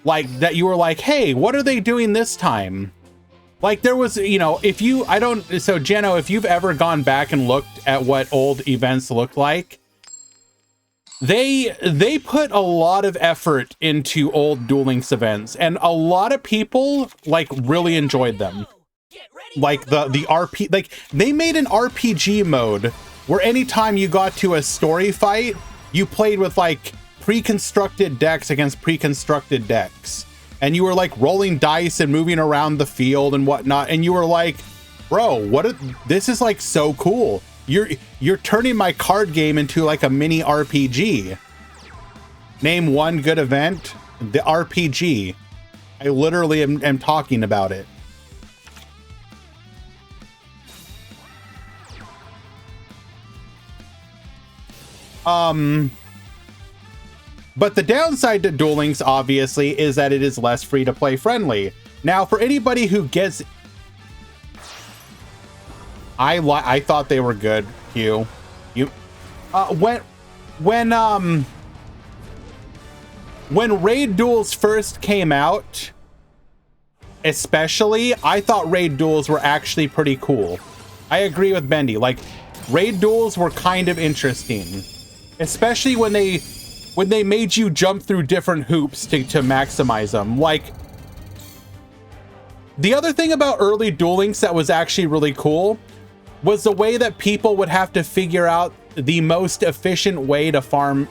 like, that you were like, hey, what are they doing this time? Like, there was, if you, so Jeno, if you've ever gone back and looked at what old events looked like, they put a lot of effort into old Duel Links events, and a lot of people, like, really enjoyed them. Like the RP, like, they made an RPG mode where anytime you got to a story fight, you played with like pre-constructed decks against pre-constructed decks, and you were like rolling dice and moving around the field and whatnot, and you were like, bro, this is like so cool. You're turning my card game into like a mini RPG. Name one good event. The RPG. I literally am talking about it. But the downside to Duel Links, obviously, is that it is less free-to-play friendly. Now, for anybody who gets... I thought they were good, Hugh. When Raid Duels first came out, especially, I thought Raid Duels were actually pretty cool. I agree with Bendy. Like, Raid Duels were kind of interesting. especially when they made you jump through different hoops to maximize them. Like, the other thing about early Duel Links that was actually really cool was the way that people would have to figure out the most efficient way to farm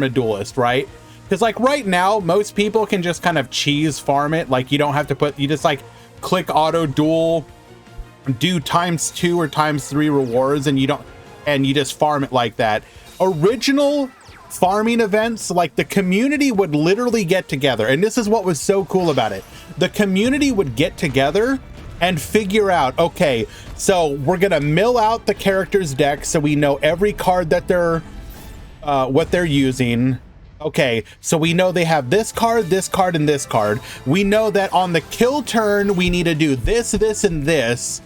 a duelist, right? Because like right now, most people can just kind of cheese farm it. Like you don't have to you just like click auto duel, do ×2 or ×3 rewards, and you just farm it like that. Original farming events, like the community would literally get together, and this is what was so cool about it. The community would get together and figure out, okay, so we're gonna mill out the character's deck so we know every card that they're what they're using. Okay, so we know they have this card, and this card. We know that on the kill turn we need to do this, and this.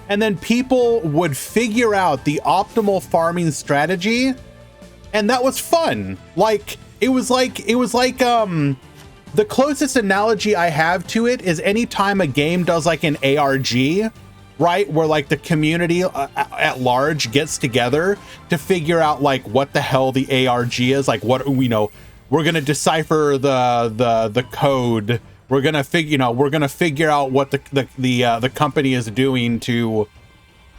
And then people would figure out the optimal farming strategy, and that was fun. Like it was like the closest analogy I have to it is anytime a game does like an ARG, right, where like the community at large gets together to figure out like what the hell the ARG is, like what we know, we're gonna decipher the code. We're gonna figure out what the company is doing to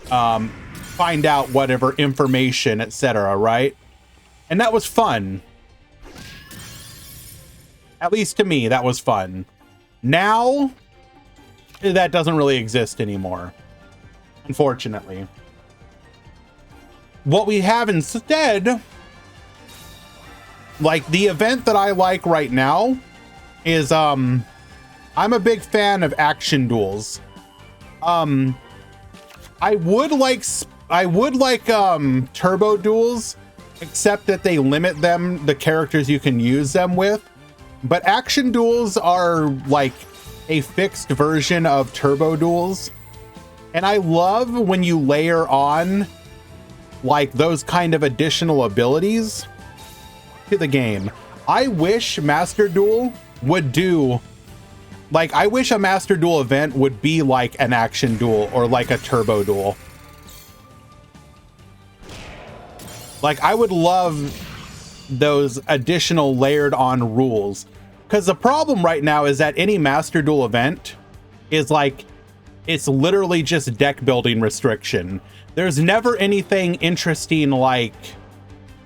find out whatever information, etc. Right, and that was fun. At least to me, that was fun. Now, that doesn't really exist anymore, unfortunately. What we have instead, like the event that I like right now, is I'm a big fan of action duels. I would like turbo duels, except that they limit the characters you can use them with. But action duels are like a fixed version of turbo duels. And I love when you layer on like those kind of additional abilities to the game. I wish Master Duel would do, like, I wish a Master Duel event would be like an action duel or like a turbo duel. Like, I would love those additional layered on rules. Because the problem right now is that any Master Duel event is like, it's literally just deck building restriction. There's never anything interesting like,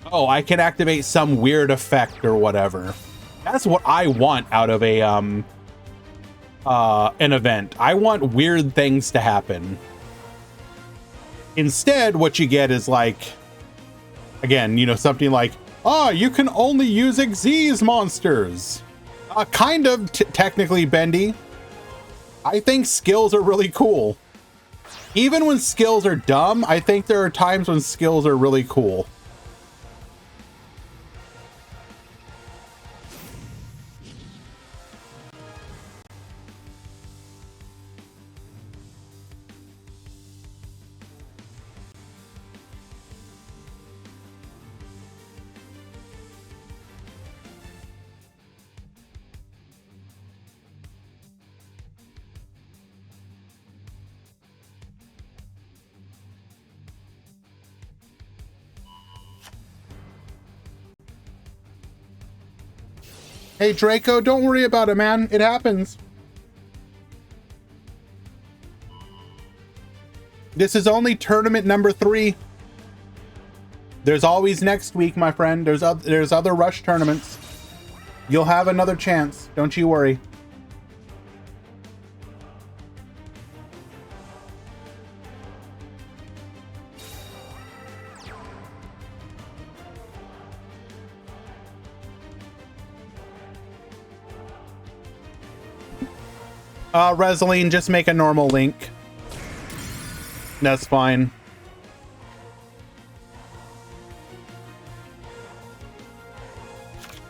oh, I can activate some weird effect or whatever. That's what I want out of an event. I want weird things to happen. Instead, what you get is like, again, you know, something like, oh, you can only use Xyz monsters. Kind of technically bendy. I think skills are really cool. Even when skills are dumb, I think there are times when skills are really cool. Hey, Draco, don't worry about it, man. It happens. This is only tournament number 3. There's always next week, my friend. There's other rush tournaments. You'll have another chance. Don't you worry. Reseline, just make a normal link. That's fine.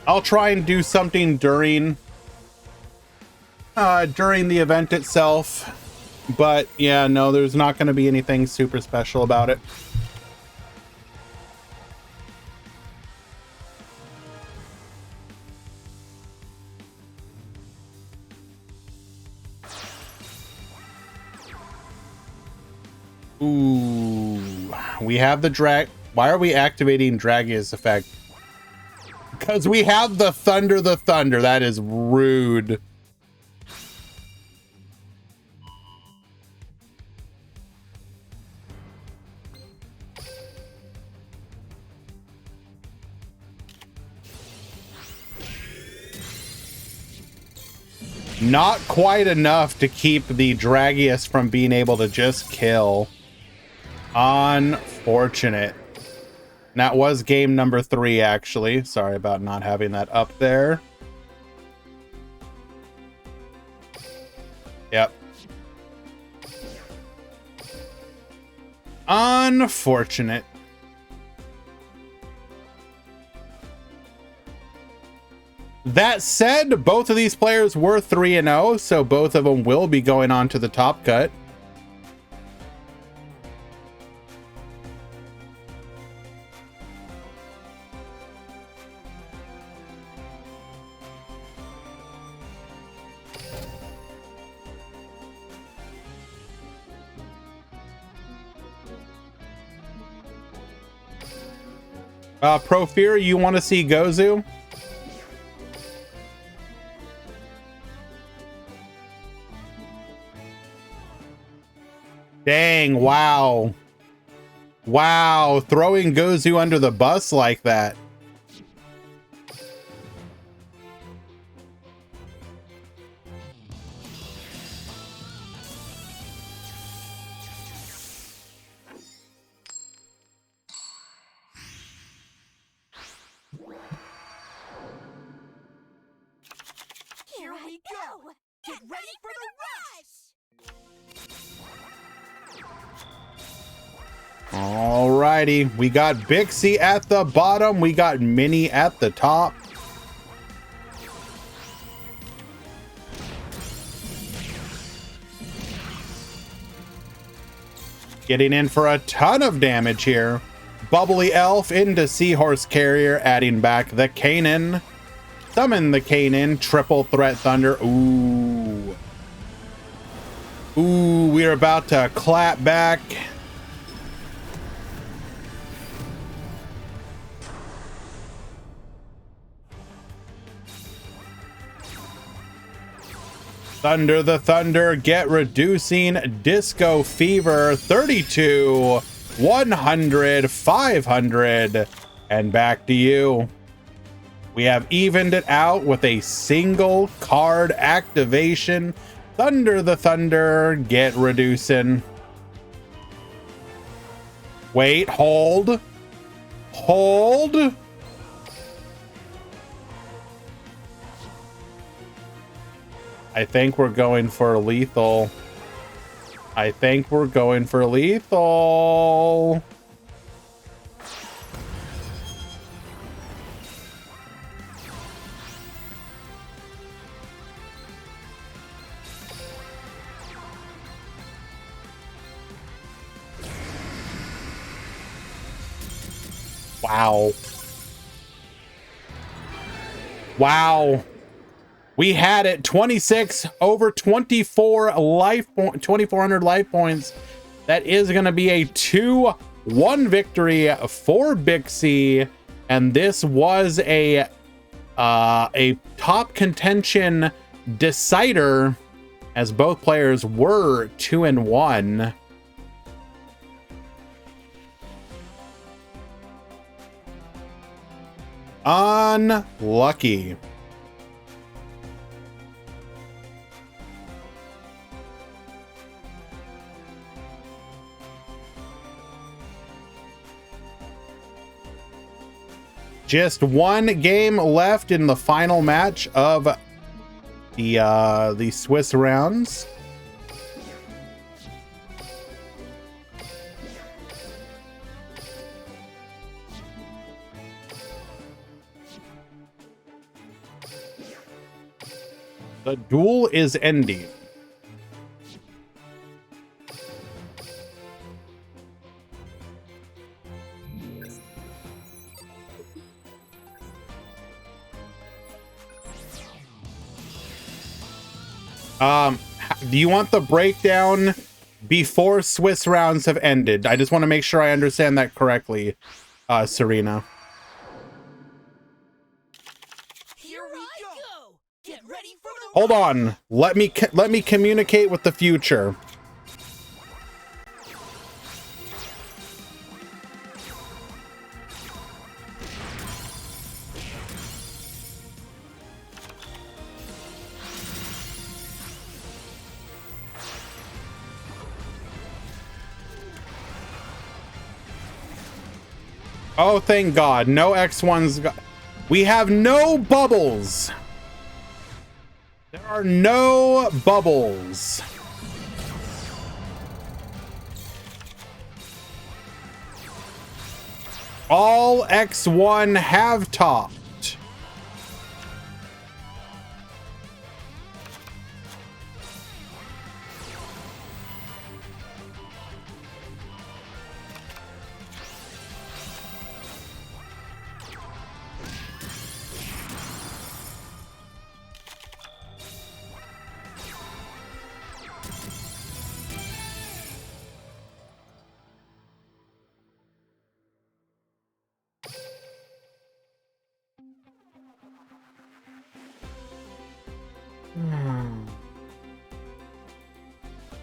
I'll try and do something during the event itself. But yeah, no, there's not going to be anything super special about it. Ooh, we have the Why are we activating Dragia's effect? Because we have the Thunder the Thunder. That is rude. Not quite enough to keep the Dragius from being able to just kill. Unfortunate. And that was game number 3, actually. Sorry about not having that up there. Yep. Unfortunate. That said, both of these players were 3-0, so both of them will be going on to the top cut. Profear, you want to see Gozu? Dang, wow. Wow, throwing Gozu under the bus like that. Here we go! Get ready for the rush! Alrighty, we got Bixie at the bottom, we got Minnie at the top. Getting in for a ton of damage here. Bubbly Elf into Seahorse Carrier, adding back the Kanan. Summon the Kanan, triple threat thunder. Ooh. Ooh, we're about to clap back. Thunder the Thunder, get reducing Disco Fever, 32, 100, 500, and back to you. We have evened it out with a single card activation. Thunder the Thunder, get reducing. Wait, hold. Hold. I think we're going for lethal. I think we're going for lethal. Wow. Wow. We had it. 26 over 24 life point, 2,400 life points. That is going to be a 2-1 victory for Bixie, and this was a top contention decider, as both players were 2-1. Unlucky. Just one game left in the final match of the Swiss rounds. The duel is ending. Do you want the breakdown before Swiss rounds have ended. I just want to make sure I understand that correctly, Serena. Here we go. Get ready for the Hold on. Let me communicate with the future. Oh, thank God. No X1s. We have no bubbles. There are no bubbles. All X1 have topped.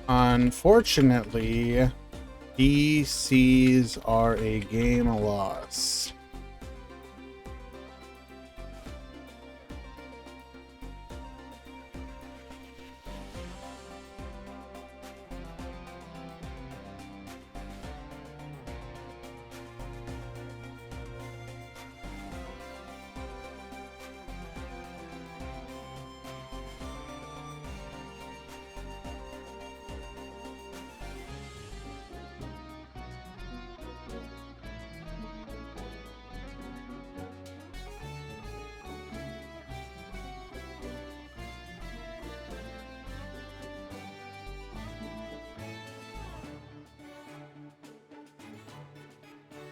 Unfortunately, DCs are a game lost.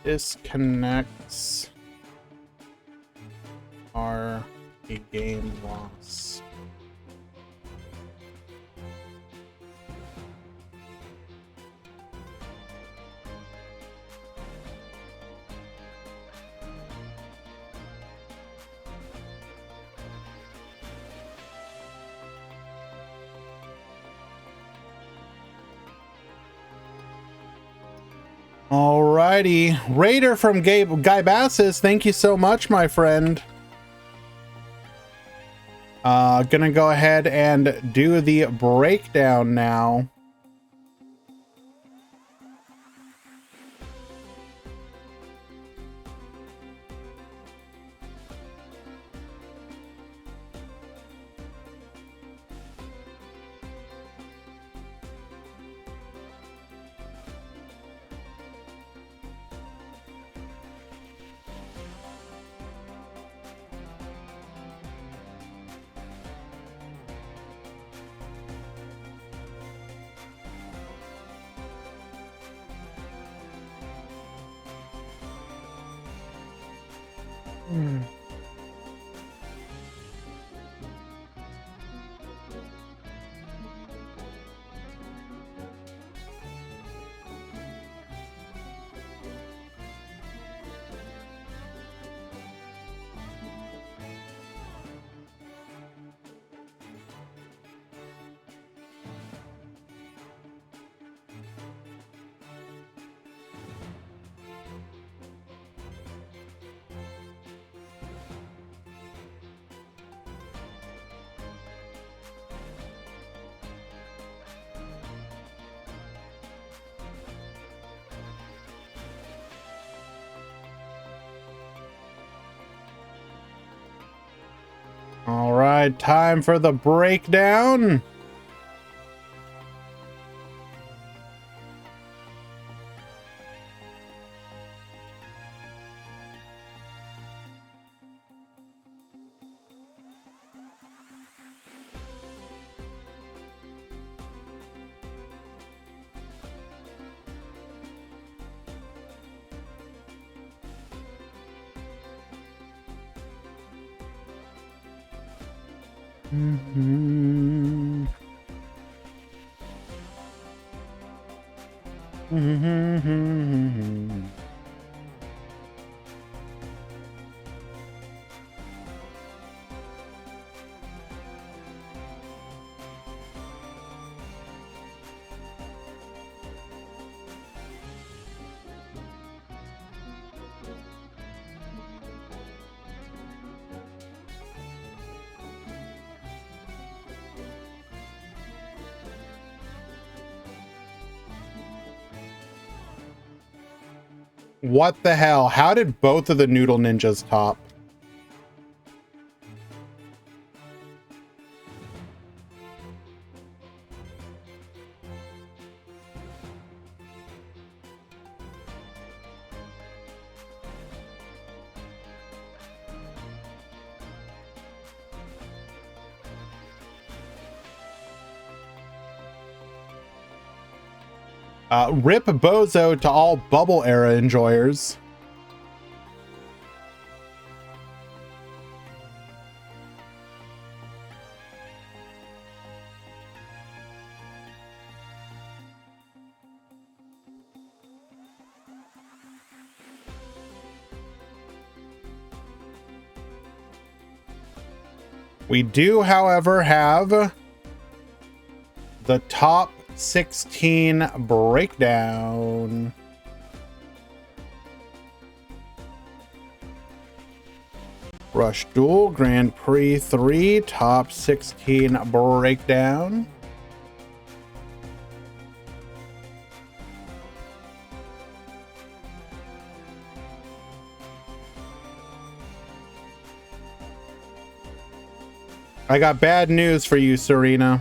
Disconnects are a game loss. Alrighty, Raider from Guy Basses, thank you so much, my friend. Gonna go ahead and do the breakdown now. All right, time for the breakdown. What the hell? How did both of the Noodle Ninjas top? Rip Bozo to all Bubble Era enjoyers. We do, however, have the top 16 breakdown. Rush Duel Grand Prix 3 top 16 breakdown. I got bad news for you, Serena.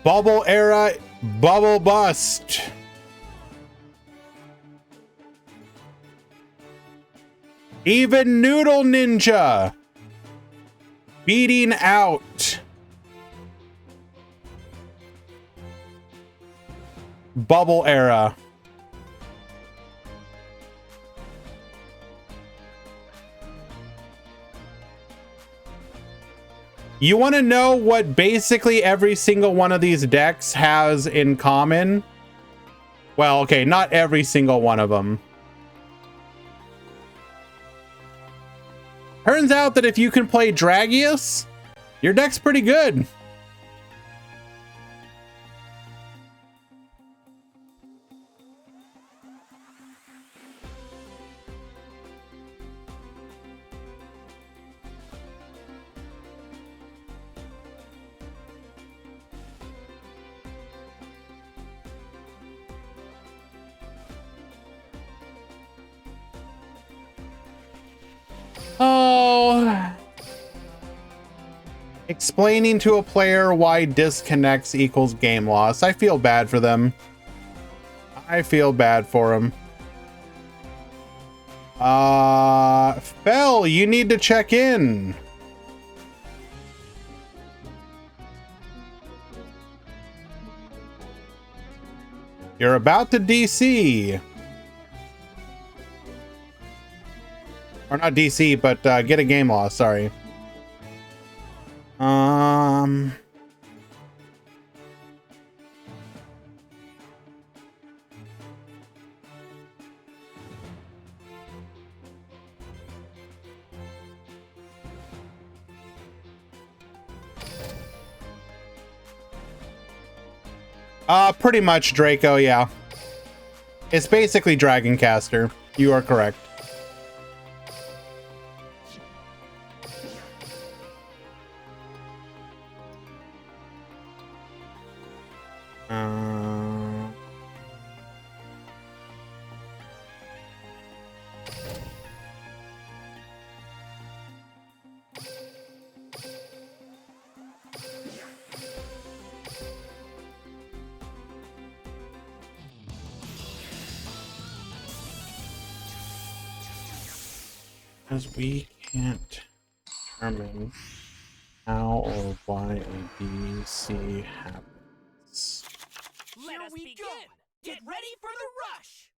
Bubble Era, Bubble Bust. Even Noodle Ninja beating out Bubble Era. You want to know what basically every single one of these decks has in common? Well, okay, not every single one of them. Turns out that if you can play Dragius, your deck's pretty good. Oh, explaining to a player why disconnects equals game loss. I feel bad for them. I feel bad for them. Fel, you need to check in. You're about to DC. Or not DC, but get a game loss, sorry. Pretty much Draco, yeah. It's basically Dragoncaster. You are correct. Because we can't determine how or why a DC happens. Let us begin! Get ready for the rush!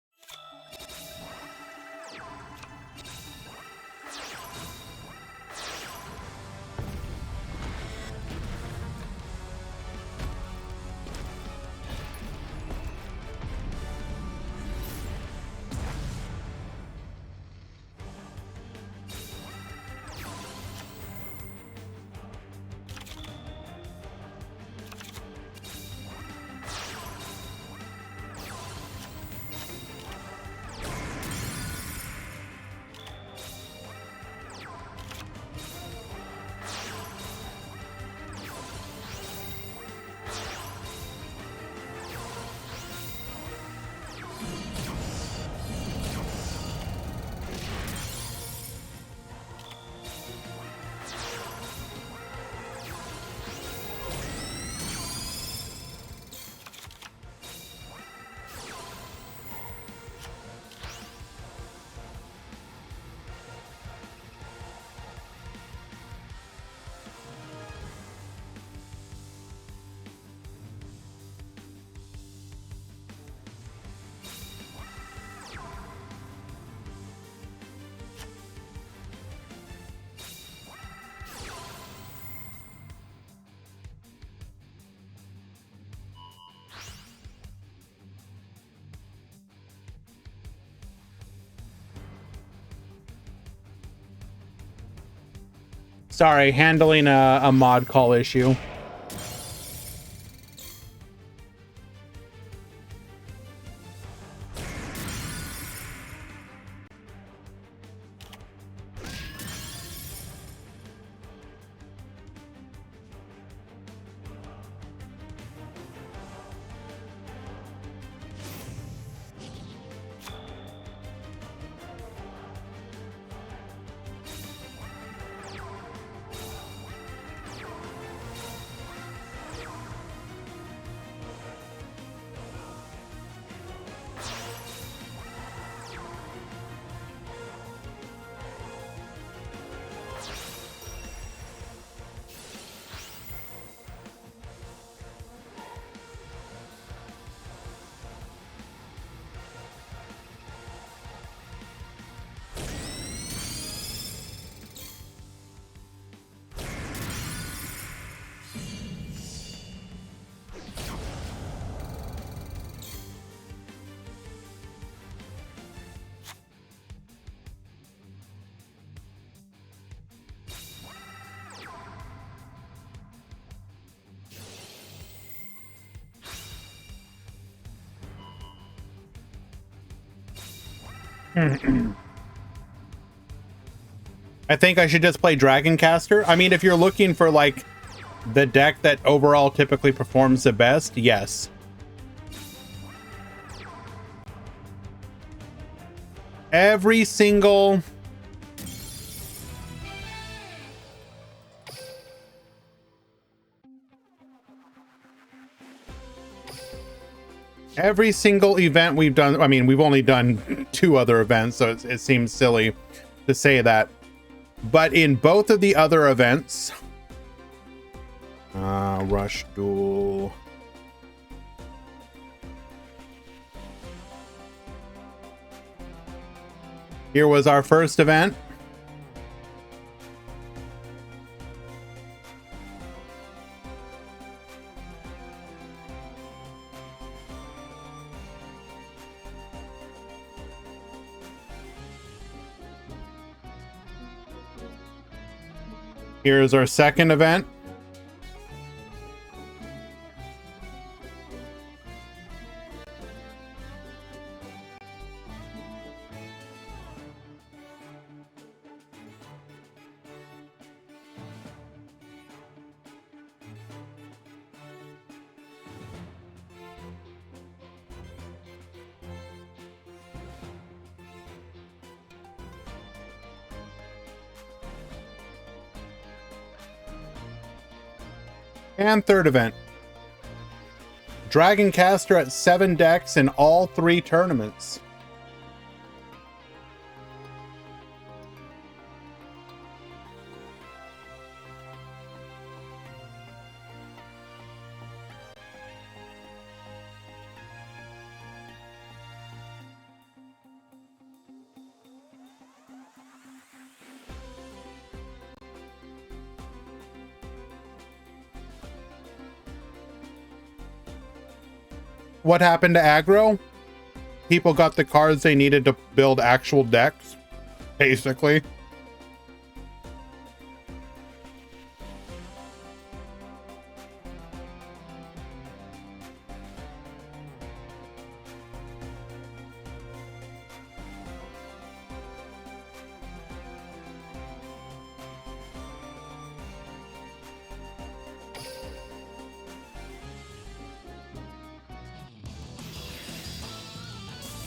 Sorry, handling a mod call issue. I think I should just play Dragoncaster. I mean, if you're looking for like the deck that overall typically performs the best, yes. Every single event we've done, I mean, we've only done 2 other events, so it seems silly to say that. But in both of the other events, Rush Duel. Here was our first event. Here's our second event. And third event. Dragoncaster at 7 decks in all 3 tournaments. what happened to aggro? People got the cards they needed to build actual decks, basically.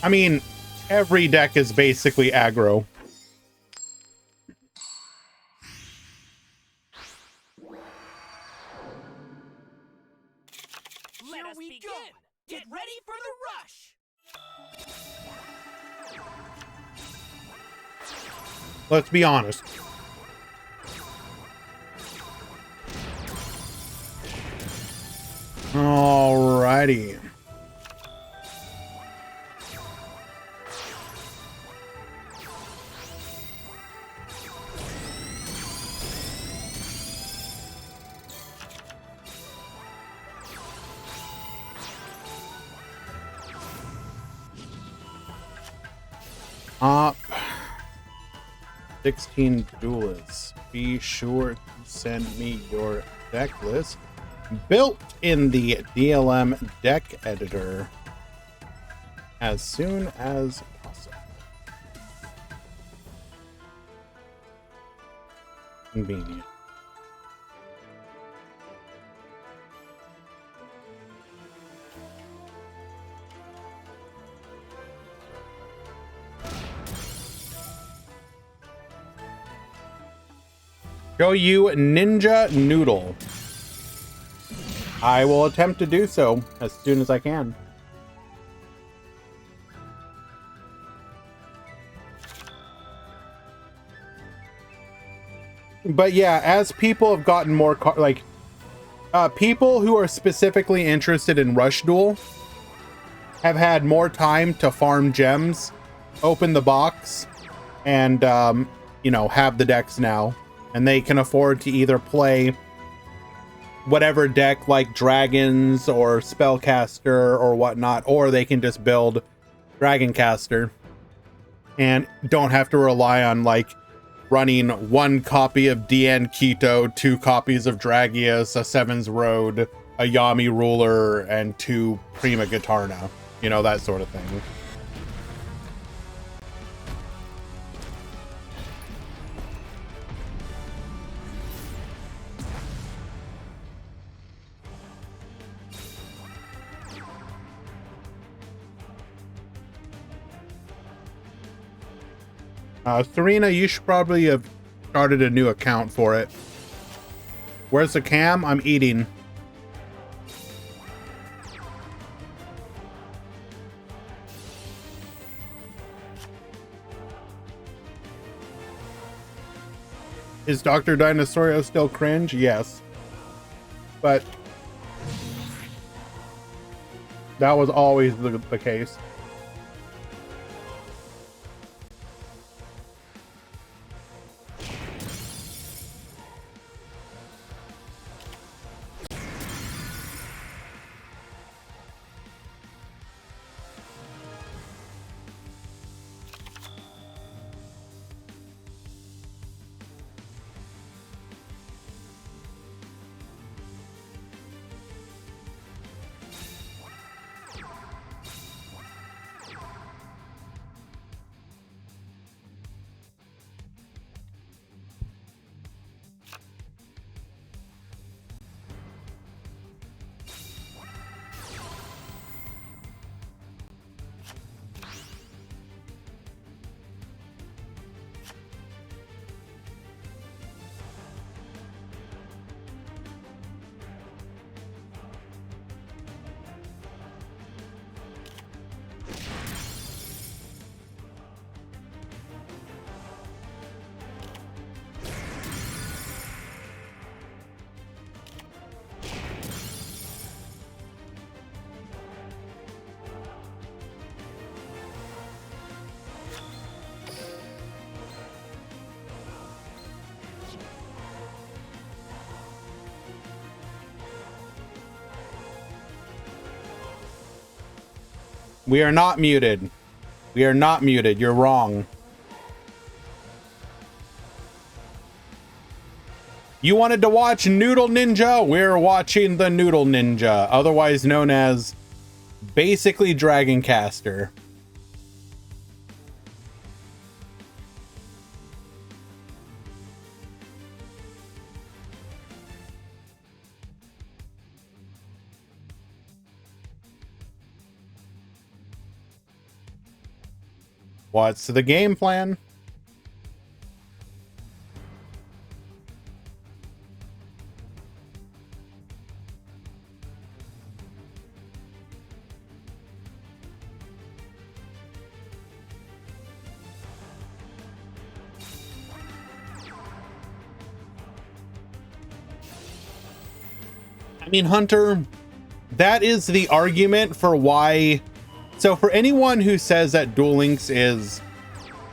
I mean, every deck is basically aggro. Let us begin! Get ready for the rush! Let's be honest. Alrighty. Up 16 duelists. Be sure to send me your deck list built in the DLM deck editor as soon as possible. Convenient. Show you Ninja Noodle. I will attempt to do so as soon as I can. But yeah, as people have gotten more people who are specifically interested in Rush Duel have had more time to farm gems, open the box, and you know, have the decks now. And they can afford to either play whatever deck like dragons or spellcaster or whatnot, or they can just build Dragoncaster and don't have to rely on like running 1 copy of DN Keto, 2 copies of Dragius, a Seven's Road, a Yami Ruler, and 2 Prima Guitarna. You know, that sort of thing. Serena, you should probably have started a new account for it. Where's the cam? I'm eating. Is Dr. Dinosaurio still cringe? Yes. But that was always the case. We are not muted. We are not muted. You're wrong. You wanted to watch Noodle Ninja? We're watching the Noodle Ninja, otherwise known as basically Dragoncaster. What's the game plan? I mean, Hunter, that is the argument for why. So for anyone who says that Duel Links is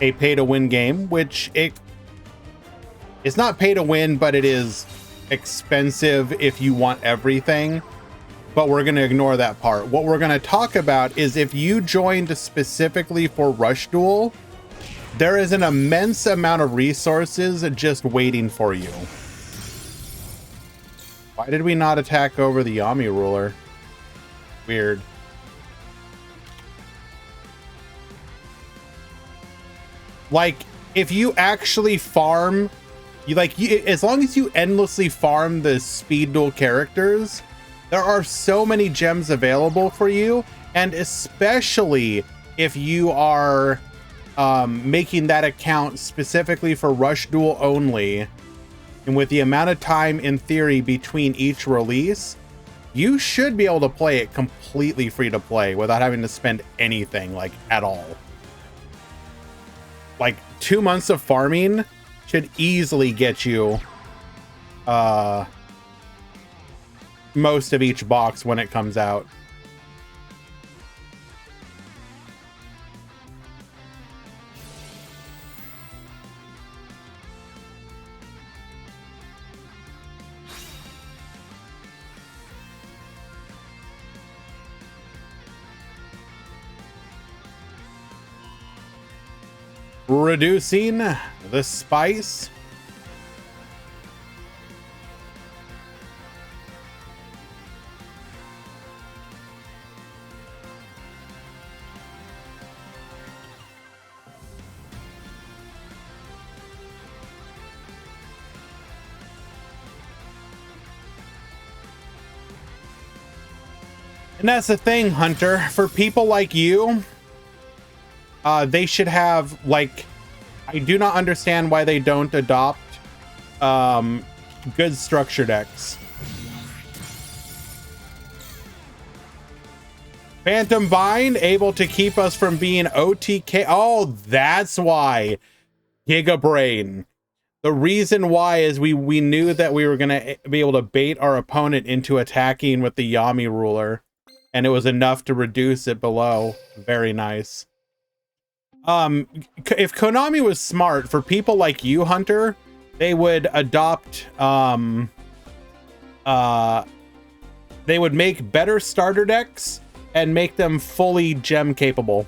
a pay-to-win game, which it's not pay-to-win, but it is expensive if you want everything. But we're going to ignore that part. What we're going to talk about is if you joined specifically for Rush Duel, there is an immense amount of resources just waiting for you. Why did we not attack over the Yami ruler? Weird. Like, if you actually farm, as long as you endlessly farm the speed duel characters, there are so many gems available for you. And especially if you are making that account specifically for Rush Duel only, and with the amount of time in theory between each release, you should be able to play it completely free to play without having to spend anything, like, at all. Like 2 months of farming should easily get you most of each box when it comes out. Reducing the spice. And that's the thing, Hunter. For people like you, they should have, like, I do not understand why they don't adopt good structure decks. Phantom Bind able to keep us from being OTK. Oh, that's why. Giga Brain. The reason why is we knew that we were going to be able to bait our opponent into attacking with the Yami ruler, and it was enough to reduce it below. Very nice. If Konami was smart, for people like you, Hunter, they would adopt, they would make better starter decks and make them fully gem capable.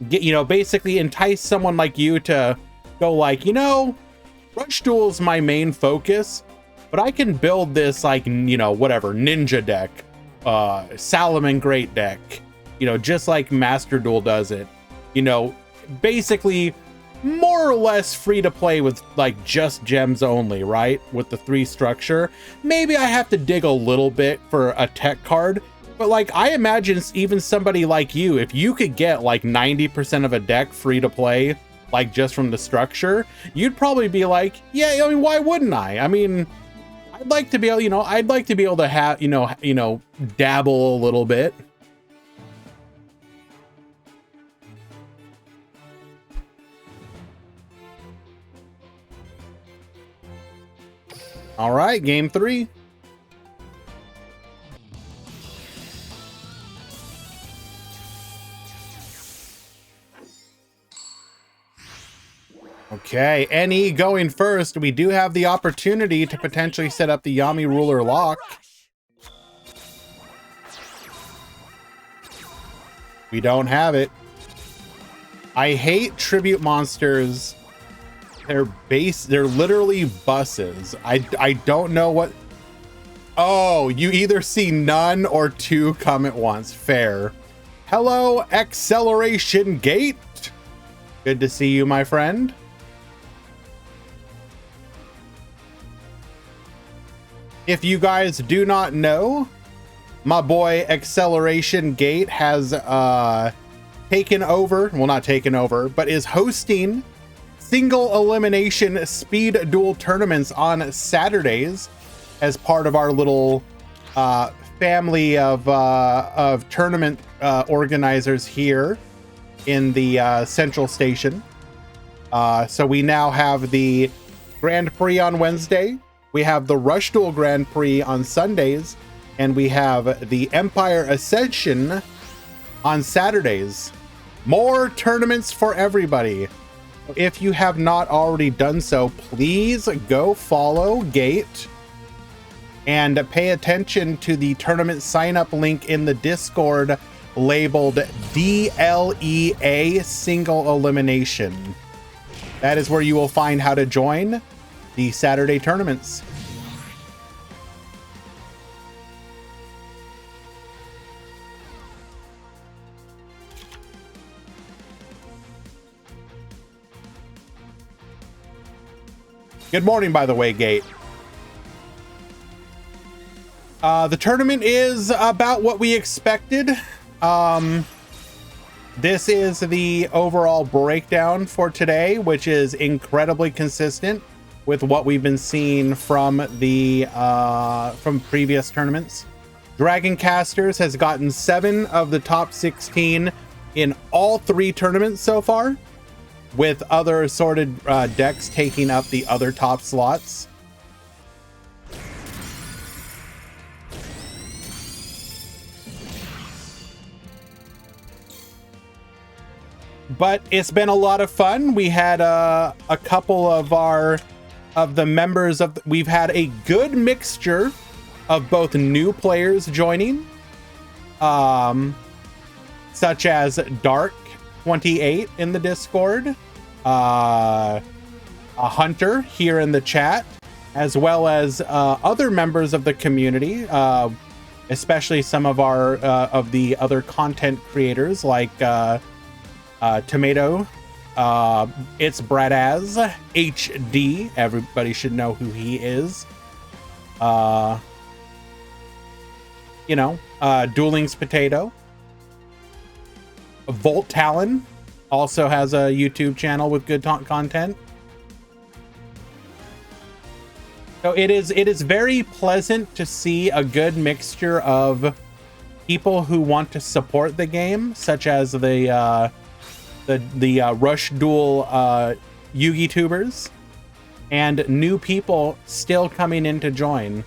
Basically entice someone like you to go like, Rush Duel is my main focus, but I can build this, like, whatever, ninja deck, Salaman Great deck, just like Master Duel does it. Basically more or less free to play with, like, just gems only, right? With the 3 structure. Maybe I have to dig a little bit for a tech card, but, like, I imagine even somebody like you, if you could get like 90% of a deck free to play, like, just from the structure, you'd probably be like, yeah, I mean, why wouldn't I? I mean, I'd like to be able, I'd like to be able to have, dabble a little bit. All right, game 3. Okay, NE going first. We do have the opportunity to potentially set up the Yami ruler lock. We don't have it. I hate tribute monsters. They're literally buses. I don't know what. Oh, you either see none or two come at once. Fair. Hello, Acceleration Gate. Good to see you, my friend. If you guys do not know, my boy Acceleration Gate has taken over, well, not taken over, but is hosting single elimination speed duel tournaments on Saturdays as part of our little family of tournament organizers here in the Central Station. So we now have the Grand Prix on Wednesday. We have the Rush Duel Grand Prix on Sundays, and we have the Empire Ascension on Saturdays. More tournaments for everybody. If you have not already done so, please go follow Gate and pay attention to the tournament sign-up link in the Discord labeled DLEA Single Elimination. That is where you will find how to join the Saturday tournaments. Good morning, by the way, Gate. The tournament is about what we expected. This is the overall breakdown for today, which is incredibly consistent with what we've been seeing from the from previous tournaments. Dragon Casters has gotten 7 of the top 16 in all 3 tournaments so far, with other assorted decks taking up the other top slots. But it's been a lot of fun. We had a couple of the members of we've had a good mixture of both new players joining, such as Dark 28 in the Discord, a Hunter here in the chat, as well as other members of the community, especially some of our of the other content creators like Tomato, it's Bradaz HD. Everybody should know who he is. Dueling's Potato. Volt Talon also has a YouTube channel with good content. So it is very pleasant to see a good mixture of people who want to support the game, such as the Rush Duel Yugi tubers, and new people still coming in to join.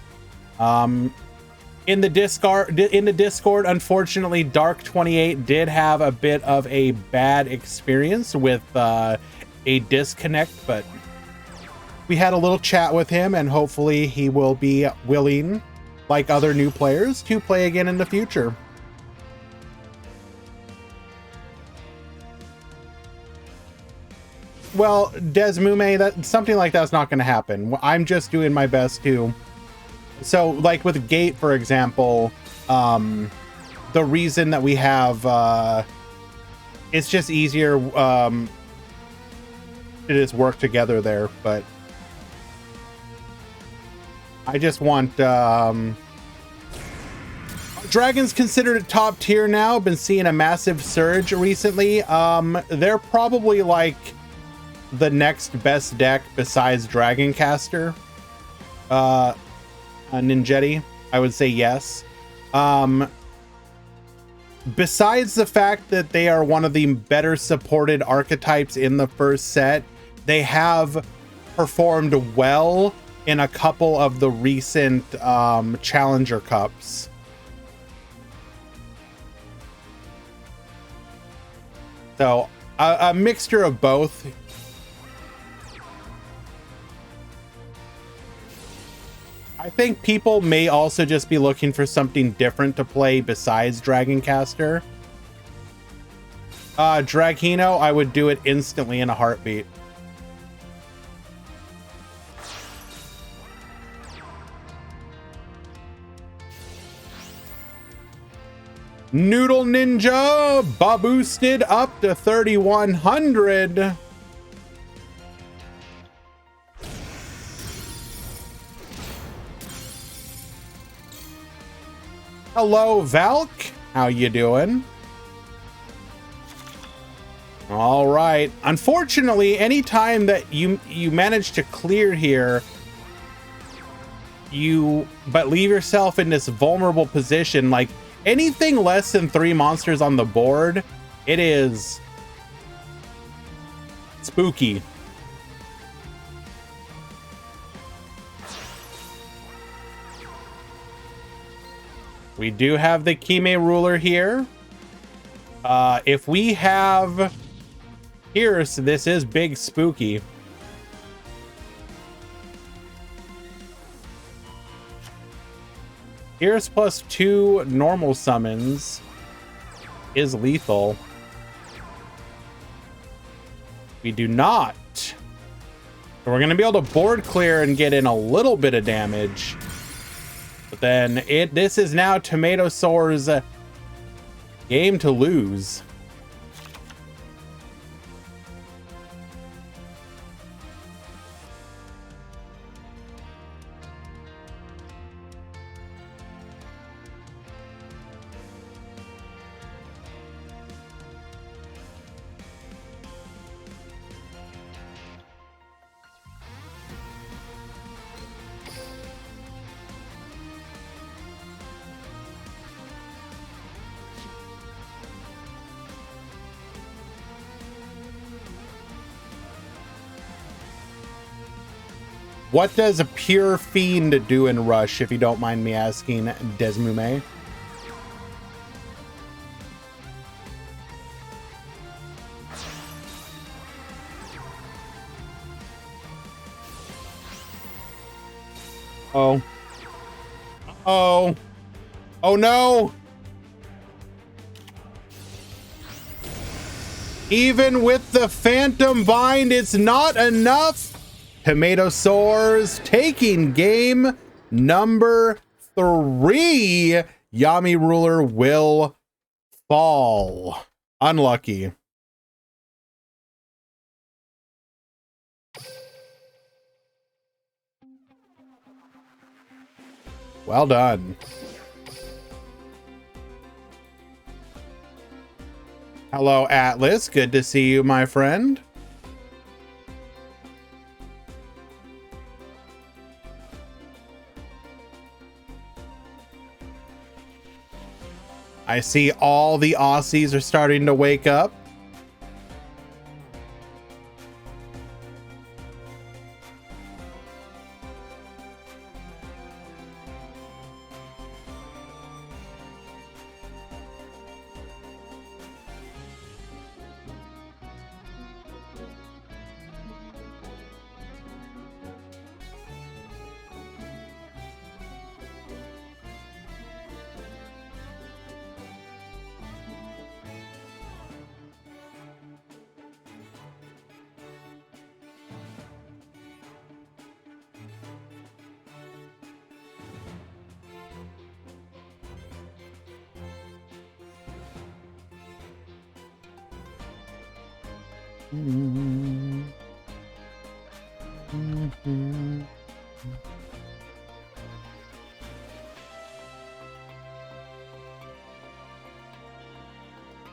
In the Discord, unfortunately, Dark 28 did have a bit of a bad experience with a disconnect, but we had a little chat with him, and hopefully he will be willing, like other new players, to play again in the future. Well, Desmume, that something like that's not going to happen. I'm just doing my best to. So, like with Gate, for example, the reason that we have, it's just easier to just work together there. But I just want Dragon's considered a top tier now. Been seeing a massive surge recently. They're probably like the next best deck besides Dragoncaster. Ninjetti, I would say yes. Besides the fact that they are one of the better supported archetypes in the first set, they have performed well in a couple of the recent Challenger Cups. So a mixture of both. I think people may also just be looking for something different to play besides Dragoncaster. Dragino, I would do it instantly in a heartbeat. Noodle Ninja boosted up to 3,100. Hello, Valk. How you doing? All right. Unfortunately, anytime that you manage to clear here, but leave yourself in this vulnerable position, like anything less than 3 monsters on the board, it is spooky. We do have the Kime ruler here. If we have Pierce, this is big spooky. Pierce plus 2 normal summons is lethal. We do not. So we're going to be able to board clear and get in a little bit of damage. But then this is now Tomato Soar's game to lose. What does a pure fiend do in Rush, if you don't mind me asking, Desmume? Oh. Oh. Oh no! Even with the Phantom Bind, it's not enough! Tomato Soars taking game number 3. Yami Ruler will fall. Unlucky. Well done. Hello, Atlas. Good to see you, my friend. I see all the Aussies are starting to wake up.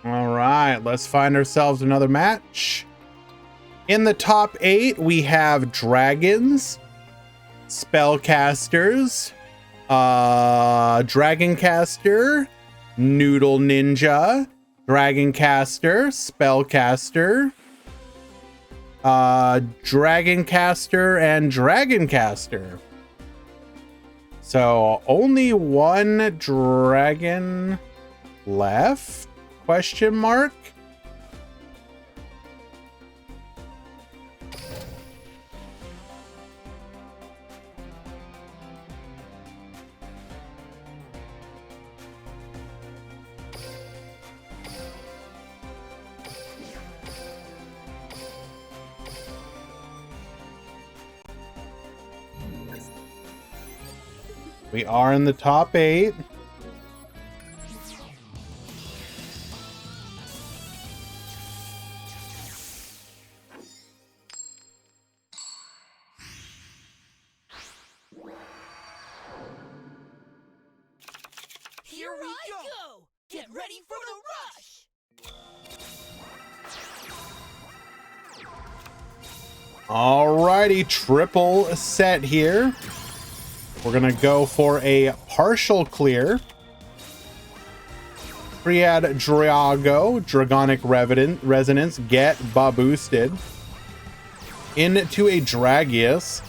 All right, let's find ourselves another match. In the top 8, we have dragons, spellcasters, dragoncaster, noodle ninja, dragoncaster, spellcaster, dragoncaster, and dragoncaster. So only one dragon left? Question mark? We are in the top 8. Here we go! Get ready for the rush! Alrighty, triple set here. We're gonna go for a partial clear. Triad Drago, Dragonic Resonance, get boosted. Into a Dragius.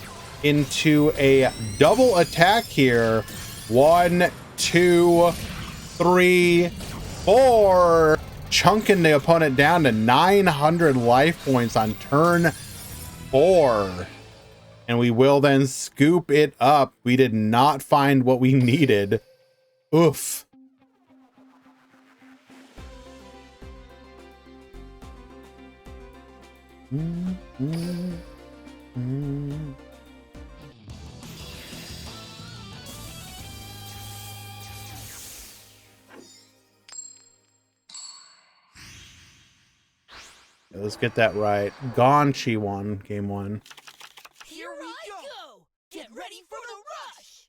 Into a double attack here. 1, 2, 3, 4. Chunking the opponent down to 900 life points on turn 4. And we will then scoop it up. We did not find what we needed. Oof. Let's get that right. Gonchi won game 1. Here we go! Get ready for the rush!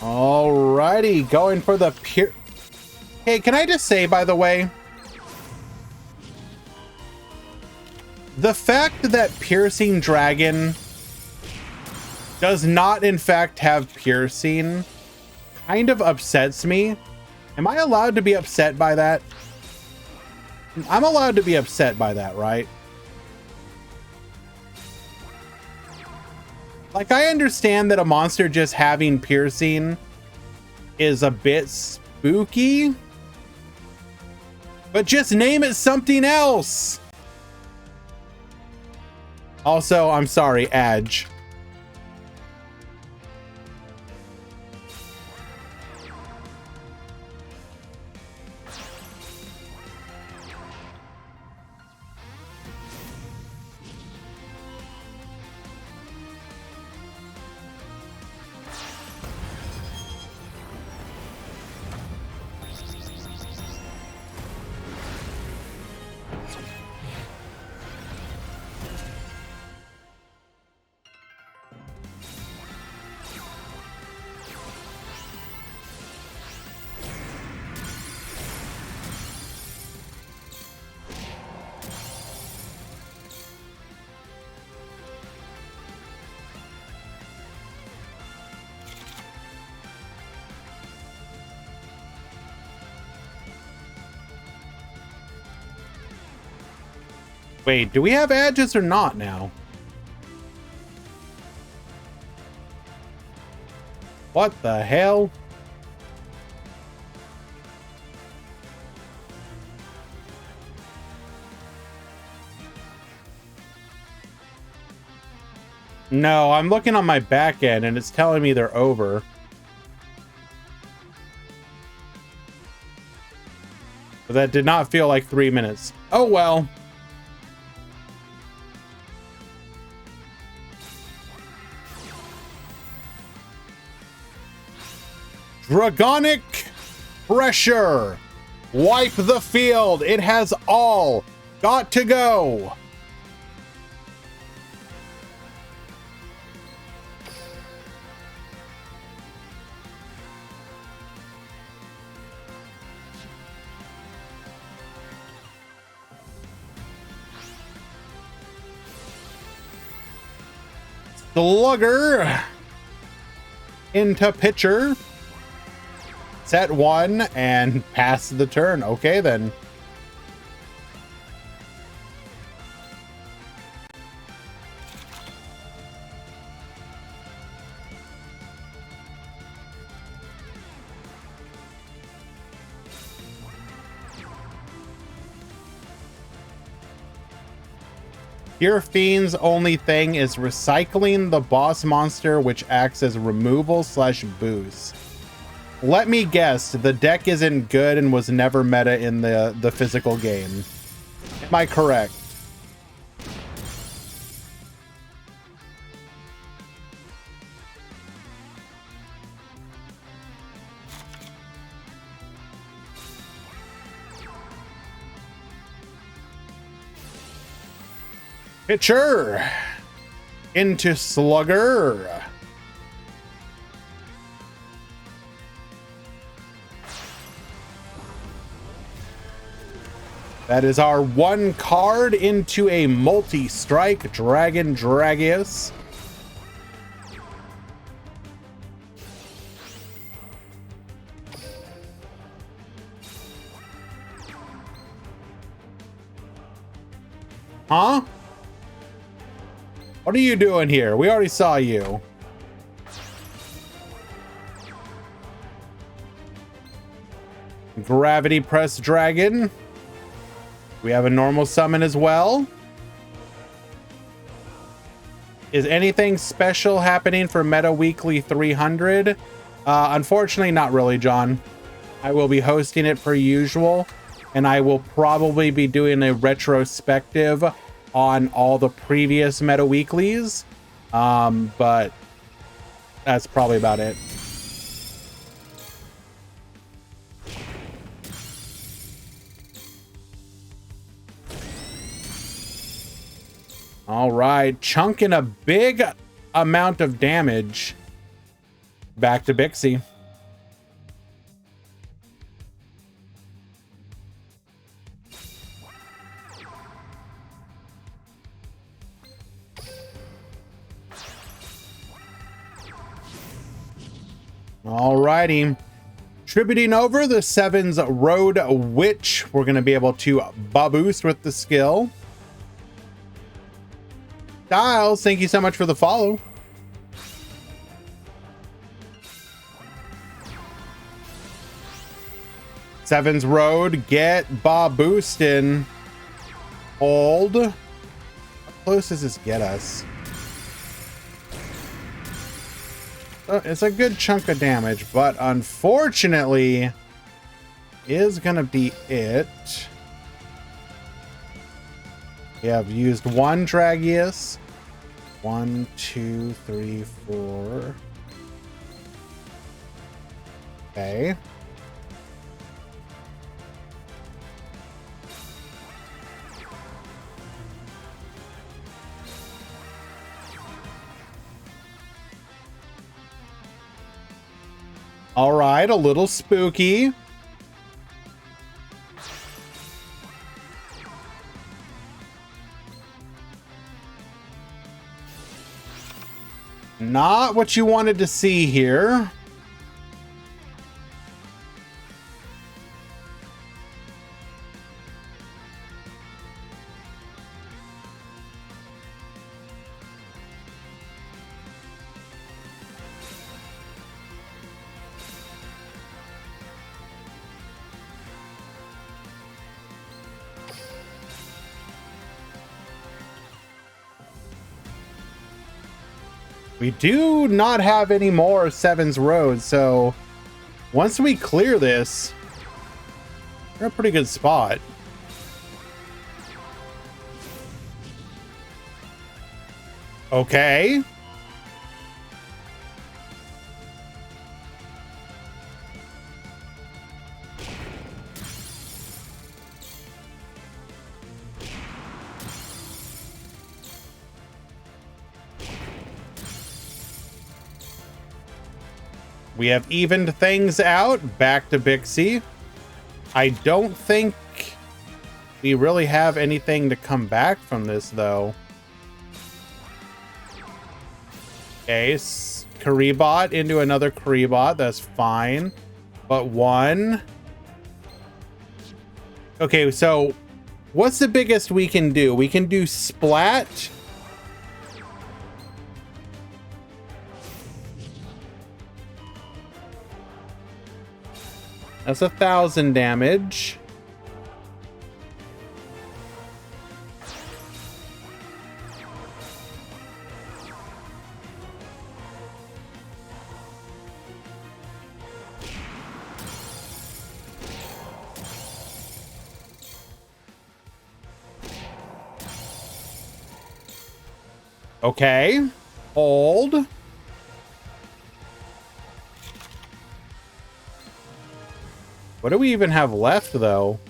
Alrighty, going for the pure. Hey, can I just say, by the way, the fact that Piercing Dragon does not, in fact, have piercing kind of upsets me. Am I allowed to be upset by that? I'm allowed to be upset by that, right? Like, I understand that a monster just having piercing is a bit spooky, but just name it something else. Also, I'm sorry, Edge. Wait, do we have edges or not now? What the hell? No, I'm looking on my back end and it's telling me they're over. But that did not feel like 3 minutes. Oh well. Dragonic Pressure. Wipe the field. It has all got to go. Slugger into pitcher. Set 1 and pass the turn. Okay, then. Your Fiend's only thing is recycling the boss monster, which acts as removal / boost. Let me guess, the deck isn't good and was never meta in the physical game. Am I correct? Pitcher into Slugger. That is our one card into a multi-strike Dragon Dragius. Huh? What are you doing here? We already saw you. Gravity Press Dragon. We have a normal summon as well. Is anything special happening for Meta Weekly 300? Unfortunately, not really, John. I will be hosting it per usual, and I will probably be doing a retrospective on all the previous Meta Weeklies. But that's probably about it. All right, chunking a big amount of damage. Back to Bixie. All righty. Tributing over the Sevens Road Witch. We're going to be able to boost with the skill. Styles, thank you so much for the follow. Sevens Road, get Bob boosting. Hold. How close does this get us? It's a good chunk of damage, but unfortunately is gonna be it. We have used one Dragius. 1, 2, 3, 4. Okay. All right, a little spooky. Not what you wanted to see here. We do not have any more Sevens Road, so once we clear this, we're in a pretty good spot. Okay. We have evened things out. Back to Bixie. I don't think we really have anything to come back from this, though. Okay, Karibot into another Karibot. That's fine. But one. Okay, so what's the biggest we can do? We can do Splat. That's 1,000 damage. Okay. Hold. What do we even have left, though?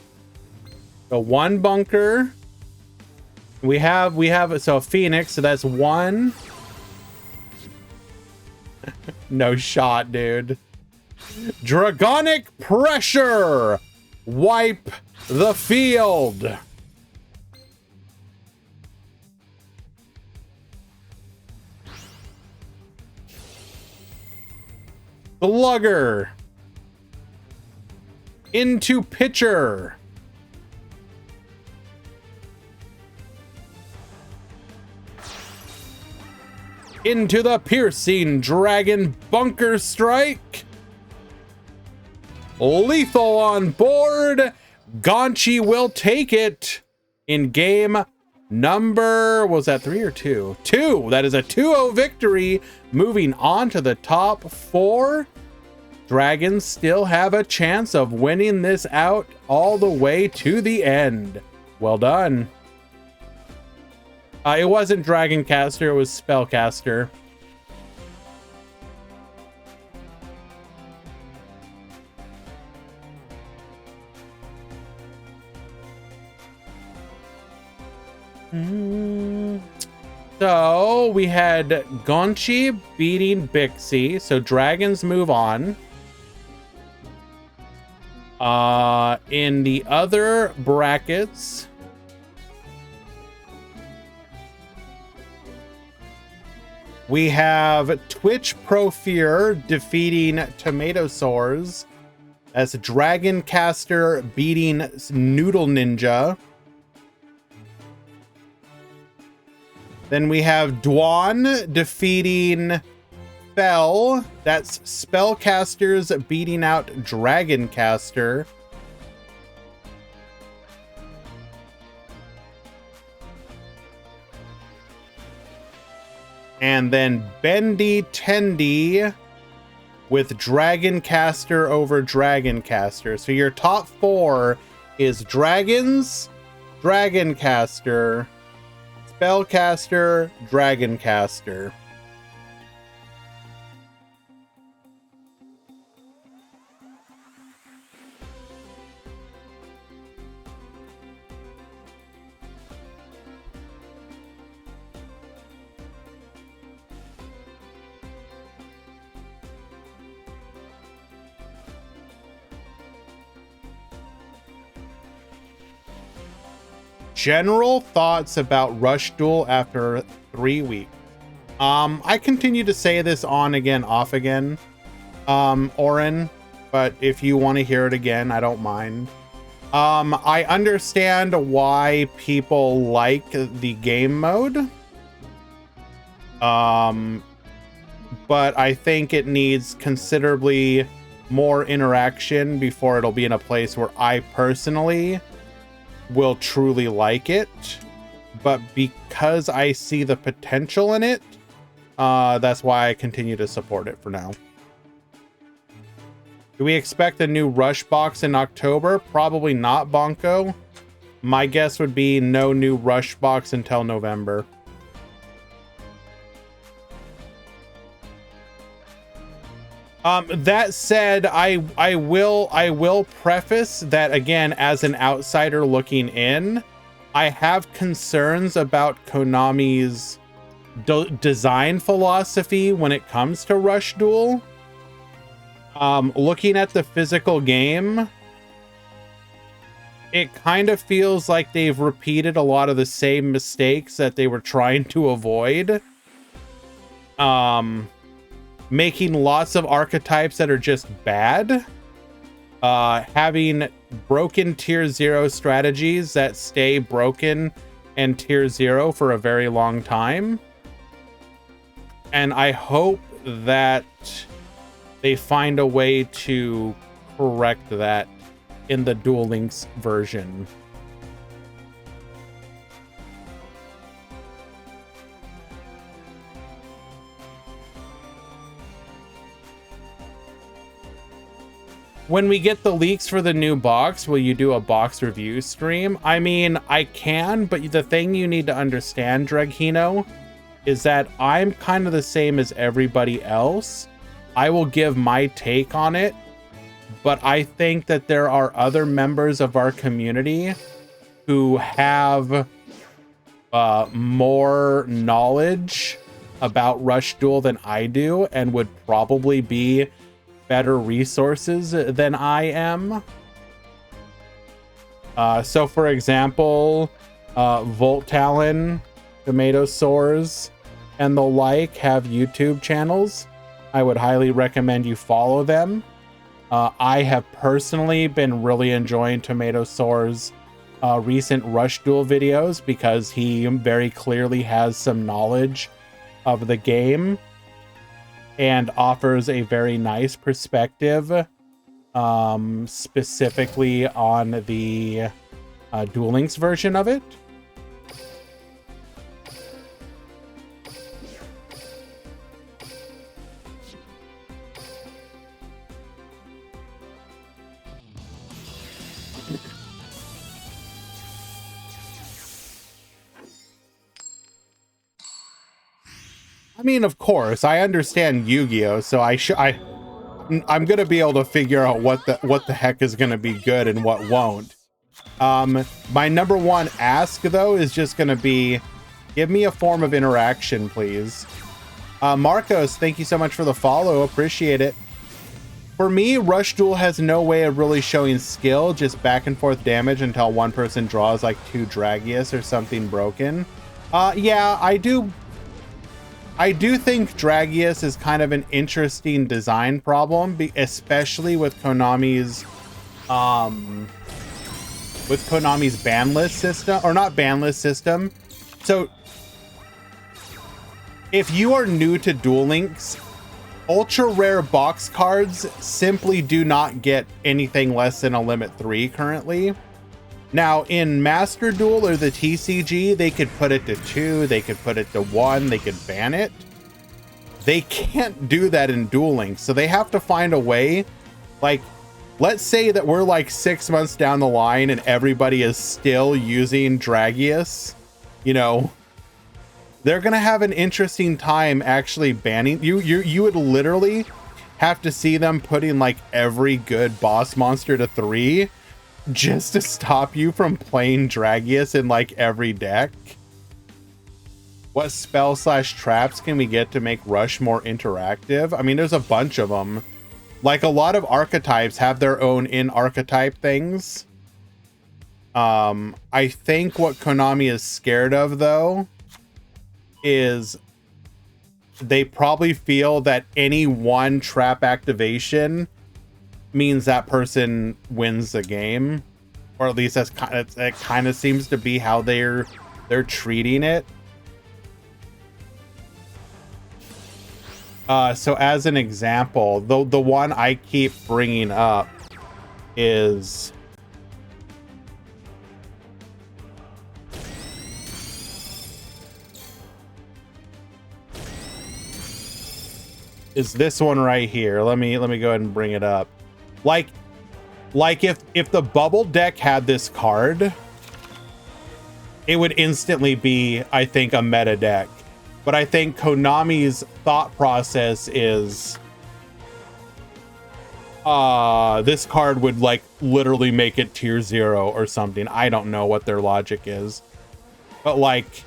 The one bunker. We have so Phoenix, so that's 1. No shot, dude. Dragonic Pressure. Wipe the field. Slugger. Into pitcher. Into the piercing dragon bunker strike. Lethal on board. Gonchi will take it in game number, was that 3 or 2? 2. That is a 2-0 victory. Moving on to the top 4. Dragons still have a chance of winning this out all the way to the end. Well done. It wasn't Dragoncaster, it was Spellcaster. So we had Gonchi beating Bixie, so dragons move on. In the other brackets, we have Twitch Pro Fear defeating Tomato Sores. That's Dragoncaster beating Noodle Ninja. Then we have Dwan defeating Spell. That's Spellcasters beating out Dragoncaster. And then Bendy Tendy with Dragoncaster over Dragoncaster. So your top 4 is Dragons, Dragoncaster, Spellcaster, Dragoncaster. General thoughts about Rush Duel after 3 weeks. I continue to say this on again, off again, Oren, but if you want to hear it again, I don't mind. I understand why people like the game mode. But I think it needs considerably more interaction before it'll be in a place where I personally will truly like it. But because I see the potential in it, that's why I continue to support it for now. Do we expect a new Rush box in October? Probably not, Bonko. My guess would be no new Rush box until November. That said, I will preface that again, as an outsider looking in, I have concerns about Konami's design philosophy when it comes to Rush Duel. Looking at the physical game, it kind of feels like they've repeated a lot of the same mistakes that they were trying to avoid. Making lots of archetypes that are just bad. Having broken tier 0 strategies that stay broken and tier 0 for a very long time. And I hope that they find a way to correct that in the Duel Links version. When we get the leaks for the new box, will you do a box review stream? I mean, I can, but the thing you need to understand, Dreghino, is that I'm kind of the same as everybody else. I will give my take on it, but I think that there are other members of our community who have more knowledge about Rush Duel than I do and would probably be better resources than I am. So for example, Volt Talon, Tomato Soars, and the like have YouTube channels. I would highly recommend you follow them. I have personally been really enjoying Tomato Soars' recent Rush Duel videos because he very clearly has some knowledge of the game and offers a very nice perspective, specifically on the Duel Links version of it. I mean, of course, I understand Yu-Gi-Oh, so I'm gonna be able to figure out what the heck is gonna be good and what won't. My number one ask though is just gonna be, give me a form of interaction, please. Marcos, thank you so much for the follow, appreciate it. For me, Rush Duel has no way of really showing skill, just back and forth damage until one person draws like 2 Dragius or something broken. Yeah, I do think Dragius is kind of an interesting design problem, especially with Konami's ban list system, or not ban list system. So if you are new to Duel Links, ultra rare box cards simply do not get anything less than a limit 3 currently. Now, in Master Duel or the TCG, they could put it to 2, they could put it to 1, they could ban it. They can't do that in Duel Links, so they have to find a way. Like, let's say that we're like 6 months down the line and everybody is still using Dragius. You know, they're gonna have an interesting time actually banning you. You would literally have to see them putting like every good boss monster to 3 just to stop you from playing Dragius in like every deck. What spell / traps can we get to make Rush more interactive? I mean, there's a bunch of them. Like, a lot of archetypes have their own in-archetype things. I think what Konami is scared of, though, is they probably feel that any one trap activation means that person wins the game, or at least that kind of seems to be how they're treating it. So as an example, the one I keep bringing up is this one right here. Let me go ahead and bring it up. Like if the bubble deck had this card, it would instantly be, I think, a meta deck. But I think Konami's thought process is this card would like literally make it tier 0 or something. I don't know what their logic is. But like,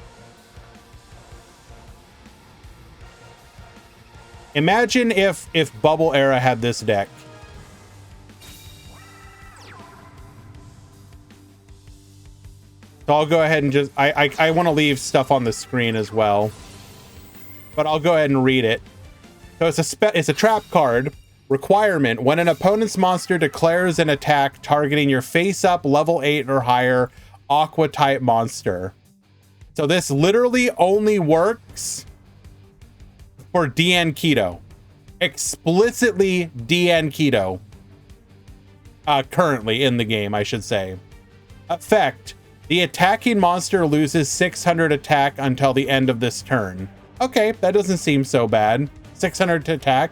imagine if Bubble Era had this deck. So I'll go ahead and just, I want to leave stuff on the screen as well, but I'll go ahead and read it. So it's a trap card. Requirement: when an opponent's monster declares an attack targeting your face-up level 8 or higher Aqua type monster. So this literally only works for DN Keto. Explicitly DN Keto. Currently in the game, I should say. Effect: the attacking monster loses 600 attack until the end of this turn. Okay, that doesn't seem so bad. 600 to attack.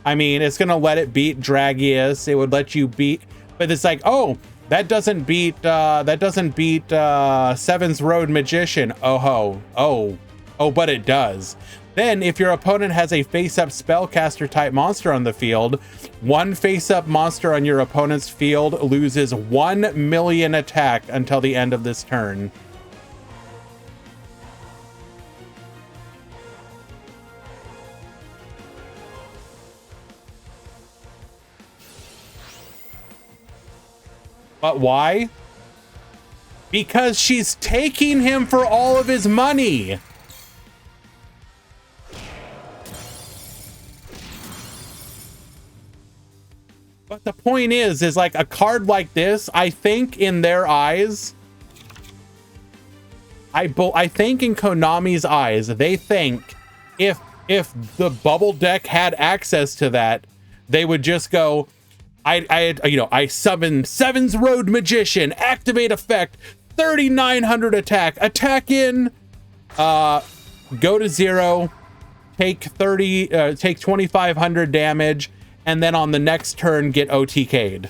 I mean, it's gonna let it beat Dragius. It would let you beat, but it's like, oh, that doesn't beat Seven's Road Magician. Oh, but it does. Then, if your opponent has a face-up spellcaster type monster on the field, one face-up monster on your opponent's field loses 1 million attack until the end of this turn. But why? Because she's taking him for all of his money. But the point is like a card like this, I think in their eyes, I think in Konami's eyes, they think if the bubble deck had access to that, they would just go, I summon Seven's Road Magician, activate effect, 3,900 attack in, go to 0, take 2,500 damage, and then on the next turn get OTK'd.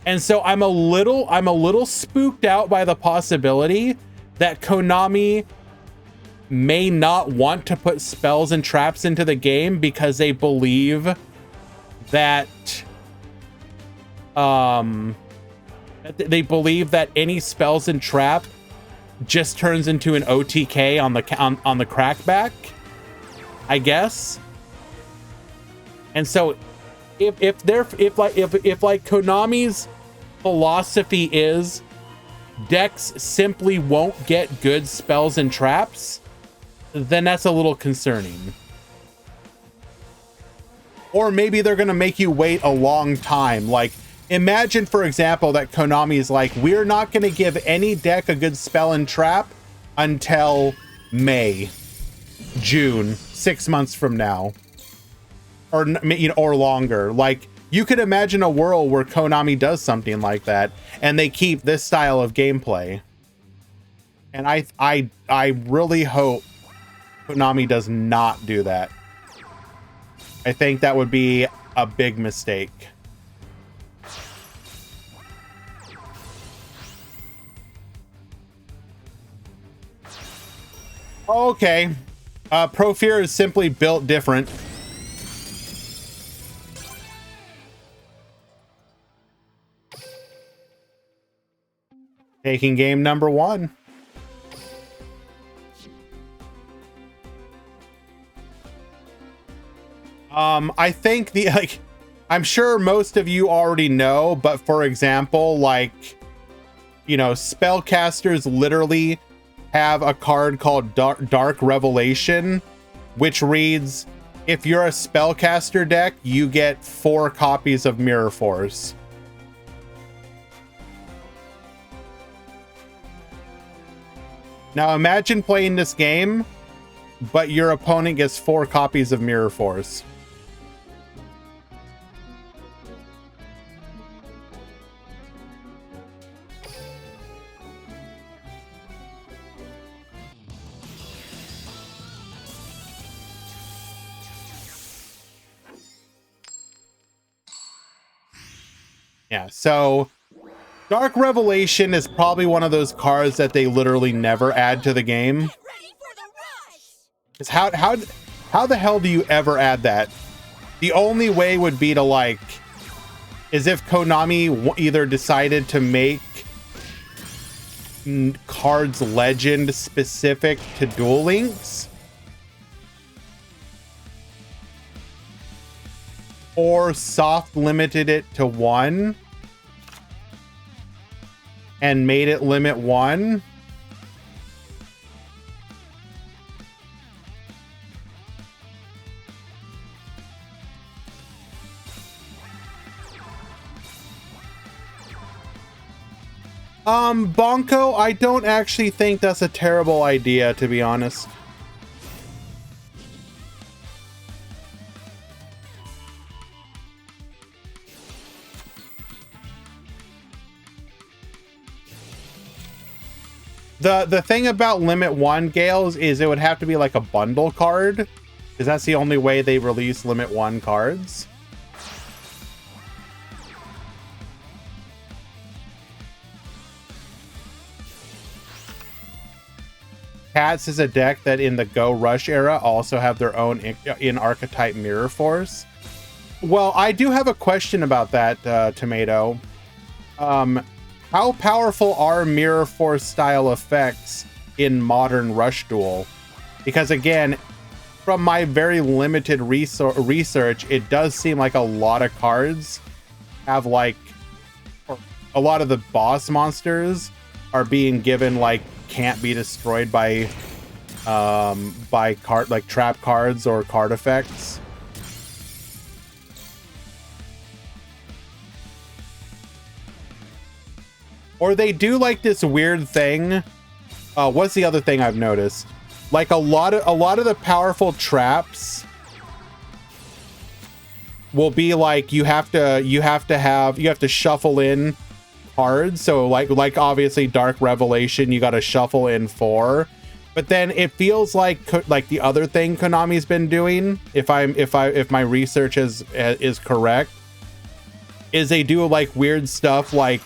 And so I'm a little spooked out by the possibility that Konami may not want to put spells and traps into the game because they believe that any spells and trap just turns into an OTK on the crackback, I guess. And so if Konami's philosophy is decks simply won't get good spells and traps, then that's a little concerning. Or maybe they're going to make you wait a long time. Like, imagine, for example, that Konami's like, we're not going to give any deck a good spell and trap until May, June, 6 months from now. Or, you know, or longer. Like, you could imagine a world where Konami does something like that and they keep this style of gameplay. And I really hope Konami does not do that. I think that would be a big mistake. Okay. Profear is simply built different. Taking game number 1. I think I'm sure most of you already know, but for example, like, you know, spellcasters literally have a card called Dark Revelation, which reads, if you're a spellcaster deck, you get 4 copies of Mirror Force. Now imagine playing this game, but your opponent gets 4 copies of Mirror Force. Yeah, so Dark Revelation is probably one of those cards that they literally never add to the game. Because how the hell do you ever add that? The only way would be to, like, is if Konami either decided to make cards legend specific to Duel Links, or soft limited it to 1 and made it limit 1. Bonko, I don't actually think that's a terrible idea, to be honest. The thing about Limit 1 Gales is it would have to be like a bundle card, because that's the only way they release Limit 1 cards. Cats is a deck that in the Go Rush era also have their own in archetype Mirror Force. Well, I do have a question about that, Tomato. How powerful are Mirror Force style effects in modern Rush Duel? Because again, from my very limited research, it does seem like a lot of cards have like a lot of the boss monsters are being given like can't be destroyed by card like trap cards or card effects. Or they do like this weird thing. What's the other thing I've noticed? Like a lot of the powerful traps will be like you have to shuffle in cards. So like obviously Dark Revelation, you got to shuffle in 4. But then it feels like the other thing Konami's been doing, if my research is correct, is they do like weird stuff. Like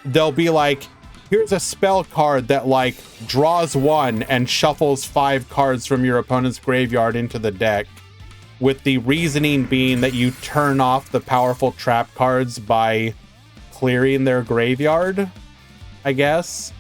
they'll be like, here's a spell card that like draws 1 and shuffles 5 cards from your opponent's graveyard into the deck, with the reasoning being that you turn off the powerful trap cards by clearing their graveyard, I guess.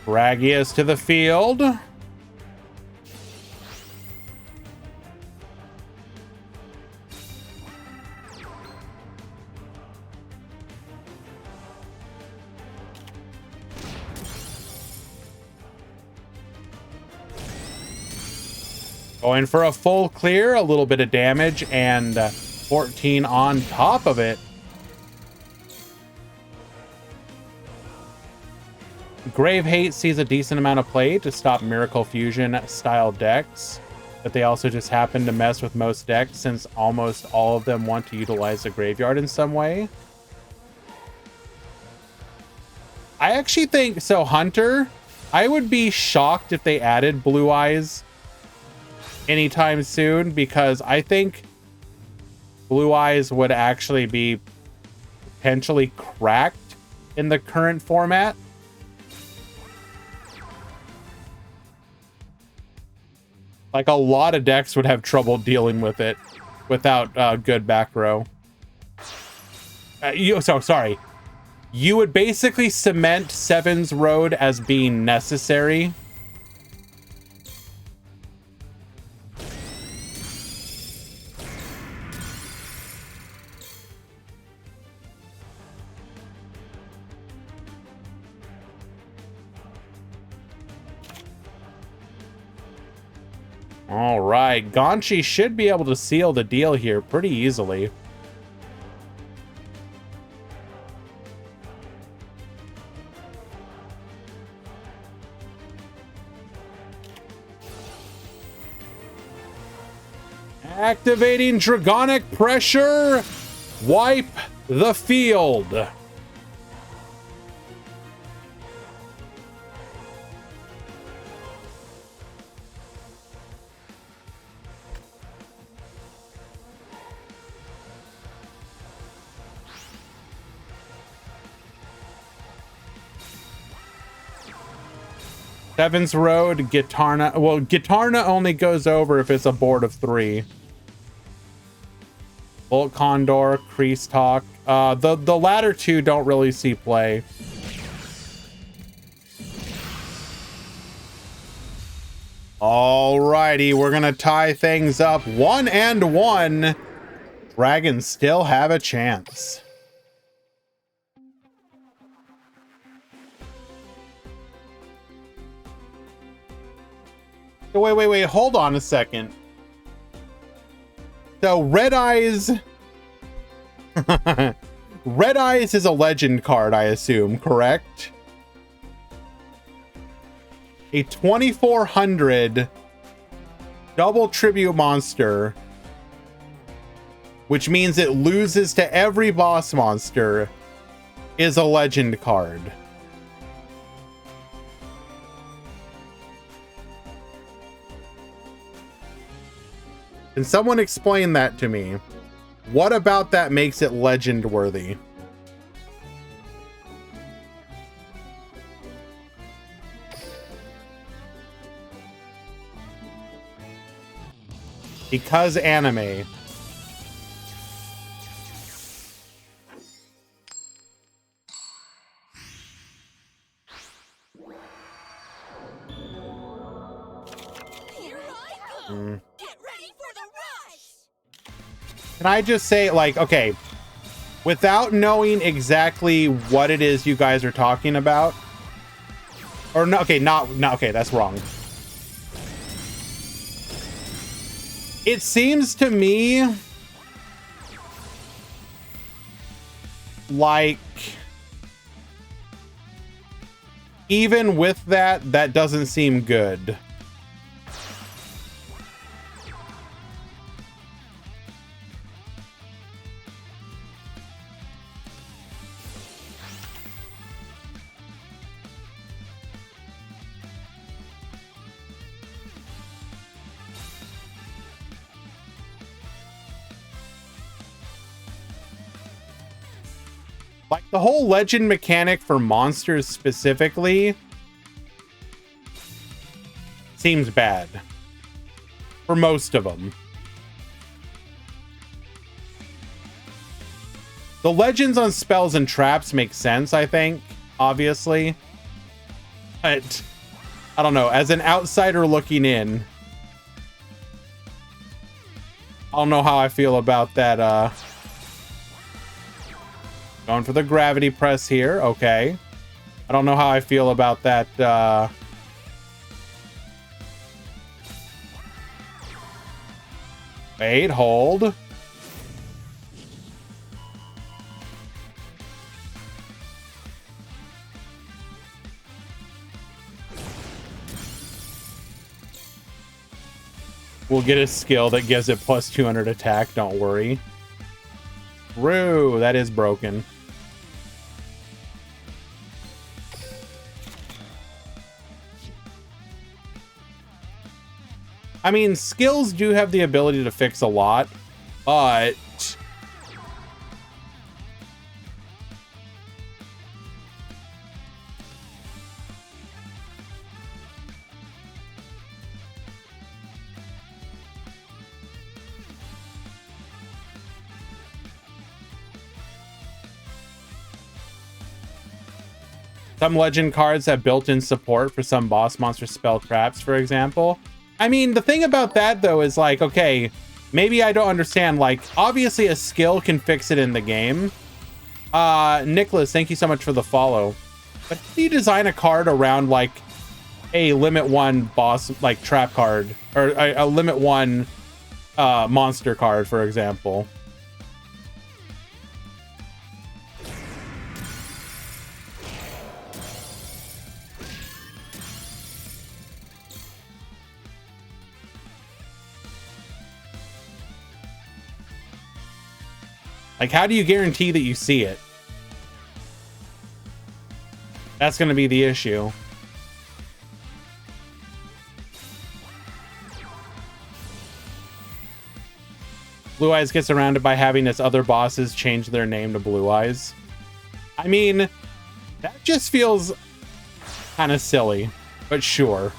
Bragius to the field. Going for a full clear, a little bit of damage, and 14 on top of it. Grave Hate sees a decent amount of play to stop Miracle Fusion style decks, but they also just happen to mess with most decks since almost all of them want to utilize the graveyard in some way. I actually think, so Hunter, I would be shocked if they added Blue Eyes anytime soon, because I think Blue Eyes would actually be potentially cracked in the current format. Like a lot of decks would have trouble dealing with it without good back row. Sorry. You would basically cement Seven's Road as being necessary. All right, Gonchi should be able to seal the deal here pretty easily. Activating Dragonic Pressure, wipe the field. Seven's Road, Gitarna. Well, Gitarna only goes over if it's a board of 3. Bolt Condor, Crease Talk. The latter two don't really see play. Alrighty, we're gonna tie things up 1-1. Dragons still have a chance. Wait, hold on a second. So Red Eyes Red Eyes is a legend card, I assume, correct? A 2400 double tribute monster, which means it loses to every boss monster, is a legend card. Can someone explain that to me? What about that makes it legend worthy? Because anime. Here I go. Get ready for the rush. Can I just say, like, okay, without knowing exactly what it is you guys are talking about, or no, okay, not okay, that's wrong. It seems to me like even with that, that doesn't seem good. Like the whole legend mechanic for monsters specifically seems bad for most of them. The legends on spells and traps make sense, I think, obviously. But I don't know, as an outsider looking in, I don't know how I feel about that. Going for the gravity press here. Okay. I don't know how I feel about that. Wait, hold. We'll get a skill that gives it plus 200 attack. Don't worry. True, that is broken. I mean, skills do have the ability to fix a lot, but some legend cards have built-in support for some boss monster spell traps, for example. I mean, the thing about that, though, is like, okay, maybe I don't understand. Like, obviously a skill can fix it in the game. Nicholas, thank you so much for the follow. But how do you design a card around, like, a limit 1 boss, like, trap card? Or a limit 1 monster card, for example? Like, how do you guarantee that you see it? That's going to be the issue. Blue Eyes gets around it by having its other bosses change their name to Blue Eyes. I mean, that just feels kind of silly, but sure.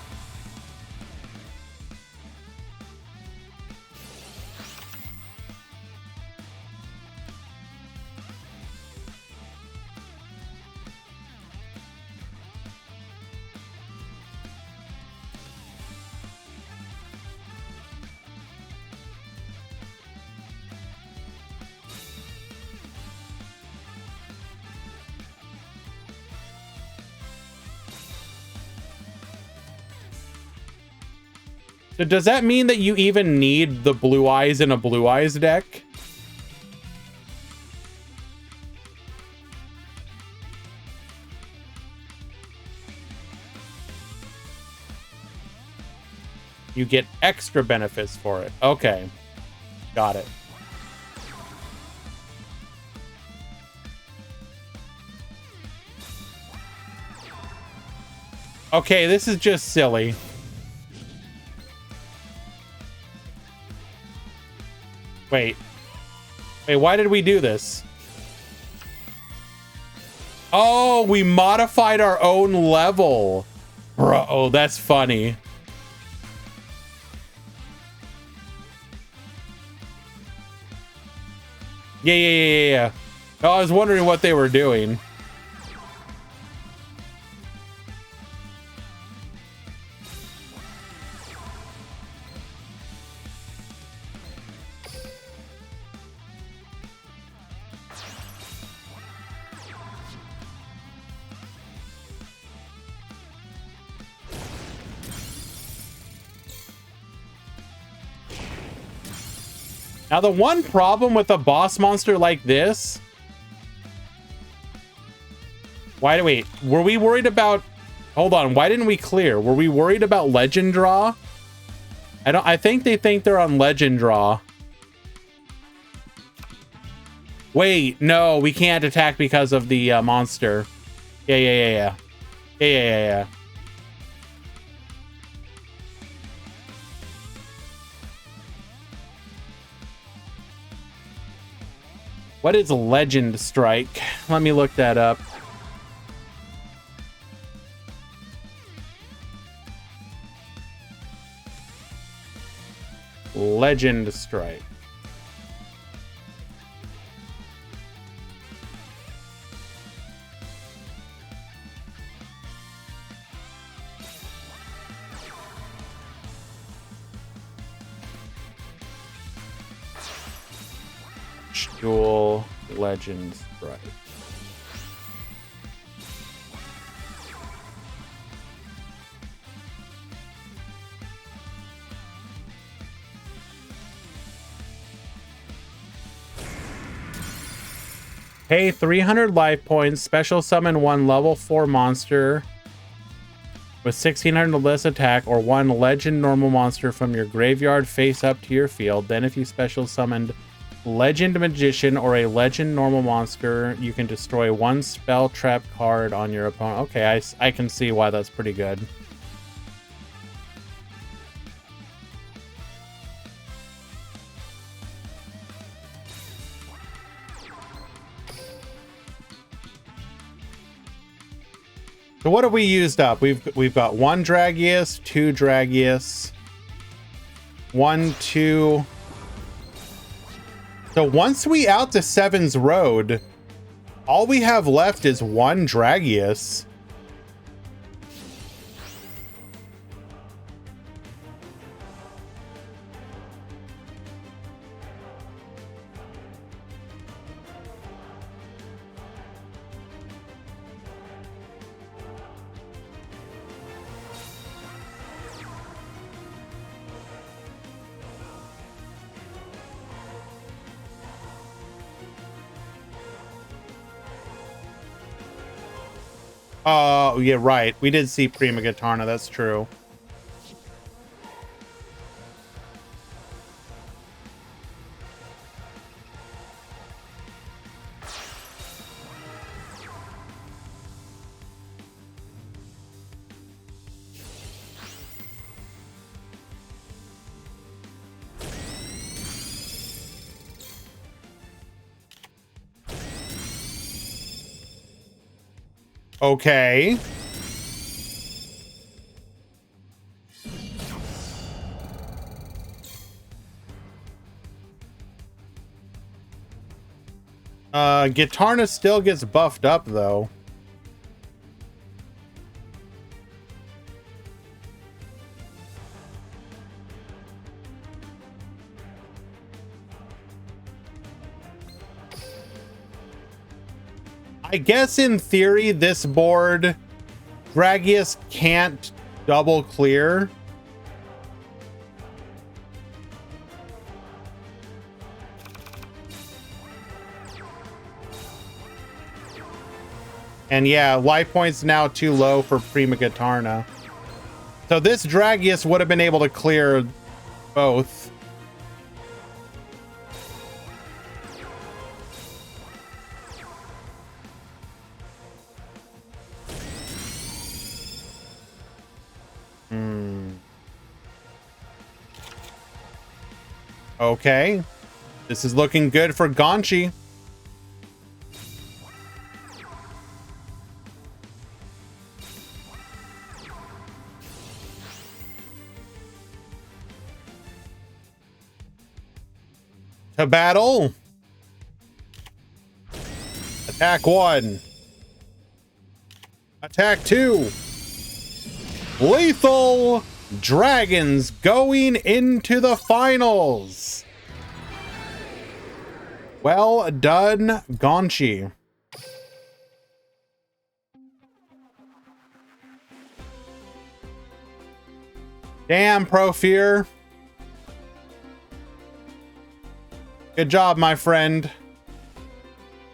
So does that mean that you even need the Blue Eyes in a Blue Eyes deck? You get extra benefits for it. Okay. Got it. Okay, this is just silly. Wait, why did we do this? Oh, we modified our own level. Bro, oh, that's funny. Yeah. Oh, I was wondering what they were doing. Now, the one problem with a boss monster like this... Wait, were we worried about... Hold on, why didn't we clear? Were we worried about legend draw? I think they think they're on legend draw. Wait, no, we can't attack because of the monster. Yeah. What is Legend Strike? Let me look that up. Legend Strike. Duel Legend Strike. Pay 300 life points, special summon one level 4 monster with 1600 or less attack, or one legend normal monster from your graveyard face up to your field. Then if you special summoned Legend Magician or a legend normal monster, you can destroy one spell trap card on your opponent. Okay, I can see why that's pretty good. So what have we used up? We've got one Dragius, two Dragius, 1, 2. So once we out to Seven's Road, all we have left is one Dragius. Oh, yeah, right. We did see Prima Gitarna, that's true. Okay. Gitarna still gets buffed up, though. I guess in theory, this board, Dragius can't double clear. And yeah, life points now too low for Prima Gitarna. So this Dragius would have been able to clear both. Okay. This is looking good for Gonchi. To battle. Attack 1. Attack 2. Lethal Dragons going into the finals. Well done, Gonchi. Damn, Profear. Good job, my friend.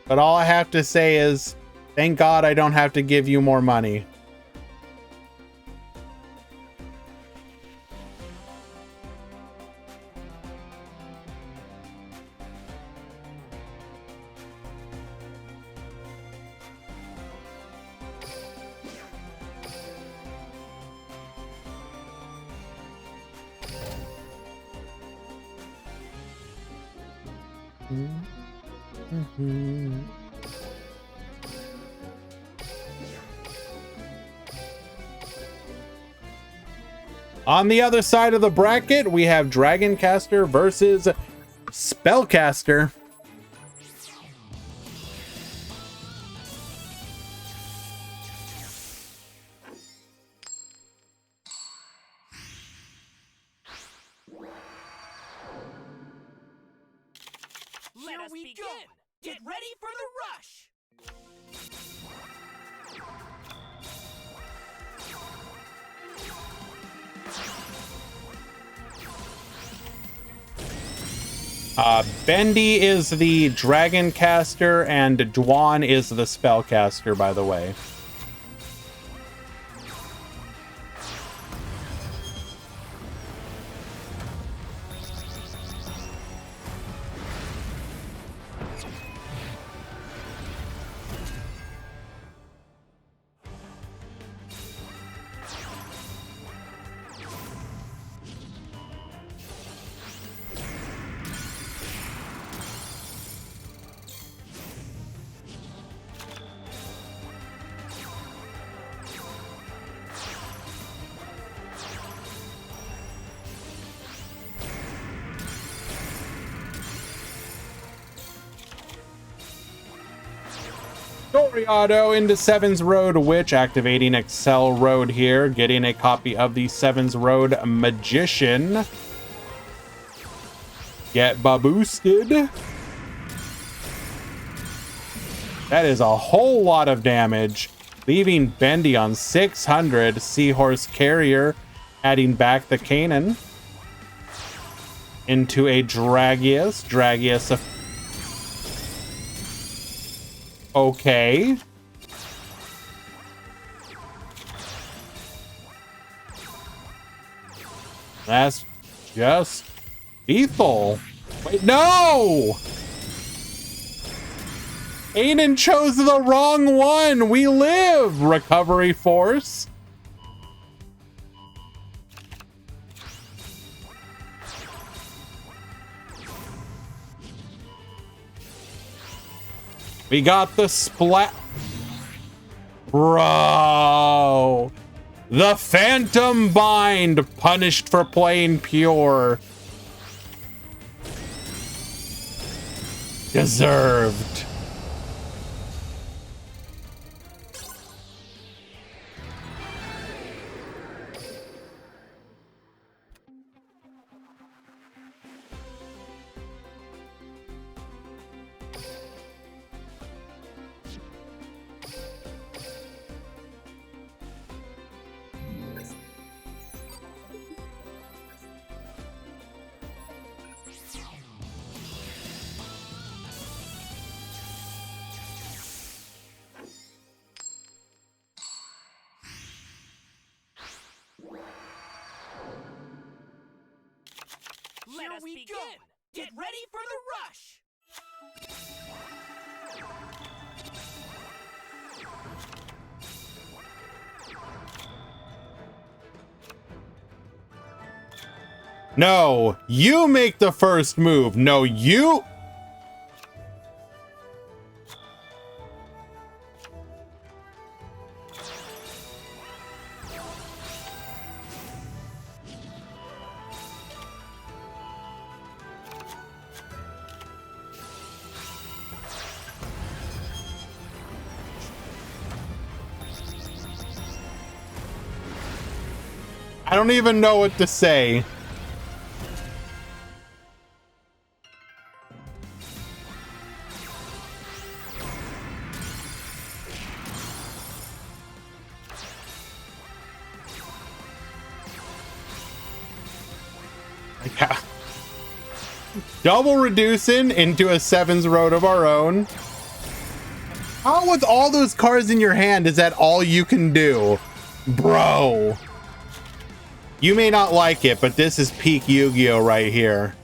But all I have to say is, thank God I don't have to give you more money. On the other side of the bracket, we have Dragoncaster versus Spellcaster. Let us begin! Get ready for the rush! Bendy is the Dragoncaster and Dwan is the Spellcaster, by the way. Story Auto into Sevens Road Witch, activating Excel Road here, getting a copy of the Sevens Road Magician. Get boosted. That is a whole lot of damage, leaving Bendy on 600. Seahorse Carrier, adding back the Canaan into a Dragius. Dragius. Okay. That's just lethal. Wait, no! Aiden chose the wrong one. We live. Recovery Force. We got the splat. Bro. The Phantom Bind, punished for playing pure. Deserved. Let us begin! Get ready for the rush! No, you make the first move. No, you. I don't even know what to say. Yeah. Double reducing into a sevens road of our own. How with all those cards in your hand is that all you can do? Bro. You may not like it, but this is peak Yu-Gi-Oh right here.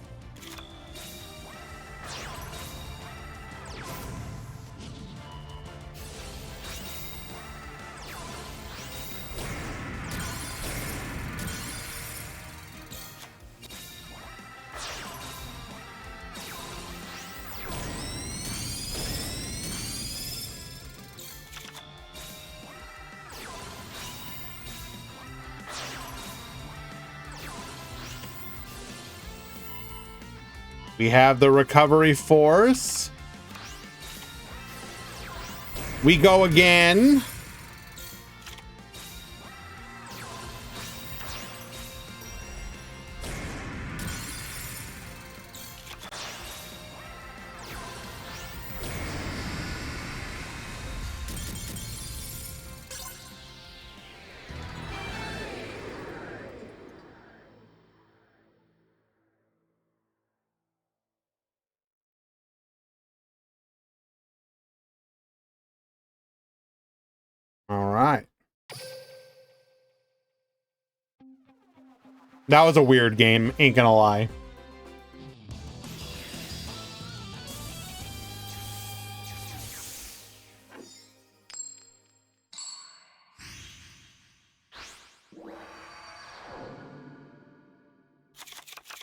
We have the recovery force. We go again. All right. That was a weird game, ain't gonna lie.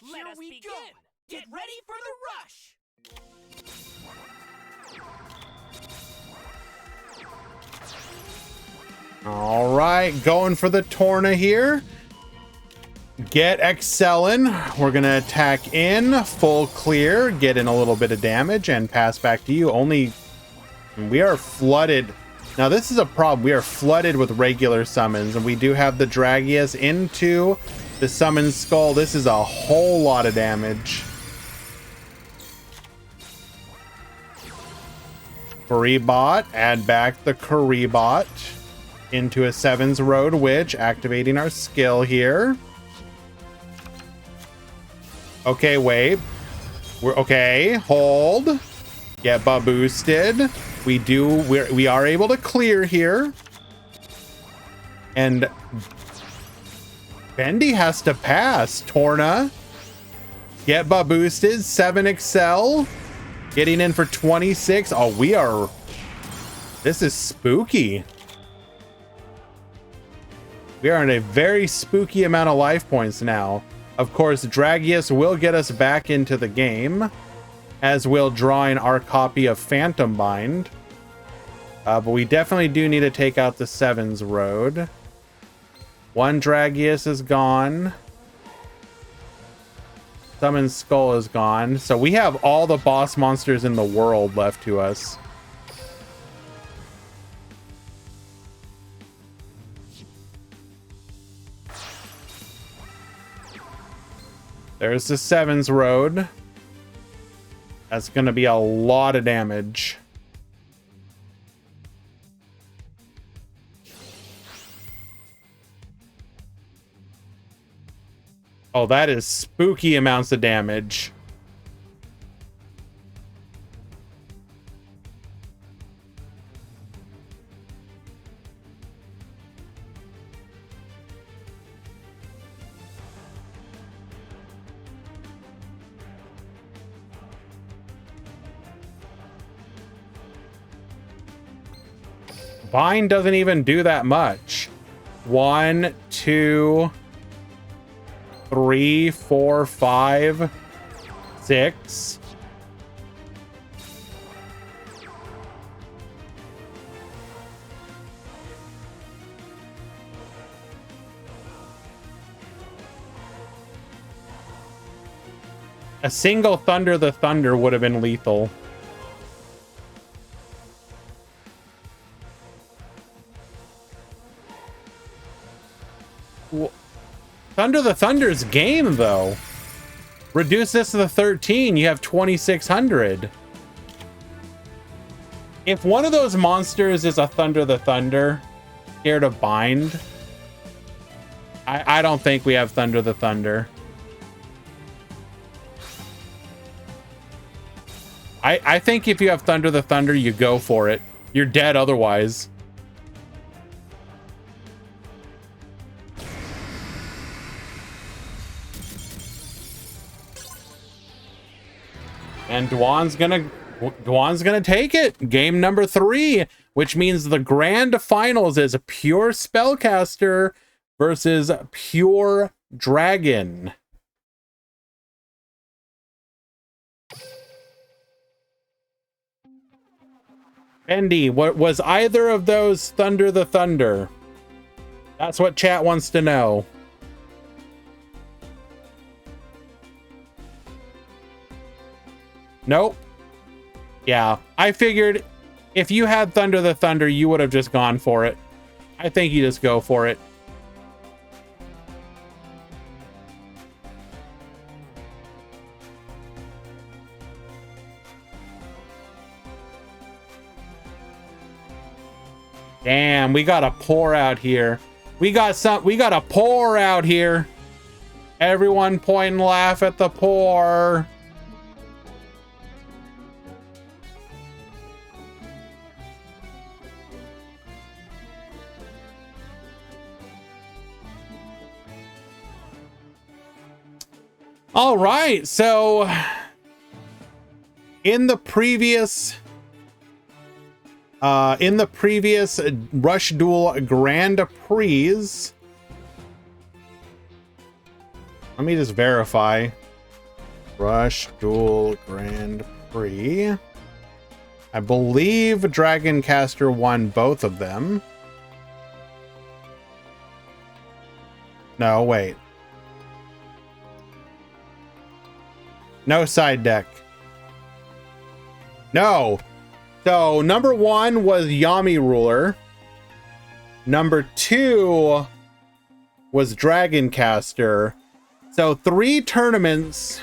Here we go! Get ready for the rush! All right, going for the Torna here. Get excelling. We're gonna attack in, full clear, get in a little bit of damage, and pass back to you. Only we are flooded. Now this is a problem. We are flooded with regular summons, and we do have the Dragius into the summon skull. This is a whole lot of damage. Karibot, add back the Karibot into a sevens road witch, activating our skill here. Okay, wait. We're okay. Hold. Get boosted. We are able to clear here. And Bendy has to pass. Torna. Get boosted. 7 excel. Getting in for 26. Oh, we are. This is spooky. We are in a very spooky amount of life points now. Of course, Dragius will get us back into the game, as will drawing our copy of Phantom Bind. But we definitely do need to take out the sevens road. One Dragius is gone. Summon Skull is gone. So we have all the boss monsters in the world left to us. There's the sevens road. That's going to be a lot of damage. Oh, that is spooky amounts of damage. Bind doesn't even do that much. 1, 2, 3, 4, 5, 6. A single Thunder the Thunder would have been lethal. Thunder the Thunder's game, though. Reduce this to the 13, you have 2,600. If one of those monsters is a Thunder the Thunder, scared of bind, I don't think we have Thunder the Thunder. I think if you have Thunder the Thunder, you go for it. You're dead otherwise. And Dwan's gonna take it. Game number 3, which means the grand finals is pure spellcaster versus pure dragon. Bendy, what was either of those Thunder the Thunder? That's what chat wants to know. Nope. Yeah, I figured if you had Thunder the Thunder, you would have just gone for it. I think you just go for it. Damn, we got a pour out here. We got a pour out here. Everyone point and laugh at the pour. All right, so in the previous Rush Duel Grand Prix, let me just verify. Rush Duel Grand Prix. I believe Dragoncaster won both of them. No, wait. No side deck. No. So number 1 was Yami Ruler. Number 2 was Dragoncaster. So 3 tournaments.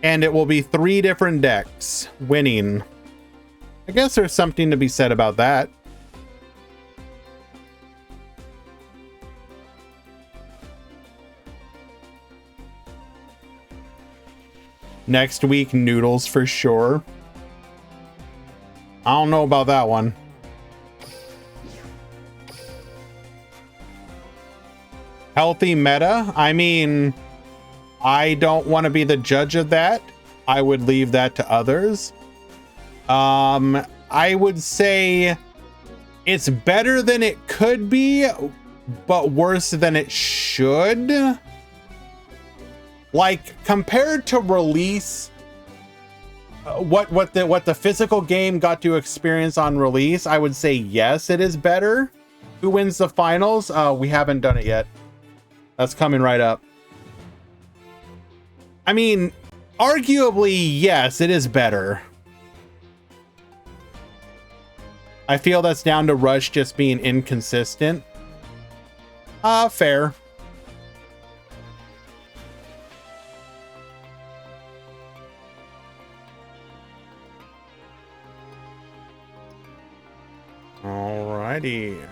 And it will be 3 different decks winning. I guess there's something to be said about that. Next week, noodles for sure. I don't know about that one. Healthy meta? I mean, I don't want to be the judge of that. I would leave that to others. I would say it's better than it could be, but worse than it should. Like, compared to release, what the physical game got to experience on release, I would say yes, it is better. Who wins the finals? We haven't done it yet. That's coming right up. I mean, arguably, yes, it is better. I feel that's down to Rush just being inconsistent. Fair. Alrighty.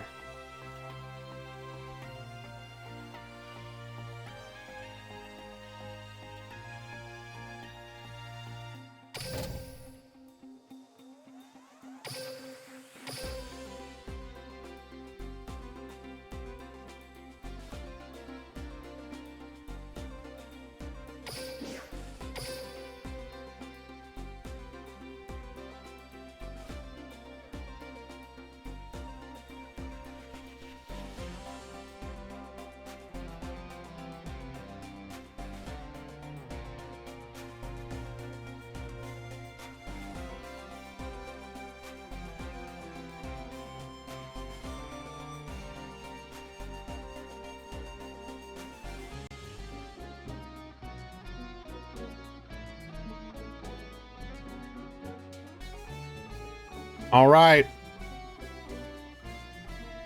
All right.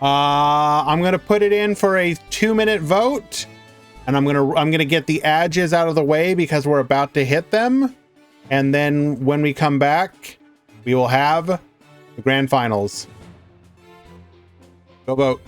I'm gonna put it in for a 2-minute vote, and I'm gonna get the edges out of the way because we're about to hit them, and then when we come back, we will have the grand finals. Go vote.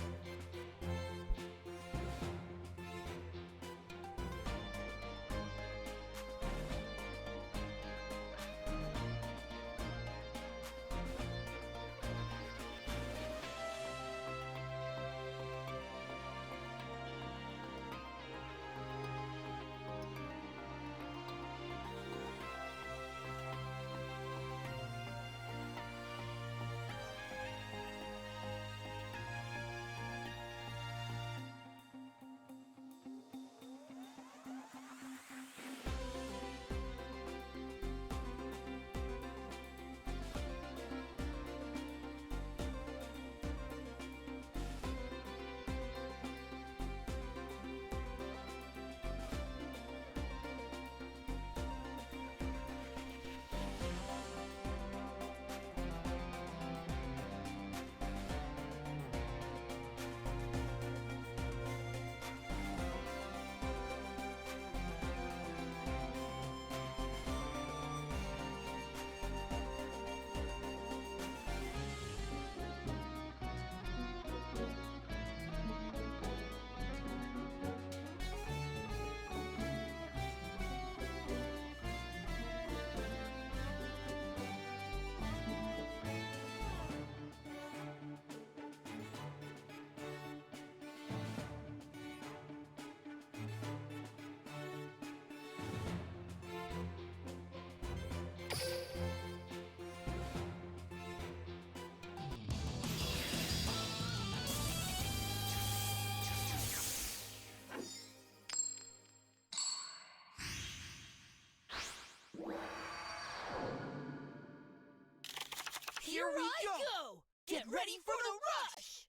Here we go! Get ready for the rush!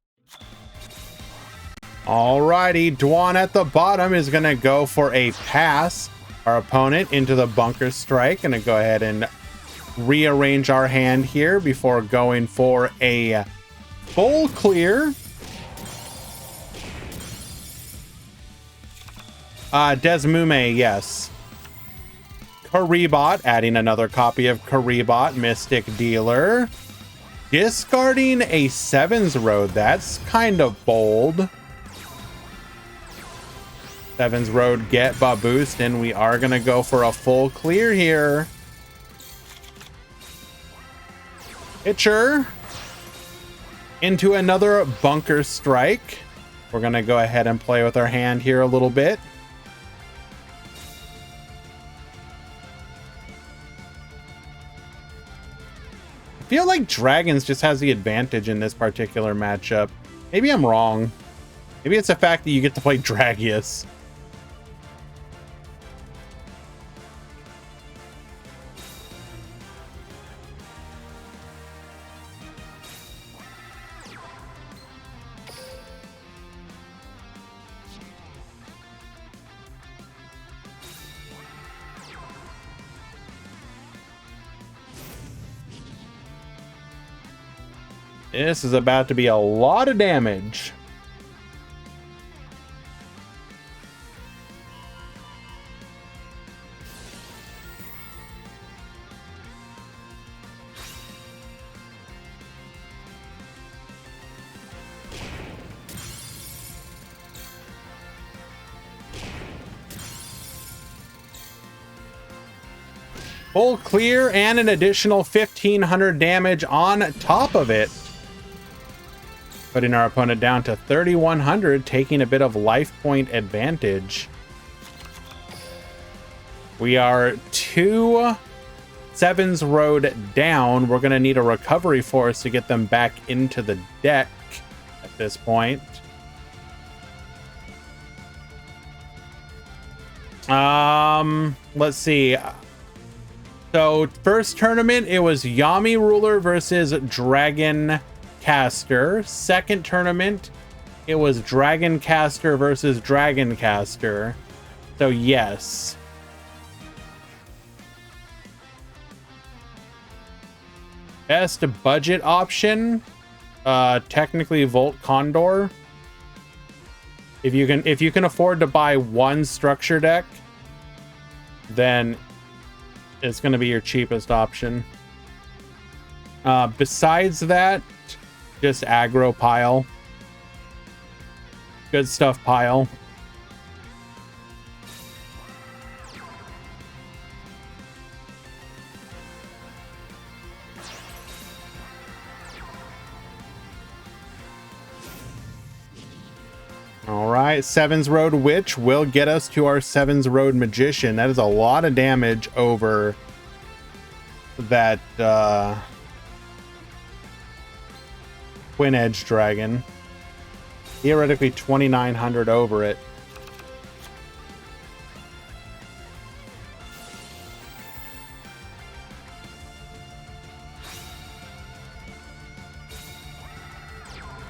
Alrighty, Dwan at the bottom is gonna go for a pass our opponent into the bunker strike. Gonna go ahead and rearrange our hand here before going for a full clear. Desmume, yes. Karibot, adding another copy of Karibot, Mystic Dealer. Discarding a Sevens Road, that's kind of bold. Sevens Road, get Baboost, and we are gonna go for a full clear here. Pitcher into another bunker strike. We're gonna go ahead and play with our hand here a little bit. I feel like Dragons just has the advantage in this particular matchup. Maybe I'm wrong. Maybe it's the fact that you get to play Dragius. This is about to be a lot of damage. Full clear and an additional 1,500 damage on top of it. Putting our opponent down to 3,100, taking a bit of life point advantage. We are 2 Sevens Road down. We're going to need a recovery force to get them back into the deck at this point. Let's see. So first tournament, it was Yami Ruler versus Dragon Caster. Second tournament, it was Dragon Caster versus Dragon Caster. So yes. Best budget option. technically Volt Condor. If you can afford to buy one structure deck, then it's going to be your cheapest option. Besides that, just aggro pile. Good stuff pile. All right, Sevens Road Witch will get us to our Sevens Road Magician. That is a lot of damage over that Twin Edge Dragon. Theoretically 2,900 over it.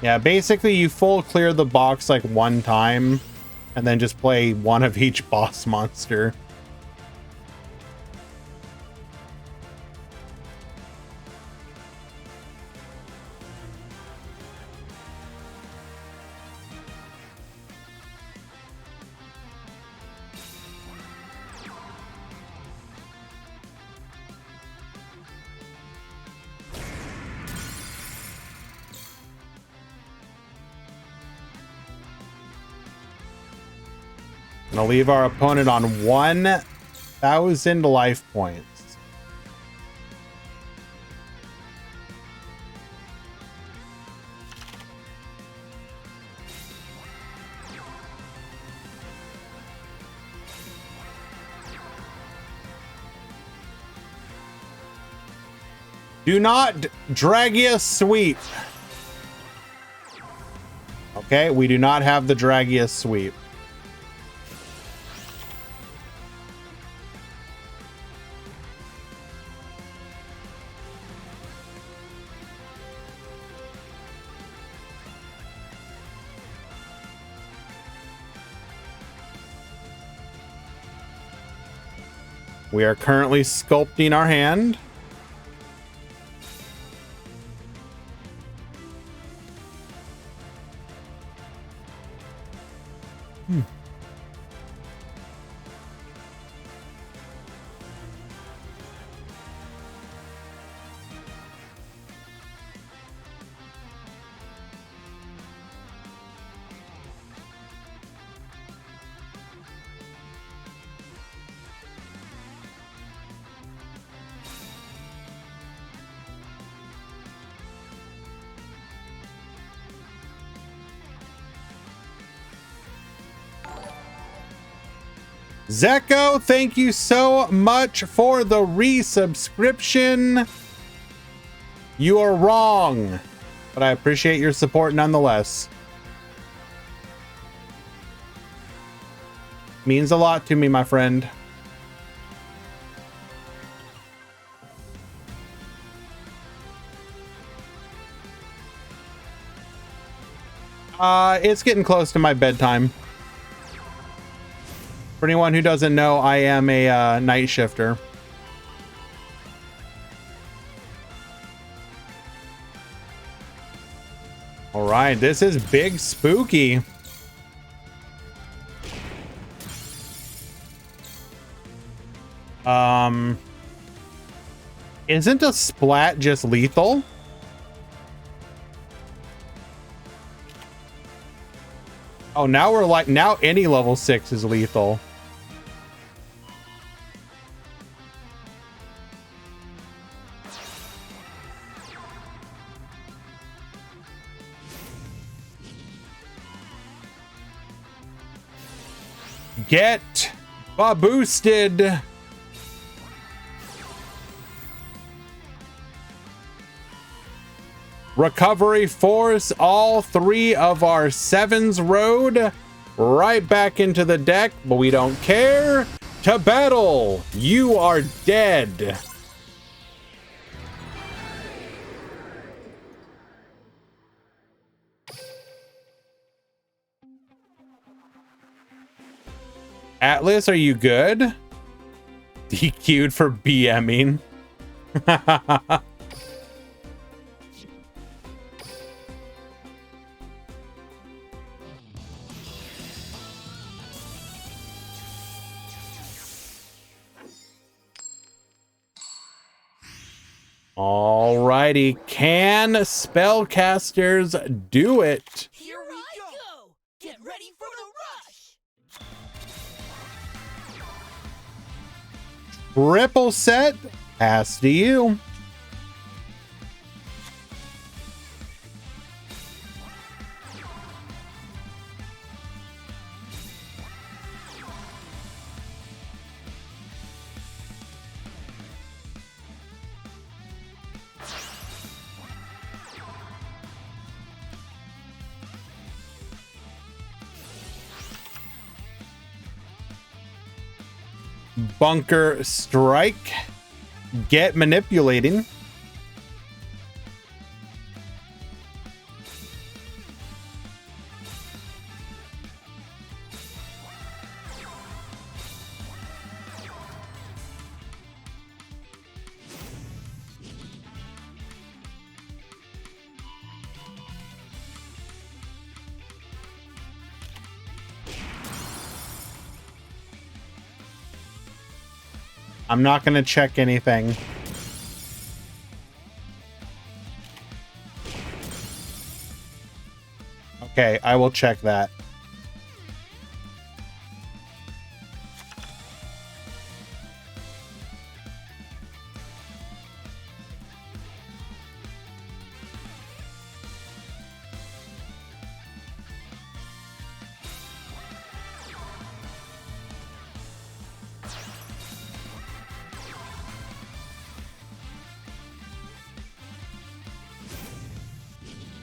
Yeah, basically you full clear the box like one time and then just play one of each boss monster. Gonna leave our opponent on 1,000 life points. Do not Dragia Sweep. Okay, we do not have the Dragia Sweep. We are currently sculpting our hand. Zeko, thank you so much for the resubscription. You are wrong, but I appreciate your support nonetheless. Means a lot to me, my friend. It's getting close to my bedtime. For anyone who doesn't know, I am a night shifter. All right, this is big spooky. Isn't a splat just lethal? Oh, now we're like, now any level 6 is lethal. Get boosted. Recovery force all 3 of our Sevens Road right back into the deck, but we don't care. To battle, you are dead. Atlas, are you good? DQ'd for BMing. Alrighty, can spellcasters do it? Here we go! Get ready for the rush! Triple set, pass to you. Bunker strike. Get manipulating. I'm not going to check anything. Okay, I will check that.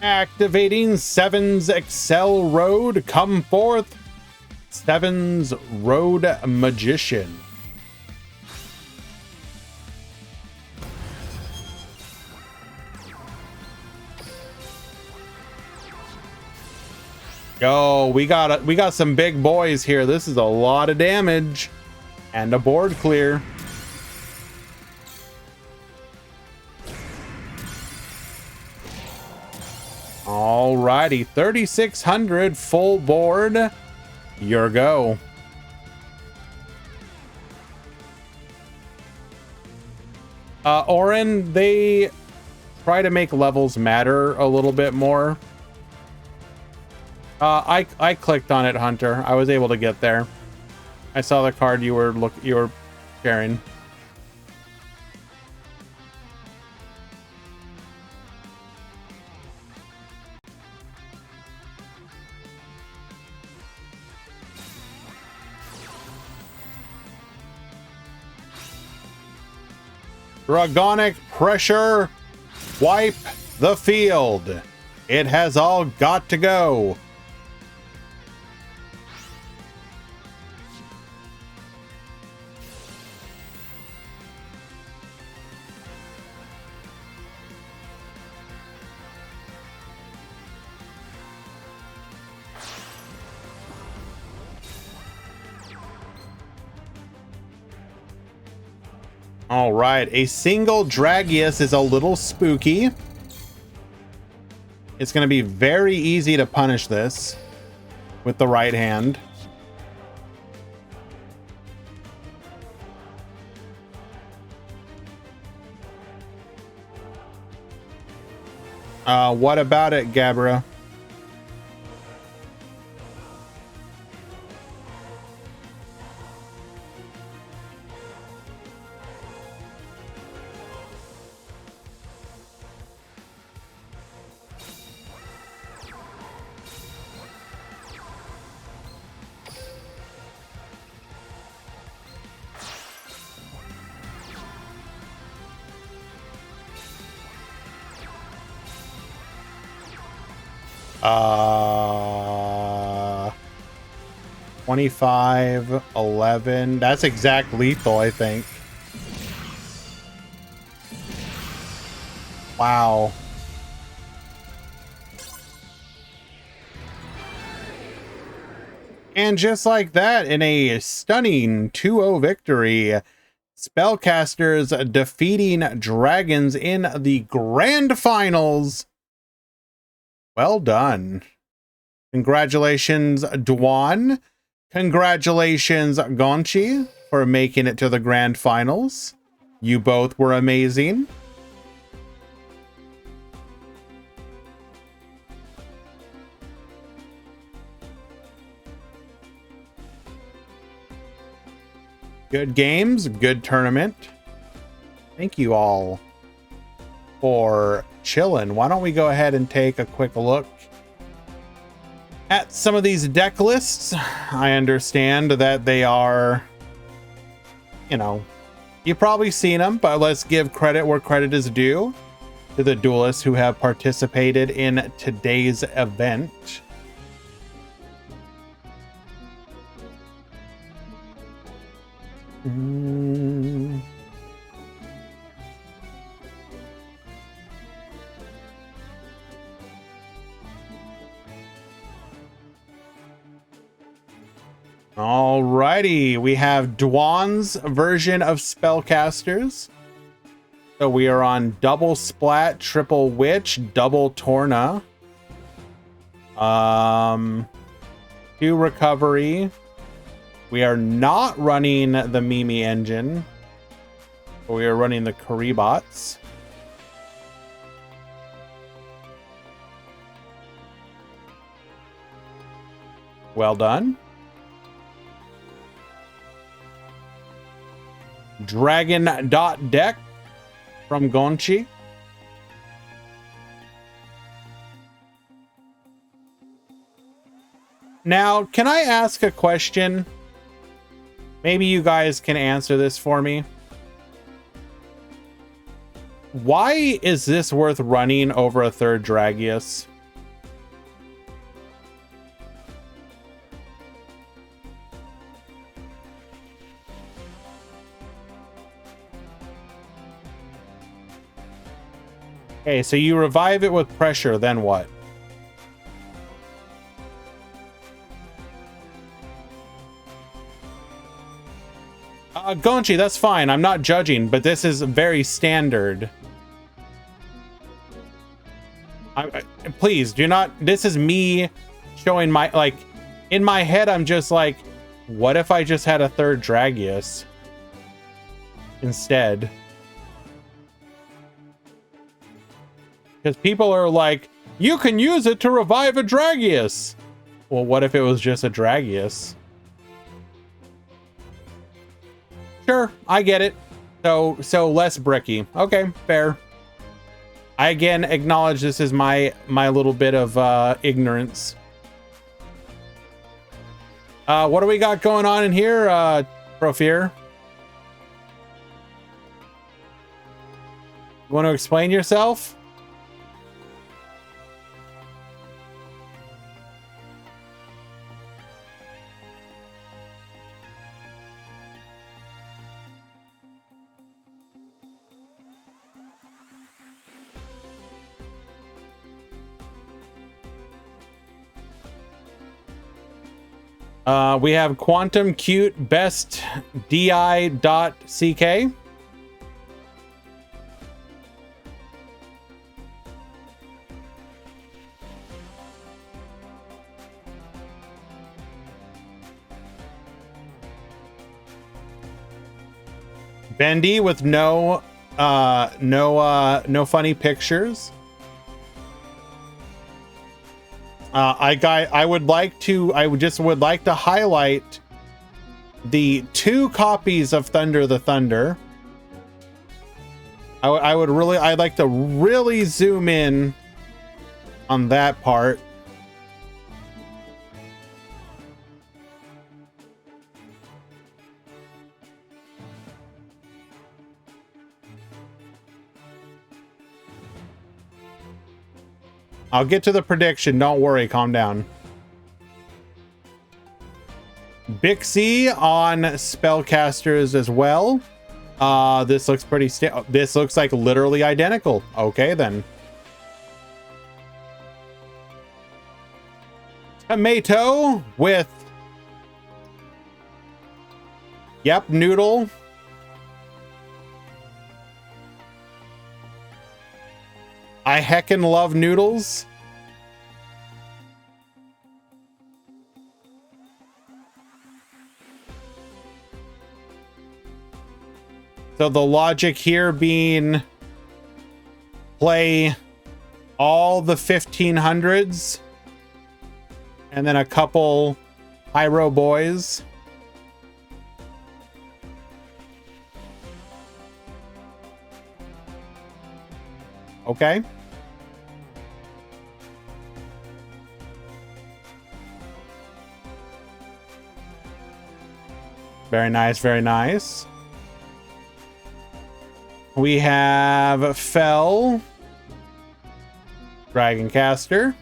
Activating Seven's Excel Road. Come forth, Seven's Road Magician. Yo, we got some big boys here. This is a lot of damage and a board clear. Alrighty, 3,600 full board. Your go. Orin, they try to make levels matter a little bit more. I clicked on it, Hunter. I was able to get there. I saw the card you were sharing. Dragonic pressure. Wipe the field. It has all got to go. All right, a single Dragius is a little spooky. It's going to be very easy to punish this with the right hand. What about it, Gabra? Uh, 25, 11. That's exact lethal, I think. Wow. And just like that, in a stunning 2-0 victory, Spellcasters defeating Dragons in the grand finals. Well done. Congratulations, Dwan. Congratulations, Gonchi, for making it to the grand finals. You both were amazing. Good games, good tournament. Thank you all for chilling. Why don't we go ahead and take a quick look at some of these deck lists. I understand that they are, you know, you've probably seen them, but let's give credit where credit is due to the duelists who have participated in today's event. Alrighty, we have Dwan's version of spellcasters. So we are on double splat, triple witch, double Torna. 2 recovery. We are not running the Mimi engine. We are running the Karibots. Well done. Dragon Dot deck from Gonchi. Now, can I ask a question? Maybe you guys can answer this for me. Why is this worth running over a third Dragius? Okay, so you revive it with pressure, then what? Gonchi, that's fine. I'm not judging, but this is very standard. Please do not. This is me showing my, like, in my head, I'm just like, what if I just had a third Dragius instead? Because people are like, you can use it to revive a Dragius. Well, what if it was just a Dragius? Sure, I get it. So less bricky. Okay, fair. I again acknowledge this is my little bit of ignorance. What do we got going on in here, Profeer? You want to explain yourself? We have Quantum Cute Best DI.CK. Bendy with no funny pictures. I would like to highlight the 2 copies of Thunder the Thunder. I'd like to really zoom in on that part. I'll get to the prediction. Don't worry. Calm down. Bixie on spellcasters as well. This looks pretty. This looks like literally identical. Okay, then. Tomato with. Yep, Noodle. I heckin' love noodles. So the logic here being play all the 1500s and then a couple Pyro boys. Okay. Very nice, very nice. We have Fell, Dragoncaster,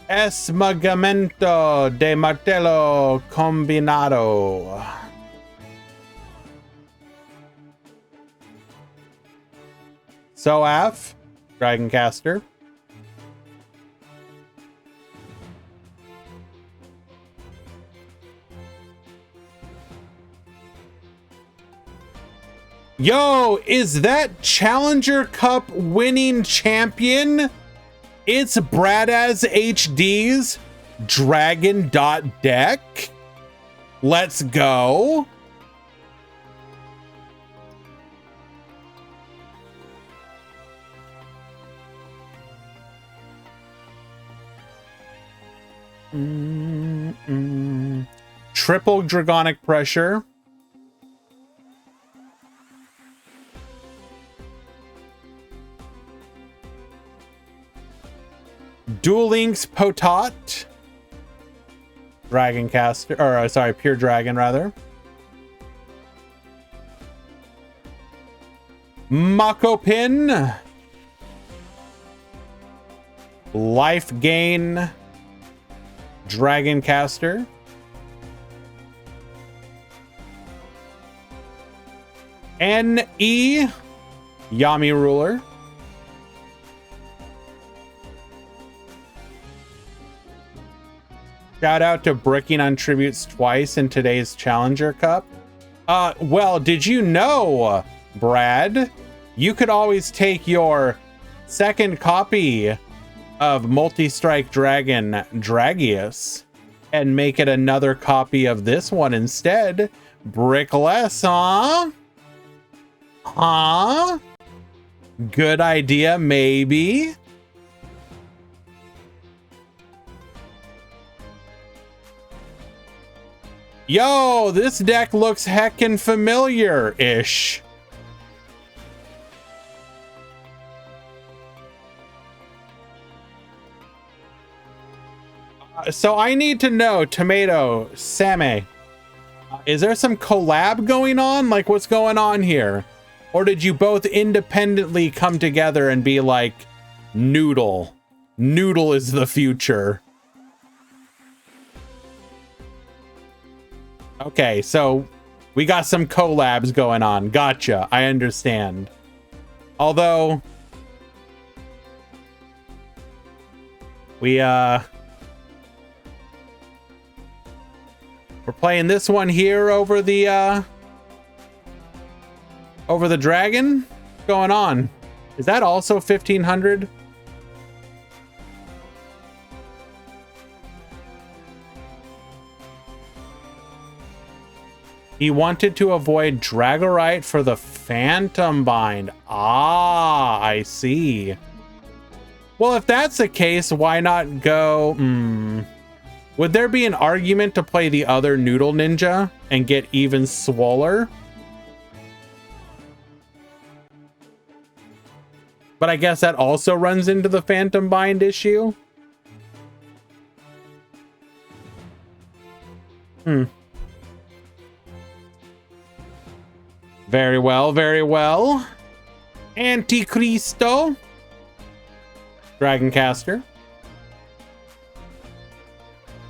Esmagamento de Martelo Combinado, Soaf, Dragoncaster, yo, is that Challenger Cup winning champion? It's Bradaz HD's Dragon Deck. Let's go. Triple Dragonic Pressure. Duel Links Potot. Dragoncaster, or sorry, Pure Dragon rather. Mako Pin. Life Gain. Dragoncaster. N.E. Yami Ruler. Shout out to bricking on tributes twice in today's Challenger Cup. Well, did you know, Brad, you could always take your second copy of Multi-Strike Dragon Dragius and make it another copy of this one instead. Brickless, huh? Huh? Good idea, maybe. Yo, this deck looks heckin' familiar-ish. So I need to know, Tomato, Same, is there some collab going on? Like, what's going on here? Or did you both independently come together and be like, Noodle? Noodle is the future. Okay, so we got some collabs going on. Gotcha. I understand. Although we're playing this one here over the dragon. What's going on? Is that also 1500? He wanted to avoid Dragorite for the Phantom Bind. Ah, I see. Well, if that's the case, why not go... Would there be an argument to play the other Noodle Ninja and get even swoller? But I guess that also runs into the Phantom Bind issue. Very well, very well. Anticristo. Dragoncaster.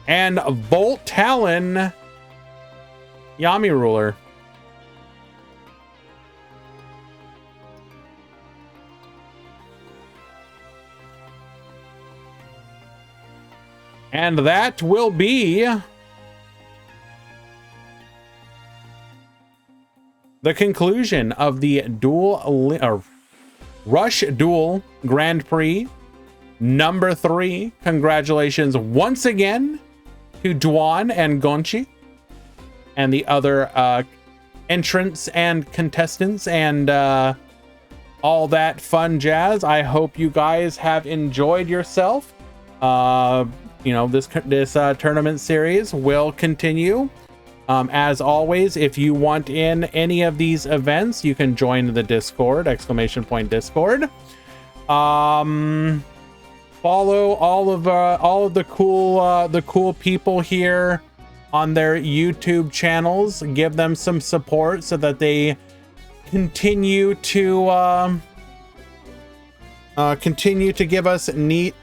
And Volt Talon. Yami Ruler. And that will be the conclusion of the Rush Duel Grand Prix number 3. Congratulations once again to Duan and Gonchi and the other entrants and contestants and all that fun jazz. I hope you guys have enjoyed yourself. You know, this tournament series will continue. As always, if you want in any of these events, you can join the Discord, !Discord. Follow all of the cool people here on their YouTube channels. Give them some support so that they continue to give us neat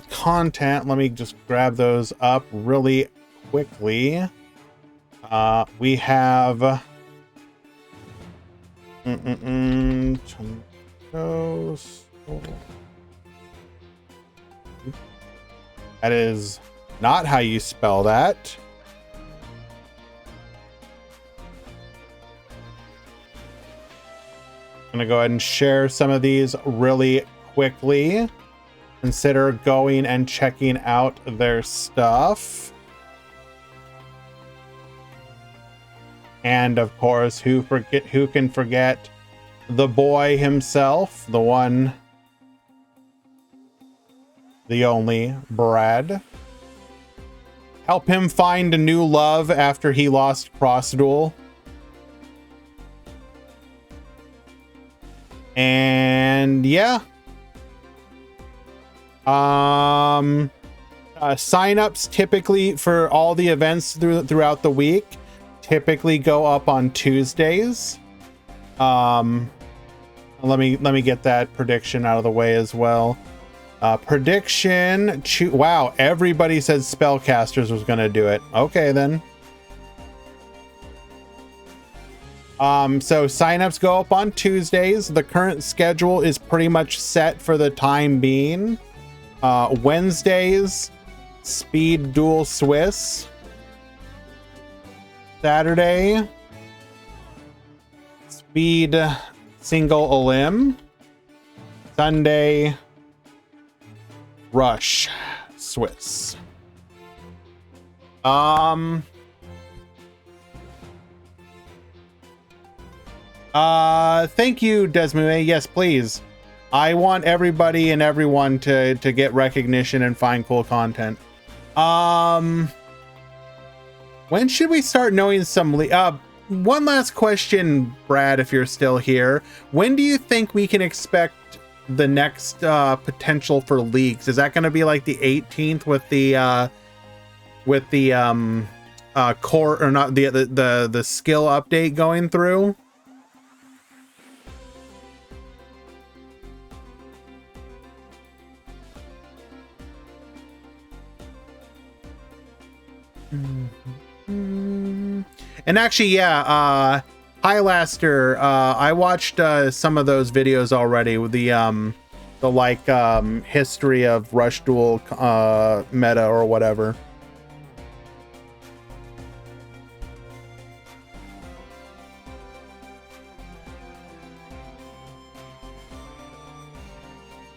content. Let me just grab those up really quickly. We have that is not how you spell that. I'm gonna go ahead and share some of these really quickly. Consider going and checking out their stuff. And of course, who can forget the boy himself, the one, the only Brad. Help him find a new love after he lost Cross Duel. And yeah. Sign-ups typically for all the events throughout the week typically go up on Tuesdays. Let me get that prediction out of the way as well. Prediction. Wow, everybody said Spellcasters was gonna do it. Okay then. So signups go up on Tuesdays. The current schedule is pretty much set for the time being. Wednesdays, Speed Duel Swiss. Saturday, Speed Single Elim. Sunday, Rush Swiss. Thank you, Desmond. Yes, please. I want everybody and everyone to get recognition and find cool content. When should we start knowing some one last question, Brad, if you're still here. When do you think we can expect the next potential for leaks? Is that going to be like the 18th with the core, or not, the skill update going through? And actually, yeah, Highlaster, I watched some of those videos already with the history of Rush Duel meta or whatever.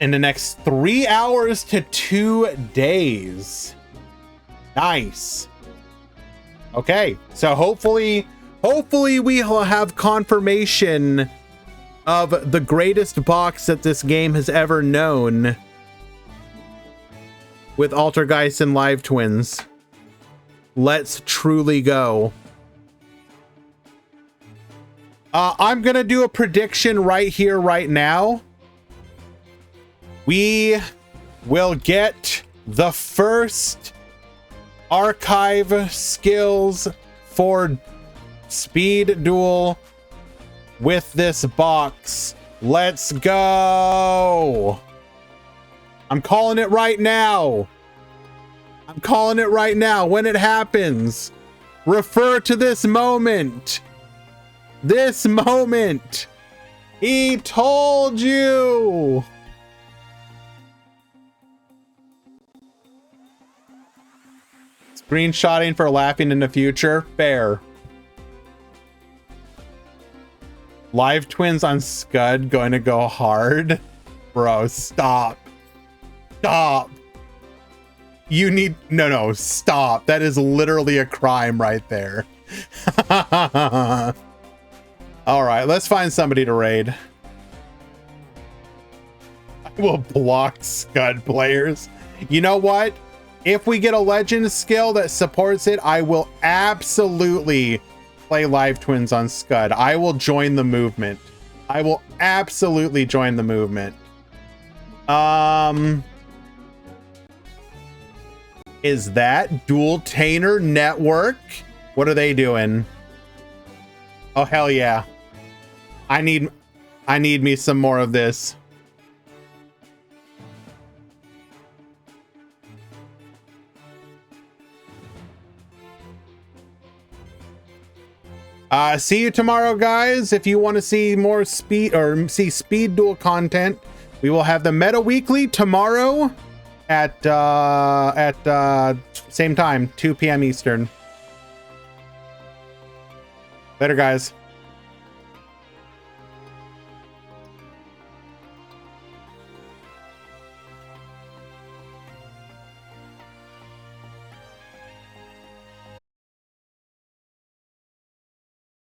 In the next 3 hours to 2 days. Nice. Okay, so hopefully we'll have confirmation of the greatest box that this game has ever known with Altergeist and Live Twins. Let's truly go. I'm gonna do a prediction right here, right now. We will get the first archive skills for Speed Duel with this box. Let's go. I'm calling it right now. I'm calling it right now. When it happens, refer to this moment. This moment. He told you. Screenshotting for laughing in the future. Fair. Live Twins on Scud going to go hard. Bro, stop. Stop. You need... No, stop. That is literally a crime right there. All right, let's find somebody to raid. I will block Scud players. You know what? If we get a legend skill that supports it, I will absolutely play Live Twins on Scud. I will join the movement. I will absolutely join the movement. Is that Duel Tainer Network? What are they doing? Oh, hell yeah. I need me some more of this. See you tomorrow, guys. If you want to see more speed or see speed duel content, we will have the Meta Weekly tomorrow at same time, 2 p.m. Eastern. Later, guys.